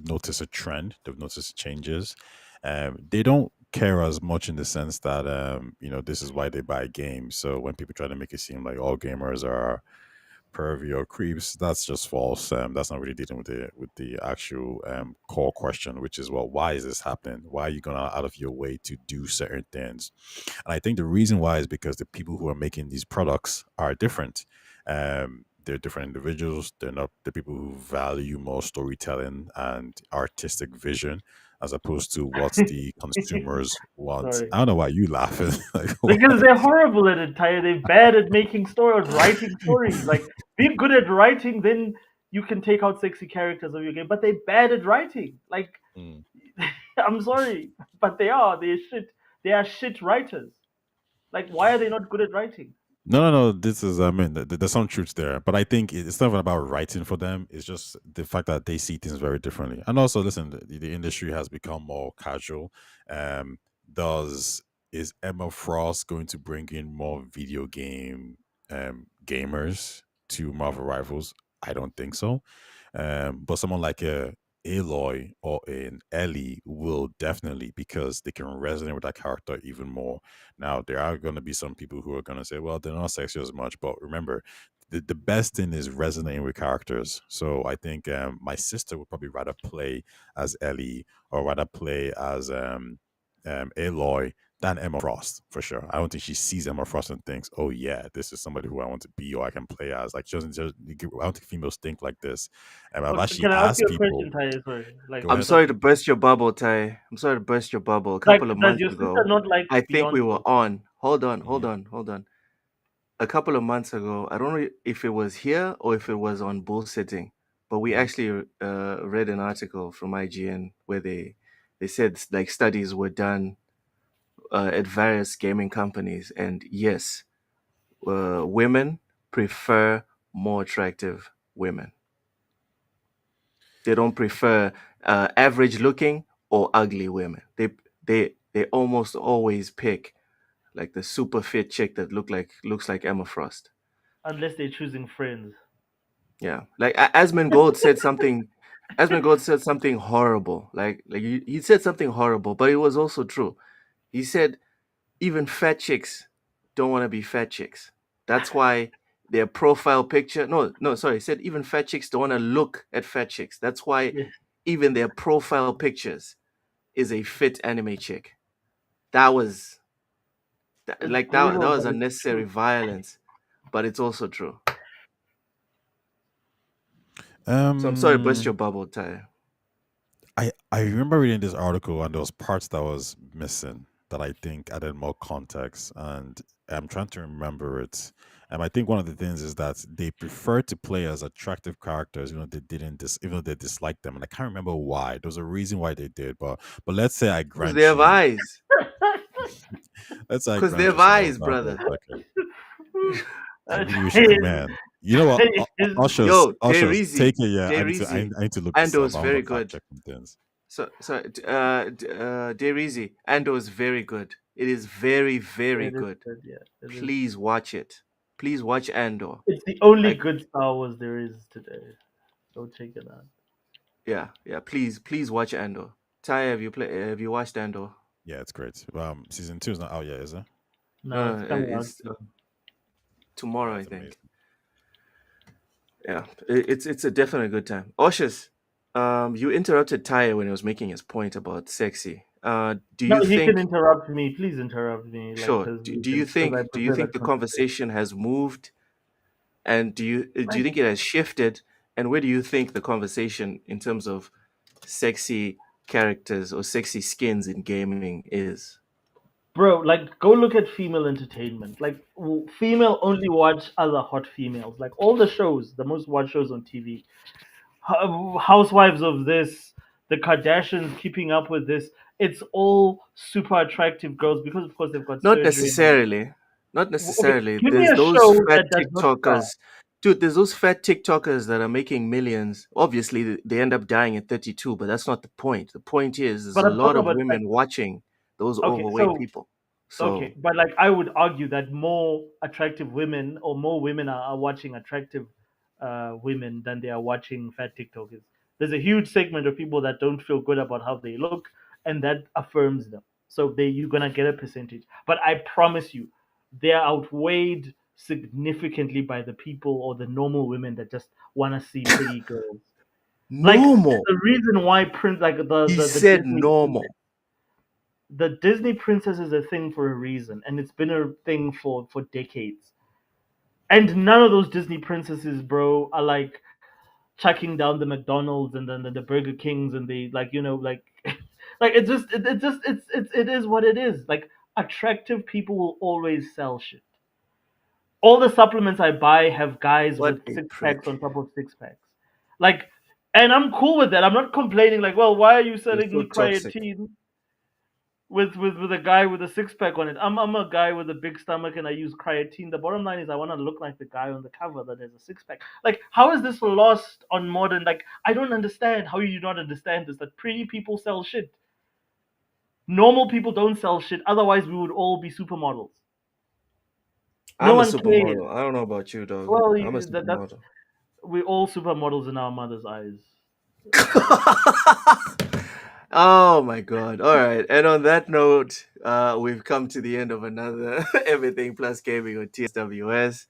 noticed a trend. They've noticed changes. They don't care as much in the sense that this is why they buy games. So when people try to make it seem like all gamers are pervy or creeps, that's just false. That's not really dealing with the actual core question, which is, well, why is this happening? Why are you going out of your way to do certain things? And I think the reason why is because the people who are making these products are different. They're different individuals. They're not the people who value more storytelling and artistic vision as opposed to what the consumers want. Sorry. I don't know why you laughing. Like Because what? they're horrible at it, Ty. They're bad at making stories, writing stories. Like, be good at writing, then you can take out sexy characters of your game. But they're bad at writing. Like, Mm. I'm sorry, but they are. They're shit. They are shit writers. Like, why are they not good at writing? No. This is, I mean, there's some truth there, but I think it's not even about writing for them. It's just the fact that they see things very differently. And also, listen, the industry has become more casual. Um, does Is Emma Frost going to bring in more video game gamers to Marvel Rivals? I don't think so. But someone like a Aloy or an Ellie will definitely, because they can resonate with that character even more. Now, there are going to be some people who are going to say, well, they're not sexy as much. But remember, the best thing is resonating with characters. So I think my sister would probably rather play as Ellie or rather play as Aloy than Emma Frost, for sure. I don't think she sees Emma Frost and thinks, oh, yeah, this is somebody who I want to be or I can play as. Like, she doesn't just, I don't think females think like this. I've Okay, actually can I ask asked you a people, question, Ty? Sorry. Like, go I'm ahead. sorry to burst your bubble, Ty. I'm sorry to burst your bubble. A couple of does months your sister ago, not like I think we were Beyonce? on. Hold on, hold Yeah. on, hold on. A couple of months ago, I don't know if it was here or if it was on bullsitting, but we Mhm. actually read an article from IGN where they said like studies were done at various gaming companies, and yes, women prefer more attractive women. They don't prefer average looking or ugly women. They almost always pick like the super fit chick that looks like Emma Frost. Unless they're choosing friends. Yeah, like Asmund Gold said something. Asmund Gold said something horrible. Like he said something horrible, but it was also true. He said even fat chicks don't want to be fat chicks. That's why their profile picture. No, no, sorry. He said even fat chicks don't want to look at fat chicks. That's why Yeah. even their profile pictures is a fit anime chick. That was It's that brutal, was but it's unnecessary true. violence, but it's also true. So I'm sorry, to burst your Um, bubble, Ty. I remember reading this article and there was parts that was missing that I think added more context, and I'm trying to remember it. And I think one of the things is that they prefer to play as attractive characters, they didn't even though they disliked them, and I can't remember why. There was a reason why they did, but let's say I Because they grant have you, eyes. let's say I Because they grant you have some of eyes, that for a brother. second. I really wish, His- man. You know what? his- Ushers, Yo, ushers, take Dairizi, it. Yeah, Dairizi, I need to look this Ando up. is I want to very fact good. check some things. Dairizi, Ando is very good. It is very, very it is good. good, yeah. It is. Please watch it. Please watch Andor. It's the only Like, good Star Wars there is today. Go check it out. yeah, yeah. Please watch Andor. Ty, Have you watched Andor? Yeah, it's great. Season 2 is not out yet, is it? No, it's coming out It's soon. tomorrow, I That's think. amazing. Yeah, it's a definitely good time. Oshus, you interrupted Ty when he was making his point about sexy. Do No, you he can think? interrupt me. Please interrupt me, like, Sure. because I Do you prefer think that the conversation. conversation has moved, and do you Like, think it has shifted, and where do you think the conversation in terms of sexy characters or sexy skins in gaming is? bro, like, go look at female entertainment. Like, female only watch other hot females. Like all the shows, the most watched shows on TV, Housewives of this, the Kardashians, Keeping Up with This. It's all super attractive girls because, of course, they've got Not surgery and all. necessarily. Not Okay, necessarily. give me There's a those show fat that does not cry. TikTokers. Dude, there's those fat TikTokers that are making millions. Obviously, they end up dying at 32, but that's not the point. The point is, there's But a I'm lot talking of about, like, women watching those okay, overweight so people. okay, So, but like I would argue that more attractive women or more women are watching attractive women than they are watching fat TikTokers. There's a huge segment of people that don't feel good about how they look, and that affirms them. So you're gonna get a percentage. But I promise you, they're outweighed significantly by the people or the normal women that just want to see pretty girls. Like there's normal. a reason why Prince, like He the said Disney normal. princess is a thing for a reason, and it's been a thing for decades. And none of those Disney princesses, bro, are like chucking down the McDonald's and then the Burger Kings and the, like, like like it is what it is. Like, attractive people will always sell shit. All the supplements I buy have guys What with a six packs prick. on top of six packs. Like, and I'm cool with that. I'm not complaining like, well, why are you You're selling so me toxic. creatine with a guy with a six pack on it? I'm a guy with a big stomach and I use creatine. The bottom line is I want to look like the guy on the cover that has a six pack. Like, how is this lost on modern? Like, I don't understand how you do not understand this. That pretty people sell shit. Normal people don't sell shit. Otherwise, we would all be supermodels. No I'm a one cares. supermodel. I don't know about you, dog. Well, I'm a that's supermodel. we all supermodels in our mother's eyes. Oh my god. All right. And on that note, we've come to the end of another Everything Plus Gaming on TSWS.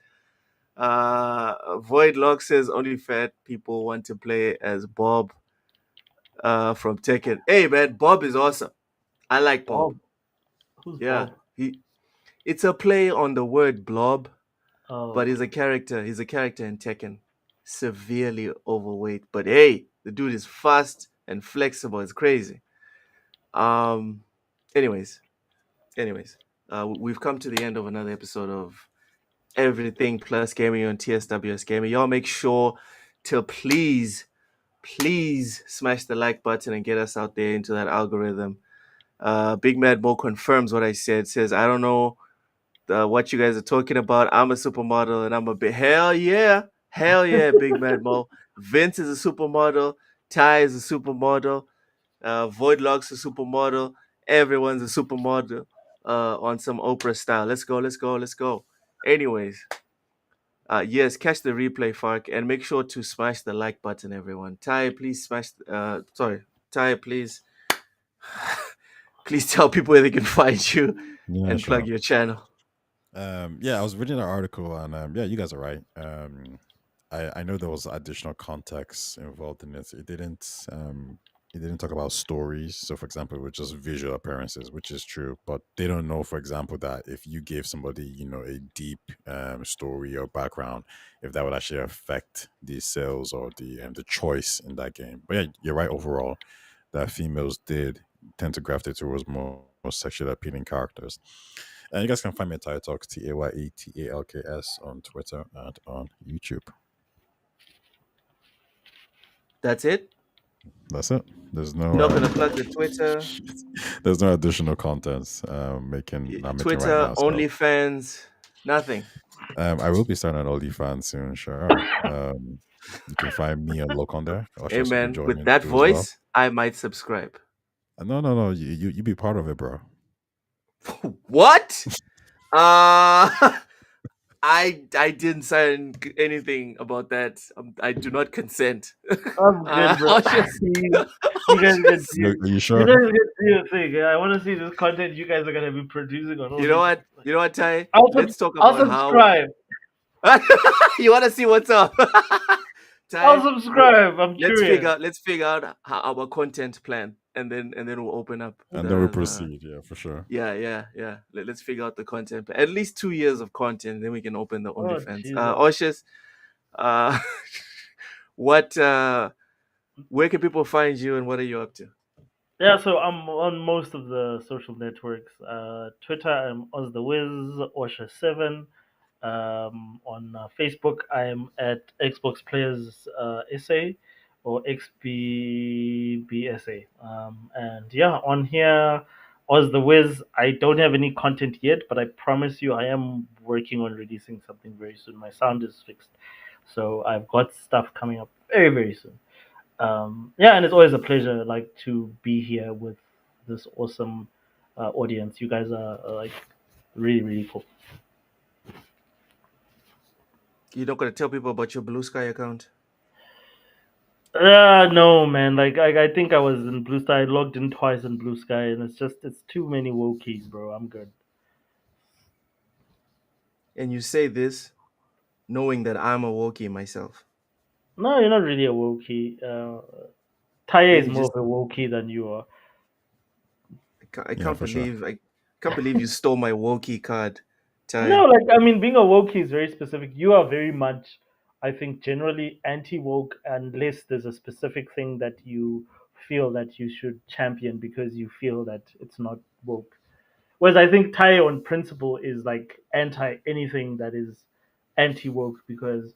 Void Lock says only fat people want to play as Bob from Tekken. Hey man, Bob is awesome. I like Bob. Bob, who's Yeah. Bob? It's a play on the word blob, but Oh, he's a character. He's a character in Tekken. Severely overweight. But hey, the dude is fast and flexible. It's crazy. Um anyways, anyways, we've come to the end of another episode of Everything Plus Gaming on TSWS Gaming. Y'all make sure to please smash the like button and get us out there into that algorithm. Big Mad Mo confirms what I said. Says I don't know what you guys are talking about. I'm a supermodel and I'm a bit hell yeah, Big Mad Mo. Vince is a supermodel. Ty is a supermodel. Voidlock's a supermodel. Everyone's a supermodel on some Oprah style. Let's go, let's go, let's go. Anyways, yes, catch the replay, Fark, and make sure to smash the like button, everyone. Ty, please please tell people where they can find you Yeah, and plug sure. your channel. Yeah, I was reading an article, and yeah, you guys are right. I know there was additional context involved in it. It didn't talk about stories. So, for example, with just visual appearances, which is true, but they don't know, for example, that if you gave somebody, a deep story or background, if that would actually affect the sales or the choice in that game. But yeah, you're right overall that females did tend to gravitate towards more sexually appealing characters. And you guys can find me at Tayo Talks, TAYETALKS on Twitter and on YouTube. That's it. That's it. There's You're no not gonna plug the Twitter, there's no additional contents I'm making right Twitter, now. So OnlyFans, nothing. I will be starting on OnlyFans soon, sure. You can find me on Look on there. Hey Oshos will be man, with joining that too as well. voice, I might subscribe. No. You be part of it, bro. What? Uh I didn't sign anything about that. I do not consent. I'm good, bro. I'll just You guys get to Are you you sure? guys get to do your thing. I want to see this content you guys are gonna be producing on all you know these. what? You know what, Ty? I'll Let's talk I'll about how subscribe. you want to see what's up. I'll Ty, subscribe. I'm curious. let's figure out our content plan, and then we'll open up And then we the proceed, yeah, for sure. yeah. Let's figure out the content. At least 2 years of content, then we can open the Oh OnlyFans. Jesus. Oshis, uh, what? Where can people find you, and what are you up to? Yeah, so I'm on most of the social networks. Twitter, I'm OzTheWiz, Osha7. On Facebook, I'm at Xbox Players SA or XBBSA. And yeah, on here, OzTheWiz, I don't have any content yet, but I promise you I am working on releasing something very soon. My sound is fixed. So I've got stuff coming up very, very soon. Yeah, and it's always a pleasure like to be here with this awesome audience. You guys are like really, really cool. You're not gonna tell people about your Blue Sky account? No, man. Like I think I was in Blue Sky. I logged in twice in Blue Sky, and it's too many wokies, bro. I'm good. And you say this knowing that I'm a Wookiee myself. No, you're not really a wokie. Taya Yeah, is you more just of a wokie than you are. I Yeah, can't for sure. believe you stole my Wookiee card, No, Ty. like I mean, being a woke is very specific. You are very much, I think, generally anti woke unless there's a specific thing that you feel that you should champion because you feel that it's not woke. Whereas I think Tai on principle is like anti anything that is anti woke because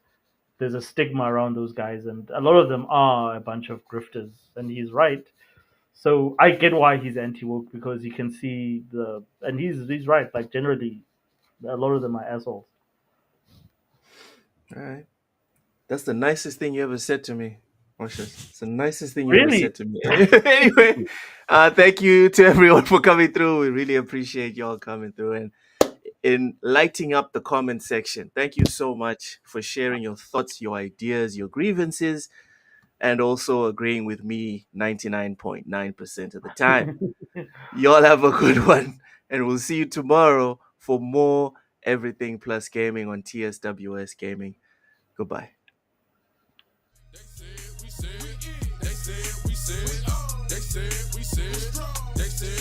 there's a stigma around those guys, and a lot of them are a bunch of grifters, and he's right. So I get why he's anti woke because you can see and he's right. Like generally, a lot of them are assholes. All right. That's the nicest thing you ever said to me, Marsha. It's the nicest thing you ever Really? said to me. Anyway, thank you to everyone for coming through. We really appreciate y'all coming through and in lighting up the comment section. Thank you so much for sharing your thoughts, your ideas, your grievances, and also agreeing with me 99.9% of the time. Y'all have a good one, and we'll see you tomorrow for more Everything Plus Gaming on TSWS Gaming. Goodbye. They said we said, they said we said, they said